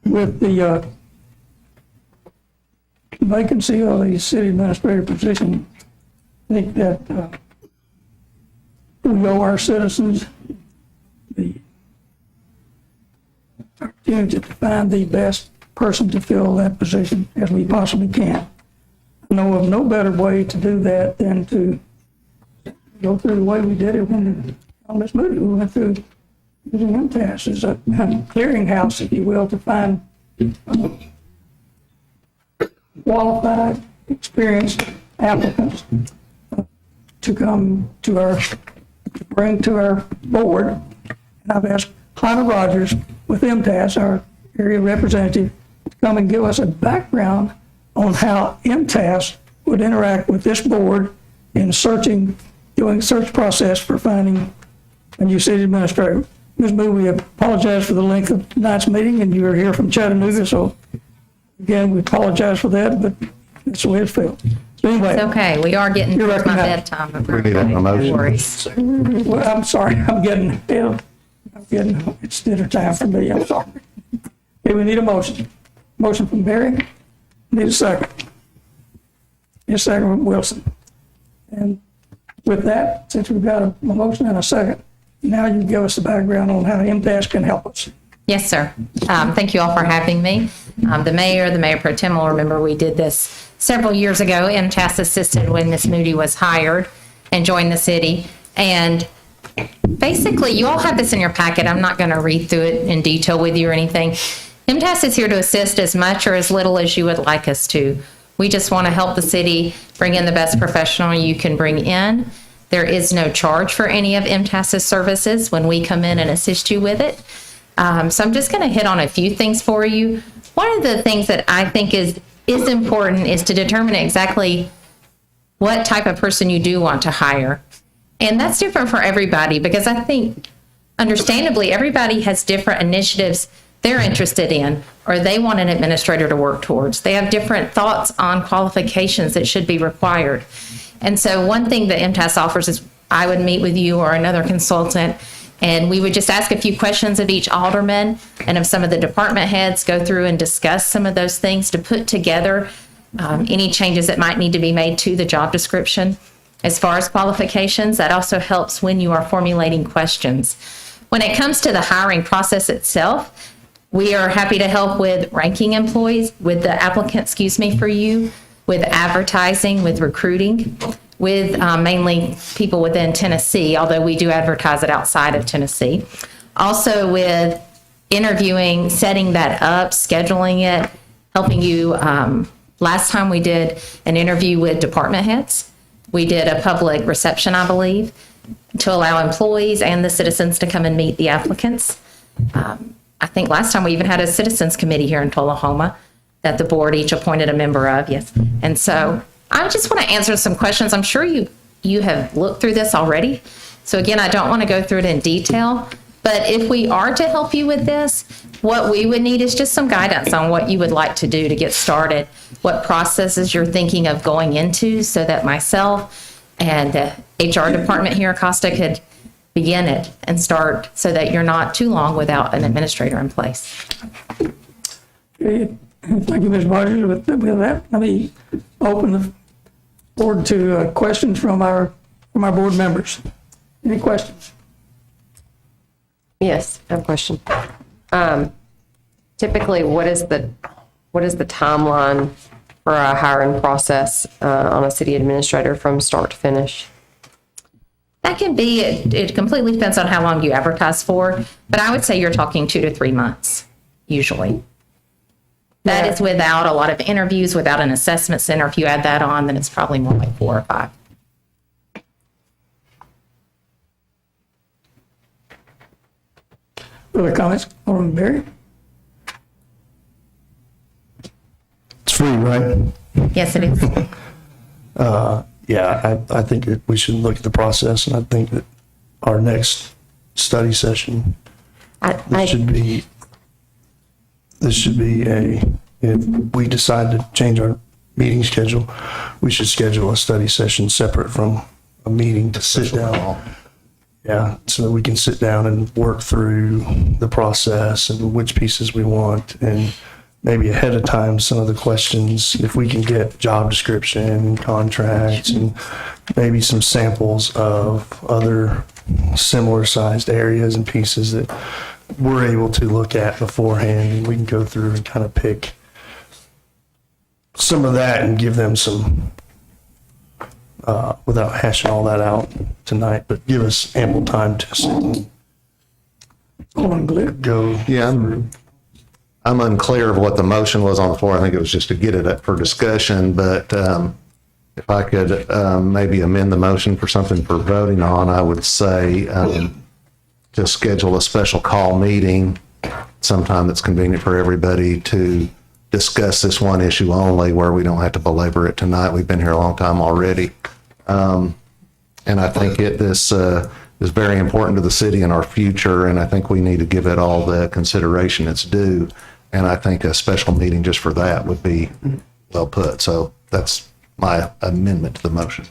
the vacancy of the city administrator position, I think that we owe our citizens the opportunity to find the best person to fill that position as we possibly can. I know of no better way to do that than to go through the way we did it when on this movie. We went through using MTAS as a clearinghouse, if you will, to find qualified, experienced applicants to come to to bring to our board. And I've asked Hannah Rogers with MTAS, our area representative, to come and give us a background on how MTAS would interact with this board in doing search process for finding a new city administrator. Ms. Boo, we apologize for the length of tonight's meeting, and you are here from Chattanooga, so again, we apologize for that, but that's the way it felt. So anyway. It's okay, we are getting towards my bedtime. We need a motion. Well, I'm sorry, it's dinner time for me, I'm sorry. Okay, we need a motion. Motion from Barry, need a second. Need a second from Wilson. And with that, since we've got a motion and a second, now you give us the background on how MTAS can help us. Yes, sir. Thank you all for having me. The mayor pro tem will remember we did this several years ago. MTAS assisted when Ms. Moody was hired and joined the city. And basically, you all have this in your packet. I'm not going to read through it in detail with you or anything. MTAS is here to assist as much or as little as you would like us to. We just want to help the city bring in the best professional you can bring in. There is no charge for any of MTAS's services when we come in and assist you with it. So I'm just going to hit on a few things for you. One of the things that I think is important is to determine exactly what type of person you do want to hire. And that's different for everybody because I think, understandably, everybody has different initiatives they're interested in or they want an administrator to work towards. They have different thoughts on qualifications that should be required. And so one thing that MTAS offers is I would meet with you or another consultant, and we would just ask a few questions of each alderman and of some of the department heads, go through and discuss some of those things to put together any changes that might need to be made to the job description. As far as qualifications, that also helps when you are formulating questions. When it comes to the hiring process itself, we are happy to help with ranking employees, with the applicant, for you, with advertising, with recruiting, with mainly people within Tennessee, although we do advertise it outside of Tennessee. Also with interviewing, setting that up, scheduling it, helping you. Last time we did an interview with department heads. We did a public reception, I believe, to allow employees and the citizens to come and meet the applicants. I think last time we even had a citizens committee here in Tullahoma that the board each appointed a member of, yes. And so I just want to answer some questions. I'm sure you have looked through this already. So again, I don't want to go through it in detail, but if we are to help you with this, what we would need is just some guidance on what you would like to do to get started, what processes you're thinking of going into so that myself and the HR department here at Costa could begin it and start so that you're not too long without an administrator in place. Okay. Thank you, Ms. Rogers. With that, let me open the board to questions from our board members. Any questions? Yes, I have a question. Typically, what is the timeline for a hiring process on a city administrator from start to finish? That can be, it completely depends on how long you advertise for, but I would say you're talking 2 to 3 months, usually. That is without a lot of interviews, without an assessment center. If you add that on, then it's probably more like 4 or 5. Other comments? Alderman Berry? It's free, right? Yes, it is. Yeah, I think that we should look at the process, and I think that our next study session, this should be if we decide to change our meeting schedule, we should schedule a study session separate from a meeting to sit down. Yeah, so that we can sit down and work through the process and which pieces we want, and maybe ahead of time, some of the questions, if we can get job description, contracts, and maybe some samples of other similar sized areas and pieces that we're able to look at beforehand, and we can go through and kind of pick some of that and give them some, without hashing all that out tonight, but give us ample time to sit and go. Yeah, I'm unclear of what the motion was on the floor. I think it was just to get it up for discussion, but if I could maybe amend the motion for something for voting on, I would say to schedule a special call meeting sometime that's convenient for everybody to discuss this one issue only, where we don't have to belabor it tonight. We've been here a long time already. And I think this is very important to the city and our future, and I think we need to give it all the consideration it's due. And I think a special meeting just for that would be well put. So that's my amendment to the motion.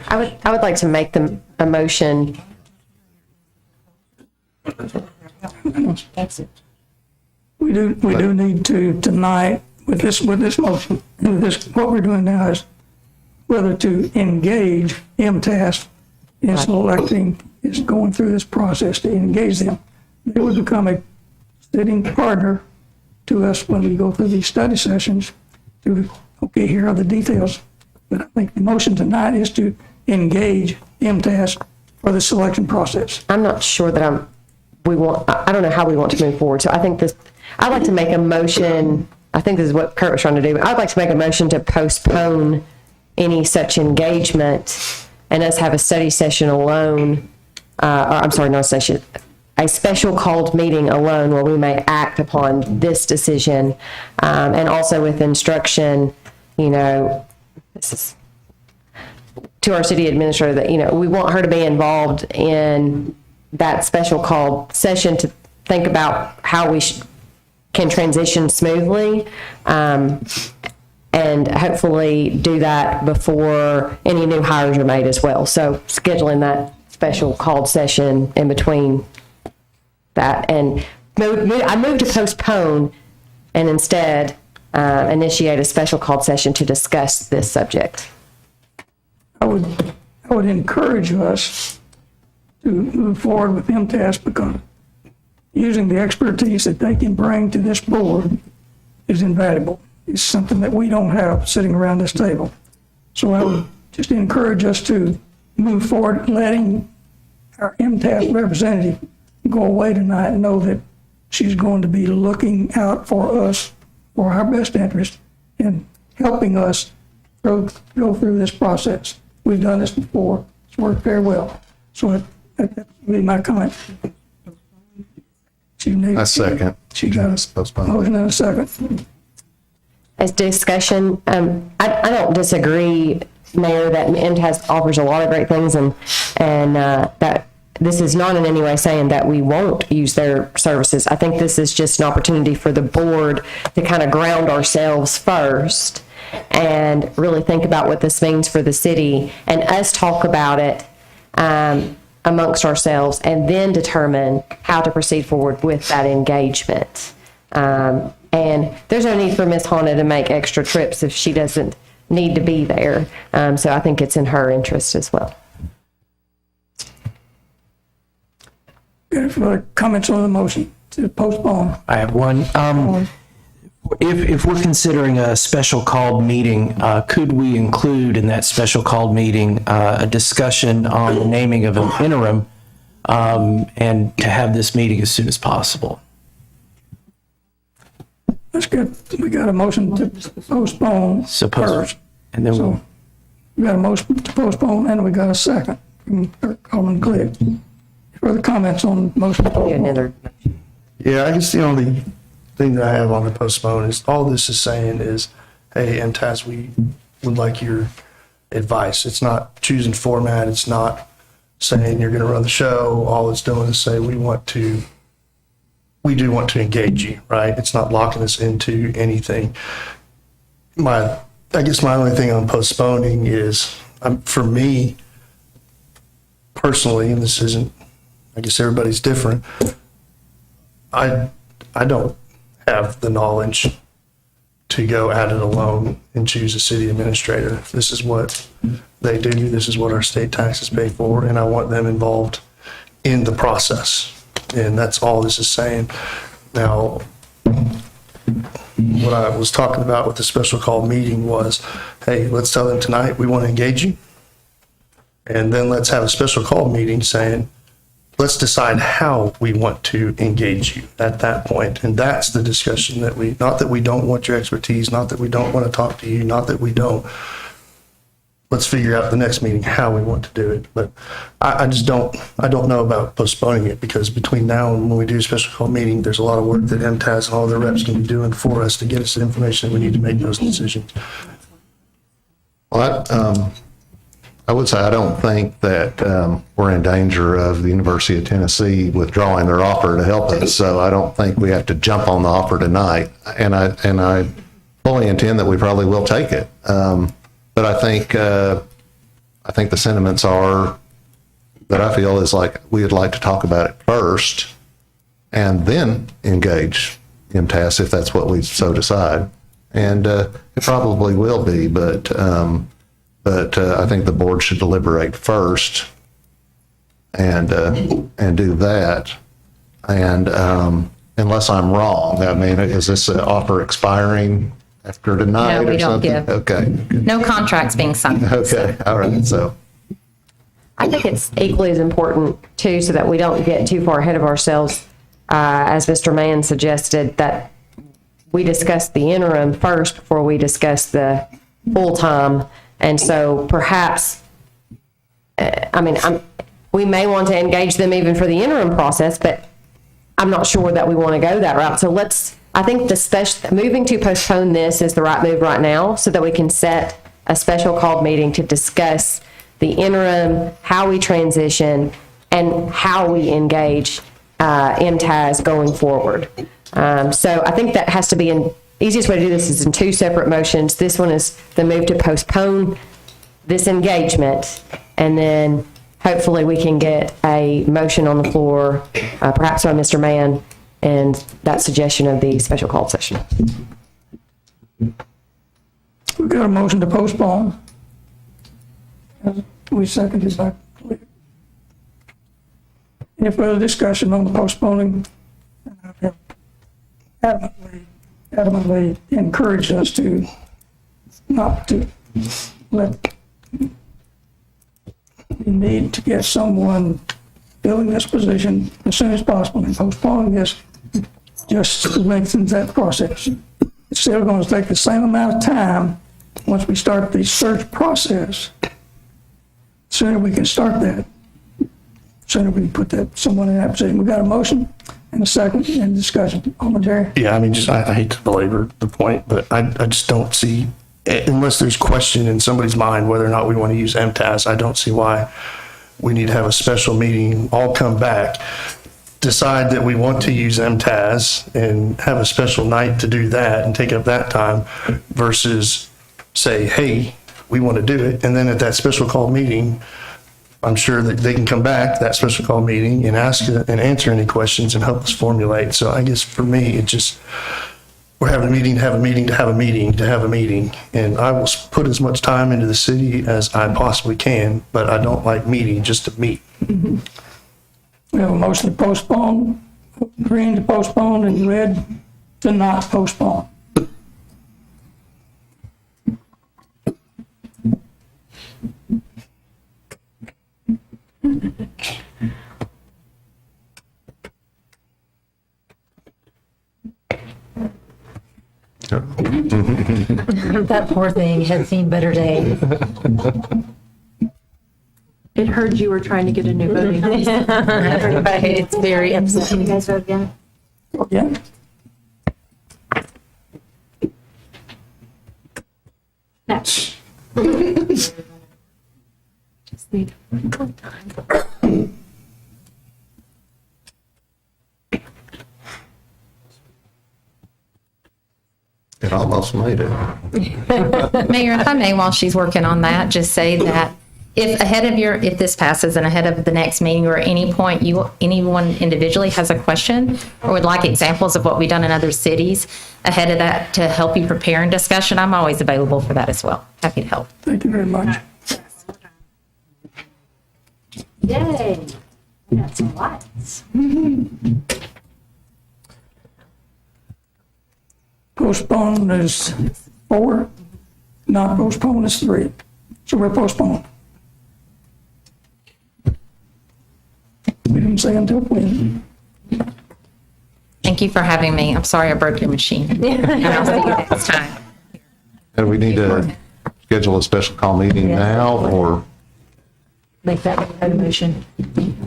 I would like to make a motion. We do need to tonight with this motion. What we're doing now is whether to engage MTAS in selecting is going through this process to engage them. They would become a sitting partner to us when we go through these study sessions to, okay, here are the details. But I think the motion tonight is to engage MTS for the selection process. I'm not sure that I don't know how we want to move forward. So I think I'd like to make a motion. I think this is what Kurt was trying to do. I'd like to make a motion to postpone any such engagement and us have a study session alone. I'm sorry, not a session, a special called meeting alone where we may act upon this decision. And also with instruction, this is to our city administrator that, we want her to be involved in that special called session to think about how we can transition smoothly, and hopefully do that before any new hires are made as well. So scheduling that special called session in between that, and I moved to postpone and instead initiate a special called session to discuss this subject. I would encourage us to move forward with MTS because using the expertise that they can bring to this board is invaluable. It's something that we don't have sitting around this table. So I would just encourage us to move forward, letting our MTS representative go away tonight and know that she's going to be looking out for us, for our best interest, and helping us go through this process. We've done this before. It's worked very well. So that would be my comment. I second. She got a motion and a second. As discussion, I don't disagree, Mayor, that MTS offers a lot of great things, and that this is not in any way saying that we won't use their services. I think this is just an opportunity for the board to kind of ground ourselves first and really think about what this means for the city, and us talk about it amongst ourselves, and then determine how to proceed forward with that engagement. And there's no need for Ms. Hana to make extra trips if she doesn't need to be there. So I think it's in her interest as well. Any further comments on the motion to postpone? I have one. If we're considering a special called meeting, could we include in that special called meeting a discussion on the naming of an interim, and to have this meeting as soon as possible? That's good. We got a motion to postpone first. And then So we got a motion to postpone and we got a second from Alderman Clegg. Further comments on motion to postpone? Yeah, I guess the only thing that I have on the postpone is all this is saying is, hey, MTAS, we would like your advice. It's not choosing format. It's not saying you're going to run the show. All it's doing is say we do want to engage you, right? It's not locking us into anything. I guess my only thing on postponing is, for me personally, and this isn't, I guess everybody's different, I don't have the knowledge to go at it alone and choose a city administrator. This is what they do. This is what our state taxes pay for, and I want them involved in the process. And that's all this is saying. Now, what I was talking about with the special call meeting was, hey, let's tell them tonight we want to engage you. And then let's have a special call meeting saying, let's decide how we want to engage you at that point. And that's the discussion that not that we don't want your expertise, not that we don't want to talk to you, not that we don't. Let's figure out the next meeting how we want to do it. But I don't know about postponing it, because between now and when we do a special call meeting, there's a lot of work that MTAS and all their reps can be doing for us to get us the information that we need to make those decisions. Well, I would say I don't think that we're in danger of the University of Tennessee withdrawing their offer to help us. So I don't think we have to jump on the offer tonight. And I fully intend that we probably will take it. But I think the sentiments are that I feel is like we would like to talk about it first and then engage MTAS if that's what we so decide. And it probably will be, but I think the board should deliberate first and do that. And unless I'm wrong, I mean, is this offer expiring after tonight No, we or don't something? give. Okay, No contracts being signed. okay, all right, so. I think it's equally as important too, so that we don't get too far ahead of ourselves, as Mr. Mann suggested, that we discuss the interim first before we discuss the full-time. And so perhaps, we may want to engage them even for the interim process, but I'm not sure that we want to go that route. So I think moving to postpone this is the right move right now, so that we can set a special called meeting to discuss the interim, how we transition, and how we engage MTAS going forward. So I think that has to be easiest way to do this is in two separate motions. This one is the move to postpone this engagement, and then hopefully we can get a motion on the floor, perhaps by Mr. Mann, and that suggestion of the special called session. We got a motion to postpone. We seconded by Cliff. Any further discussion on the postponing? I have adamantly encouraged us to not to let we need to get someone filling this position as soon as possible, and postponing this just lengthens that process. It's still going to take the same amount of time once we start the search process. Sooner we can start that, sooner we can put someone in that position. We got a motion and a second and discussion. Alderman Jerry? Yeah, I hate to belabor the point, but I just don't see, unless there's question in somebody's mind whether or not we want to use MTAS, I don't see why we need to have a special meeting, all come back, decide that we want to use MTAS and have a special night to do that and take up that time versus say, hey, we want to do it. And then at that special call meeting, I'm sure that they can come back to that special call meeting and ask and answer any questions and help us formulate. So I guess for me, it just, we're having a meeting to have a meeting to have a meeting to have a meeting. And I will put as much time into the city as I possibly can, but I don't like meeting just to meet. We have a motion to postpone, green to postpone, and red to not postpone. That poor thing had seen better days. It heard you were trying to get a new voting. Everybody, it's very upsetting. Can you guys vote again? Yeah. No. Just need one time. It almost made it. Mayor, if I may, while she's working on that, just say that if this passes and ahead of the next meeting or at any point anyone individually has a question or would like examples of what we've done in other cities ahead of that to help you prepare in discussion, I'm always available for that as well. Happy to help. Thank you very much. Yay. We got some lights. Postpone is 4, not postpone is 3. So we're postponed. We didn't say until when. Thank you for having me. I'm sorry I broke your machine. And I'll see you next time. And we need to schedule a special call meeting now, or? Make that a motion.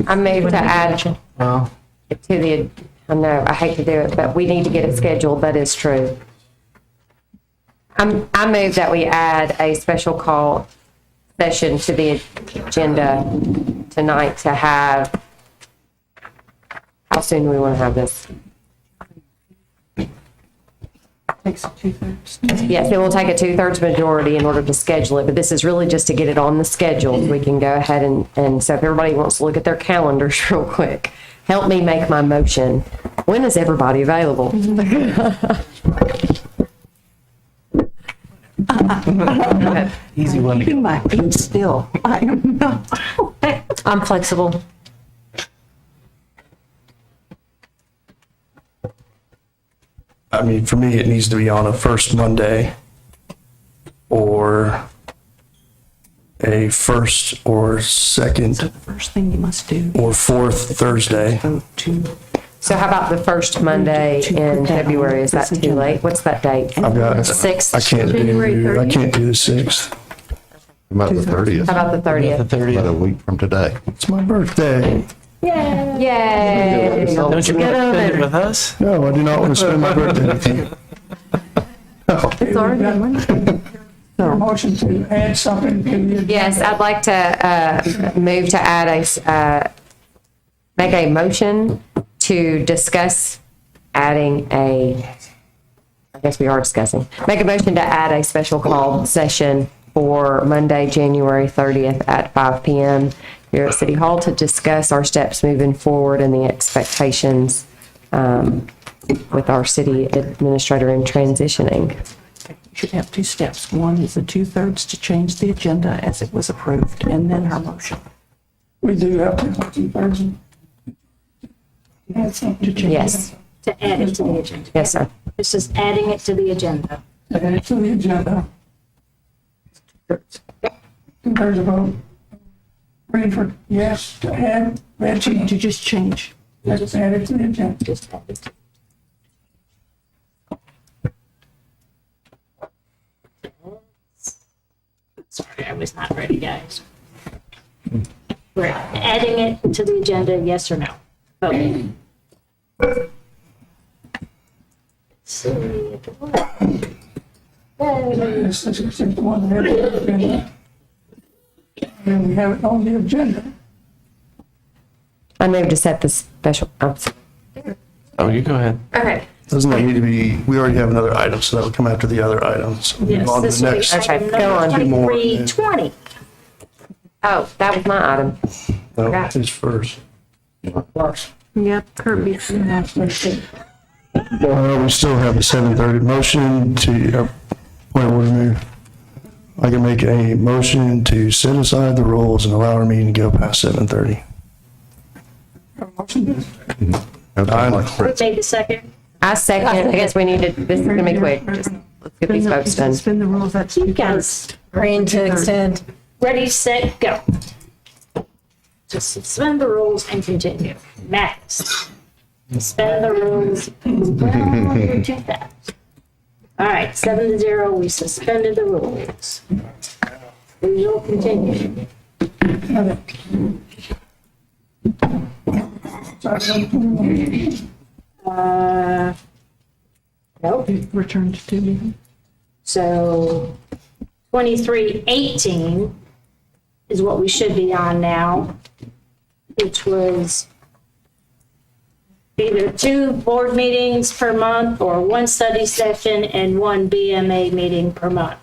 I move to add to the, I know, I hate to do it, but we need to get it scheduled, that is true. I move that we add a special call session to the agenda tonight to have, how soon do we want to have this? Takes 2/3. Yes, it will take a 2/3 majority in order to schedule it, but this is really just to get it on the schedule. We can go ahead and so if everybody wants to look at their calendars real quick, help me make my motion. When is everybody available? Easy one to Keeping my feet still. I am not. I'm flexible. I mean, for me, it needs to be on a first Monday or a first or second First thing you must do. or fourth Thursday. So how about the first Monday in February? Is that too late? What's that date? I've got, Sixth? I can't do the 6th. About the 30th, How about the 30th? about a week from today. It's my birthday. Yay! Don't you want to spend it with us? No, I do not want to spend my birthday with you. It's already on. Your motion to add something to the agenda? Yes, I'd like to move to add make a motion to discuss adding I guess we are discussing, make a motion to add a special call session for Monday, January 30th at 5 p.m. here at City Hall to discuss our steps moving forward and the expectations with our city administrator in transitioning. You should have two steps. One is the 2/3 to change the agenda as it was approved, and then her motion. We do have to have 2/3. Add something to change. Yes. To add it to the agenda. Yes, sir. This is adding it to the agenda. Add it to the agenda. 2/3 vote. Rainford, yes, to add, Reggie. To just change. Let's add it to the agenda. Just add it to. Sorry, I was not ready, guys. We're adding it to the agenda, yes or no? Vote. Let's see. This is the one that had the agenda. And we have it on the agenda. I move to set the special, Oh, you go ahead. okay. Doesn't that need to be, we already have another item, so that would come after the other items. We'll move Yes, on to this the will be next. item Okay, go on. number Two more. 2320. Oh, that was my item. No, who's first? Yep, Kirby. We still have the 7:30 motion to, point of order, Mayor. I can make a motion to set aside the rules and allow our meeting to go past 7:30. Motion. Who made the second? I second. I guess we need to, this is gonna be quick. Just, let's get these votes done. Suspend the rules, that's You guys, Green to extend. ready, set, go. To suspend the rules and continue. Max. Suspend the rules. Well, you're too fast. All right, 7-0, we suspended the rules. We will continue. Nope. returned to me. So 2318 is what we should be on now, which was either 2 board meetings per month or 1 study session and 1 BMA meeting per month.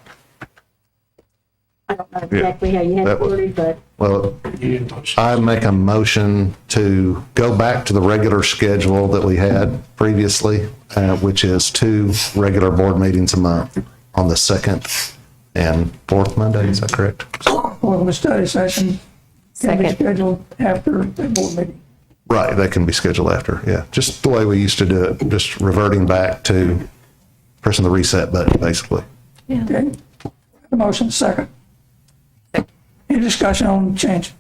I don't know exactly how you had it worded, but Well, I make a motion to go back to the regular schedule that we had previously, which is 2 regular board meetings a month on the 2nd and 4th Monday, is that correct? Well, the study session can be Second. scheduled after the board meeting. Right, they can be scheduled after, yeah, just the way we used to do it, just reverting back to pressing the reset button, basically. Okay? The motion second. Any discussion on change?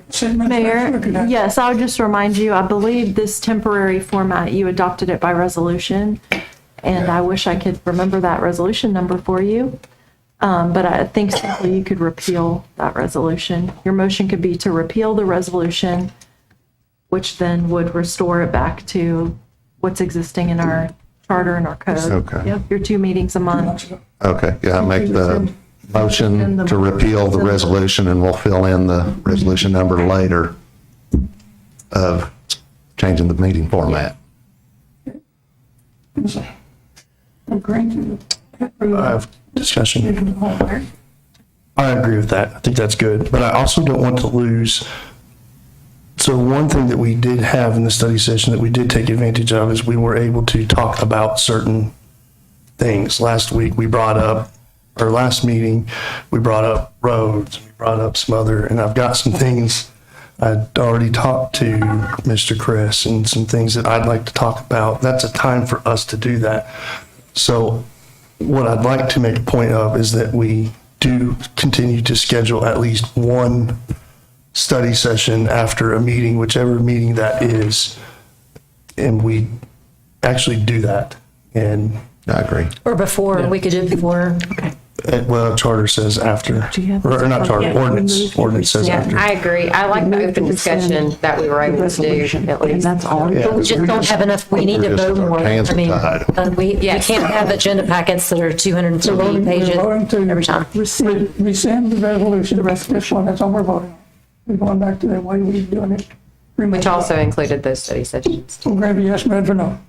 City Administrator, Mayor, looking at- yes, I would just remind you, I believe this temporary format, you adopted it by resolution, and I wish I could remember that resolution number for you. But I think simply you could repeal that resolution. Your motion could be to repeal the resolution, which then would restore it back to what's existing in our charter and our code. Okay. Yep, your 2 meetings a month. Okay, yeah, I make the motion to repeal the resolution, and we'll fill in the resolution number later of changing the meeting format. Agreeing to I have discussion. approve. I agree with that. I think that's good, but I also don't want to lose. So one thing that we did have in the study session that we did take advantage of is we were able to talk about certain things. Last week, we brought up, or last meeting, we brought up roads, we brought up some other, and I've got some things I'd already talked to Mr. Chris and some things that I'd like to talk about. That's a time for us to do that. So what I'd like to make a point of is that we do continue to schedule at least one study session after a meeting, whichever meeting that is, and we actually do that. And I agree. Or before, we could do it before. Well, charter says after, or not charter, ordinance says Yeah, after. I agree. I like the open discussion that we were able to do, at least. That's all. Yeah. But we just don't have enough, we need to We're just- vote our more. hands I are mean, tied. we Yes. can't have agenda packets that are 250 pages We're voting to every time. rescind the resolution, the rest of this one, that's all we're voting on. We're going back to the way we were doing it. Which also included those study sessions. Full gravy, yes, red for no.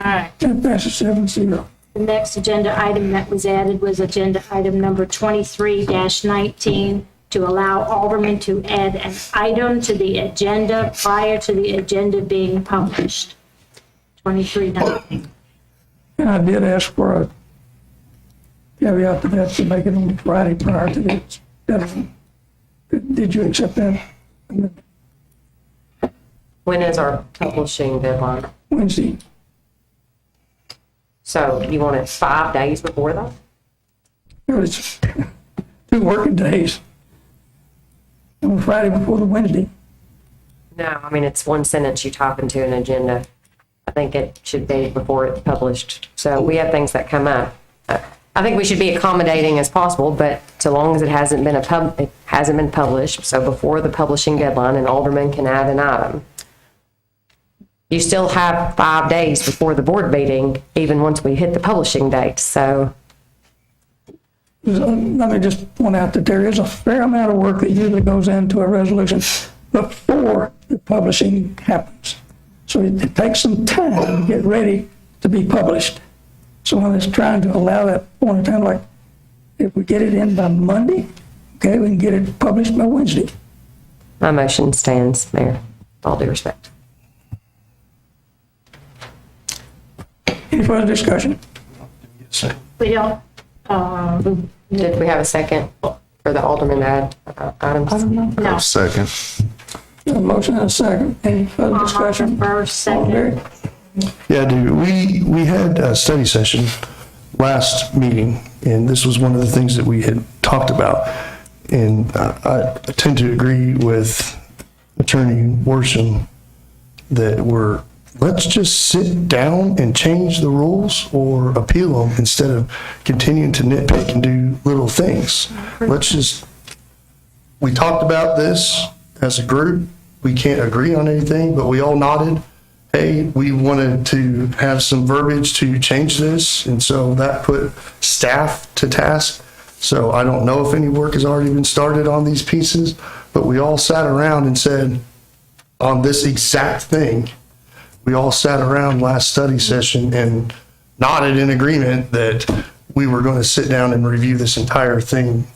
All right. That passes 7-0. The next agenda item that was added was agenda item number 23-19, to allow Aldermen to add an item to the agenda prior to the agenda being published. 23-19. And I did ask for a caveat to that, to make it on Friday prior to the deadline. Did you accept that? When is our publishing deadline? Wednesday. So you want it 5 days before that? It was 2 working days. On Friday before the Wednesday. No, I mean, it's one sentence you type into an agenda. I think it should be before it's published. So we have things that come up. I think we should be accommodating as possible, but so long as it hasn't been published, so before the publishing deadline, an alderman can add an item. You still have 5 days before the board meeting, even once we hit the publishing date, so. Let me just point out that there is a fair amount of work that usually goes into a resolution before the publishing happens. So it takes some time to get ready to be published. So I was trying to allow that point in time, like, if we get it in by Monday, okay, we can get it published by Wednesday. My motion stands, Mayor, with all due respect. Any further discussion? We don't, Did we have a second for the alderman add items? no. Second. A motion and a second. Any further discussion? First, All in second. favor? Yeah, dude, we had a study session last meeting, and this was one of the things that we had talked about. And I tend to agree with Attorney Worsham that let's just sit down and change the rules or appeal them instead of continuing to nitpick and do little things. We talked about this as a group. We can't agree on anything, but we all nodded. Hey, we wanted to have some verbiage to change this, and so that put staff to task. So I don't know if any work has already been started on these pieces, but we all sat around and said, on this exact thing, we all sat around last study session and nodded in agreement that we were going to sit down and review this entire thing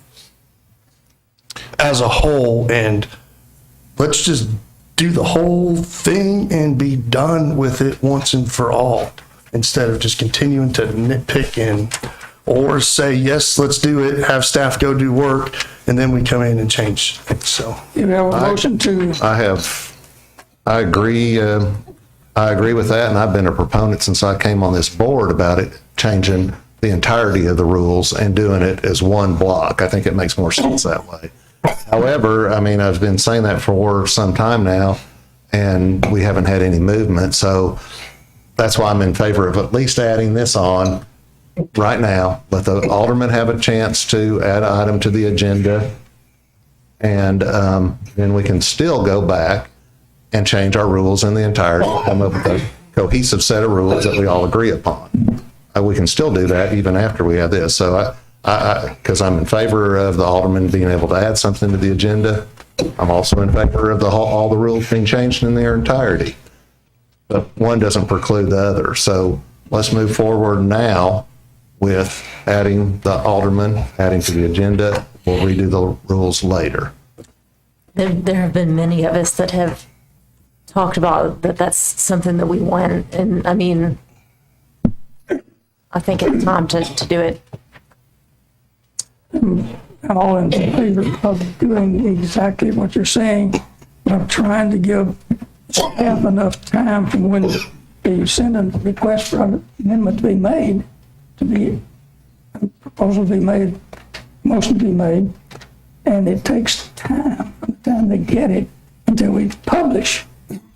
as a whole, and let's just do the whole thing and be done with it once and for all, instead of just continuing to nitpick or say, yes, let's do it, have staff go do work, and then we come in and change things. So You have a motion to, I agree with that, and I've been a proponent since I came on this board about it, changing the entirety of the rules and doing it as one block. I think it makes more sense that way. However, I mean, I've been saying that for some time now, and we haven't had any movement, so that's why I'm in favor of at least adding this on right now. Let the aldermen have a chance to add an item to the agenda, and then we can still go back and change our rules in the entirety, come up with a cohesive set of rules that we all agree upon. We can still do that even after we have this. So because I'm in favor of the aldermen being able to add something to the agenda, I'm also in favor of all the rules being changed in their entirety. But one doesn't preclude the other. So let's move forward now with adding the aldermen, adding to the agenda. We'll redo the rules later. There have been many of us that have talked about that's something that we want, and I mean, I think it's time to do it. I'm all in favor of doing exactly what you're saying. I'm trying to give staff enough time from when you send a request for an amendment to be made, a proposal to be made, motion to be made, and it takes time from the time they get it until we publish.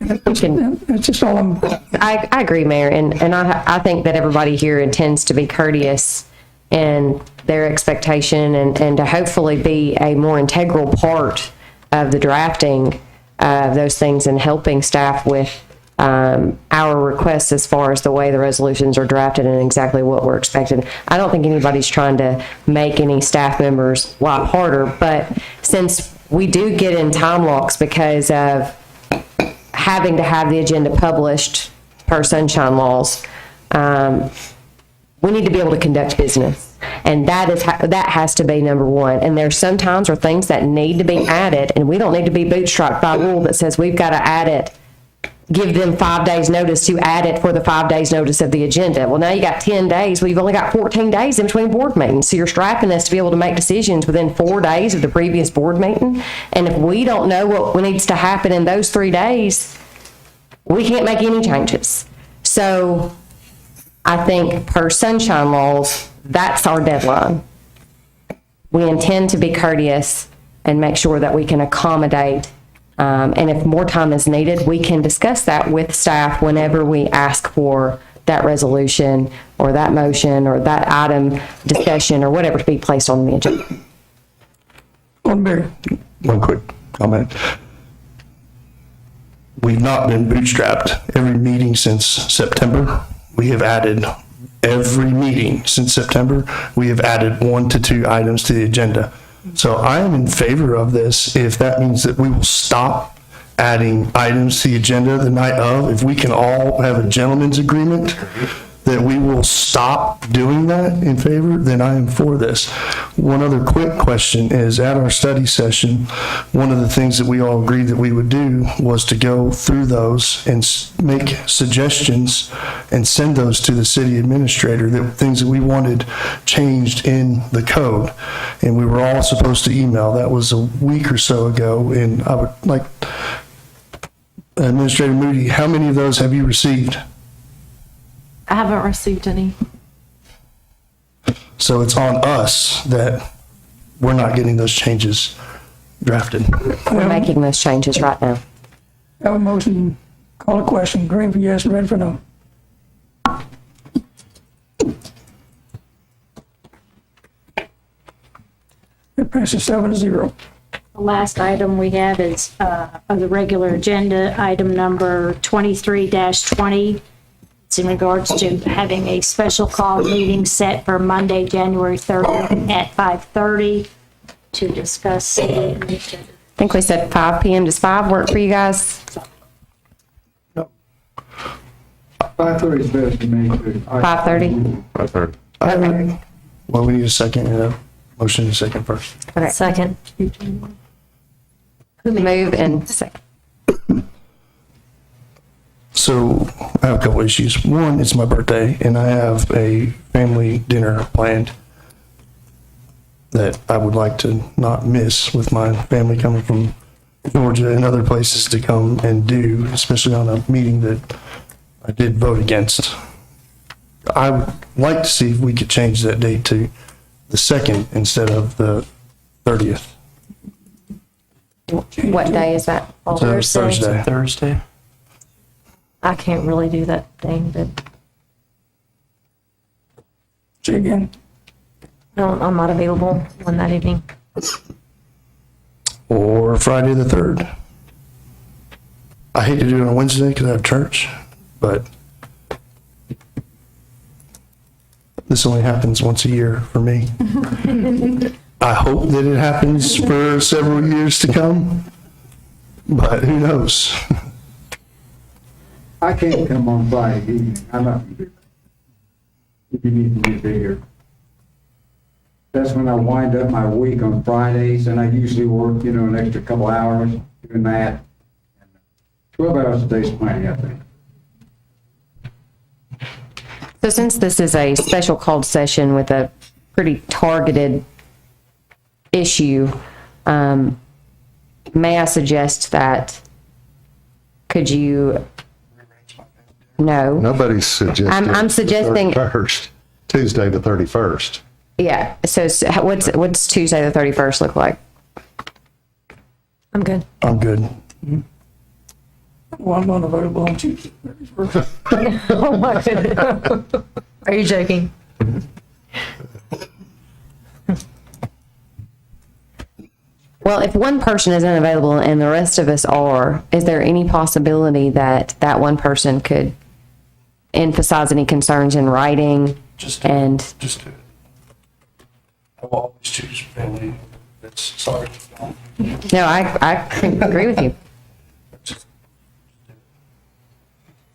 That's just all I agree, Mayor, and I think that everybody here intends to be courteous in their expectation and to hopefully be a more integral part of the drafting of those things and helping staff with our requests as far as the way the resolutions are drafted and exactly what we're expecting. I don't think anybody's trying to make any staff members' life harder, but since we do get in time locks because of having to have the agenda published per sunshine laws, we need to be able to conduct business. And that has to be number one. And there's sometimes are things that need to be added, and we don't need to be bootstrapped by rule that says we've got to add it, give them 5 days notice to add it for the 5 days notice of the agenda. Well, now you got 10 days. Well, you've only got 14 days in between board meetings. So you're strapping us to be able to make decisions within 4 days of the previous board meeting. And if we don't know what needs to happen in those 3 days, we can't make any changes. So I think per sunshine laws, that's our deadline. We intend to be courteous and make sure that we can accommodate. And if more time is needed, we can discuss that with staff whenever we ask for that resolution or that motion or that item discussion or whatever to be placed on the agenda. One quick comment. We've not been bootstrapped every meeting since September. We have added every meeting since September. We have added 1 to 2 items to the agenda. So I am in favor of this if that means that we will stop adding items to the agenda the night of. If we can all have a gentleman's agreement that we will stop doing that in favor, then I am for this. One other quick question is, at our study session, one of the things that we all agreed that we would do was to go through those and make suggestions and send those to the city administrator, that things that we wanted changed in the code. And we were all supposed to email. That was a week or so ago, and I would like, Administrator Moody, how many of those have you received? I haven't received any. So it's on us that we're not getting those changes drafted. We're making those changes right now. Have a motion, call a question, green for yes, red for no. It passes 7-0. The last item we have is of the regular agenda, item number 23-20. It's in regards to having a special call meeting set for Monday, January 30th at 5:30 to discuss. I think we said 5 p.m. Does 5 work for you guys? 5:30 is better for me, too. 5:30? 5:30. Okay. Well, we need a second, and a motion and a second first. Okay. Second. Move and second. So I have a couple issues. One, it's my birthday, and I have a family dinner planned that I would like to not miss, with my family coming from Georgia and other places to come and do, especially on a meeting that I did vote against. I would like to see if we could change that date to the 2nd instead of the 30th. What day is that? Thursday. Thursday. I can't really do that thing, but Say again. no, I'm not available on that evening. Or Friday the 3rd. I hate to do it on Wednesday because I have church, but this only happens once a year for me. I hope that it happens for several years to come, but who knows? I can't come on Friday evening. I'm not gonna do that. If you need me to be here. That's when I wind up my week on Fridays, and I usually work, an extra couple hours doing that. 12 hours a day is plenty, I think. So since this is a special called session with a pretty targeted issue, may I suggest that, could you, no. Nobody's suggesting. I'm suggesting- 31st, Tuesday the 31st. Yeah, so what's Tuesday the 31st look like? I'm good. I'm good. Well, I'm unavailable on Tuesday. Oh my goodness. Are you joking? Well, if one person is unavailable and the rest of us are, is there any possibility that that one person could emphasize any concerns in writing? Just do it. I will always choose family. That's sorry. No, I agree with you.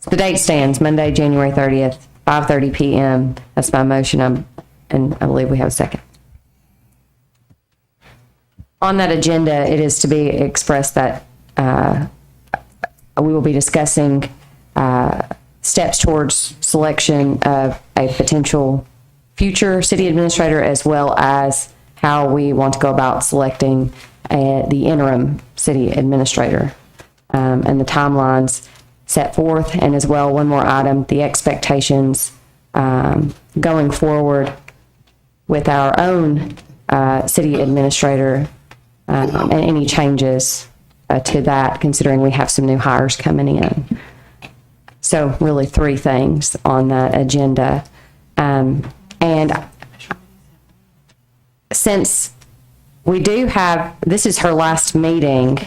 The date stands, Monday, January 30th, 5:30 PM. That's my motion, and I believe we have a second. On that agenda, it is to be expressed that we will be discussing steps towards selection of a potential future city administrator, as well as how we want to go about selecting the interim city administrator, and the timelines set forth, and as well, one more item, the expectations going forward with our own city administrator, and any changes to that, considering we have some new hires coming in. So really 3 things on that agenda. And since we do have, this is her last meeting,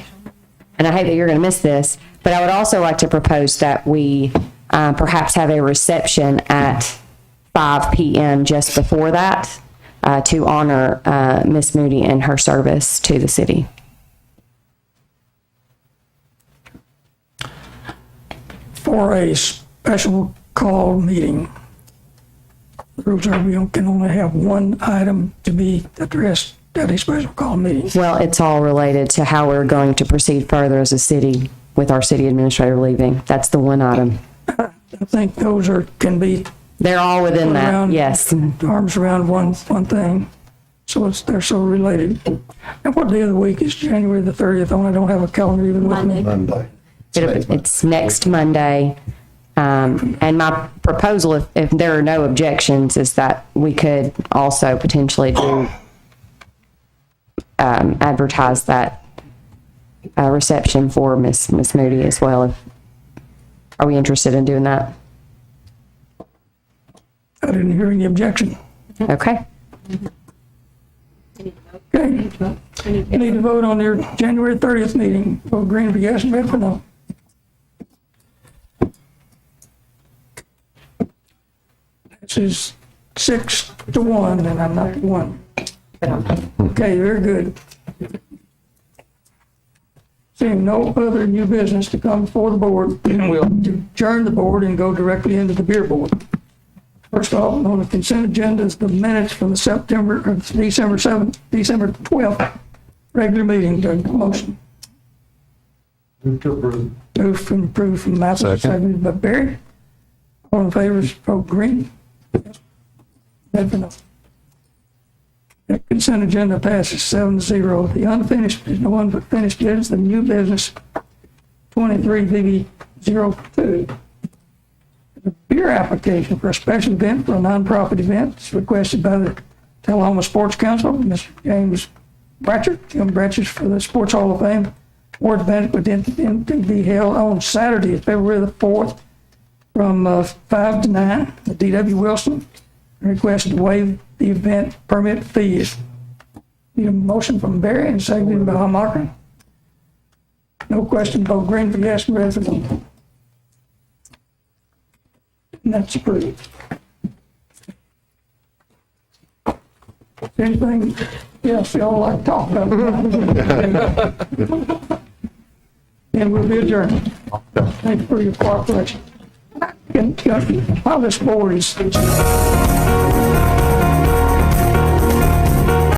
and I hate that you're going to miss this, but I would also like to propose that we perhaps have a reception at 5 PM just before that to honor Miss Moody and her service to the city. For a special call meeting, the rules are we can only have one item to be addressed at a special call meeting. Well, it's all related to how we're going to proceed further as a city with our city administrator leaving. That's the one item. I think those can be. They're all within that, yes. Arms around one thing. So they're so related. And what day of the week is January the 30th on? I don't have a calendar even with me. Monday. It's next Monday. And my proposal, if there are no objections, is that we could also potentially do advertise that reception for Miss Moody as well. Are we interested in doing that? I didn't hear any objection. Okay. Okay. You need to vote on your January 30th meeting. Vote green for yes and red for no. This is 6-1, and I'm not one. Okay, very good. Seeing no other new business to come before the board, we'll adjourn the board and go directly into the beer board. First off, on the consent agenda is the minutes from the December 12th regular meeting. Motion. Move to approve. Move from approved from Matheson, seconded by Barry. All in favor, vote green. Red for no. The consent agenda passes 7-0. The unfinished, there's no unfinished business, the new business, 23 VB02. The beer application for a special event for a nonprofit event is requested by the Tullahoma Sports Council, Mr. James Bratchard, Jim Bratchard for the Sports Hall of Fame. Awards banquet to be held on Saturday, February the 4th, from 5 to 9 at D.W. Wilson. Requested to waive the event permit fees. Need a motion from Barry and seconded by Hallmarker. No question, vote green for yes, red for no. And that's approved. Anything else y'all like to talk about? And we'll be adjourned. Thank you for your cooperation. While this board is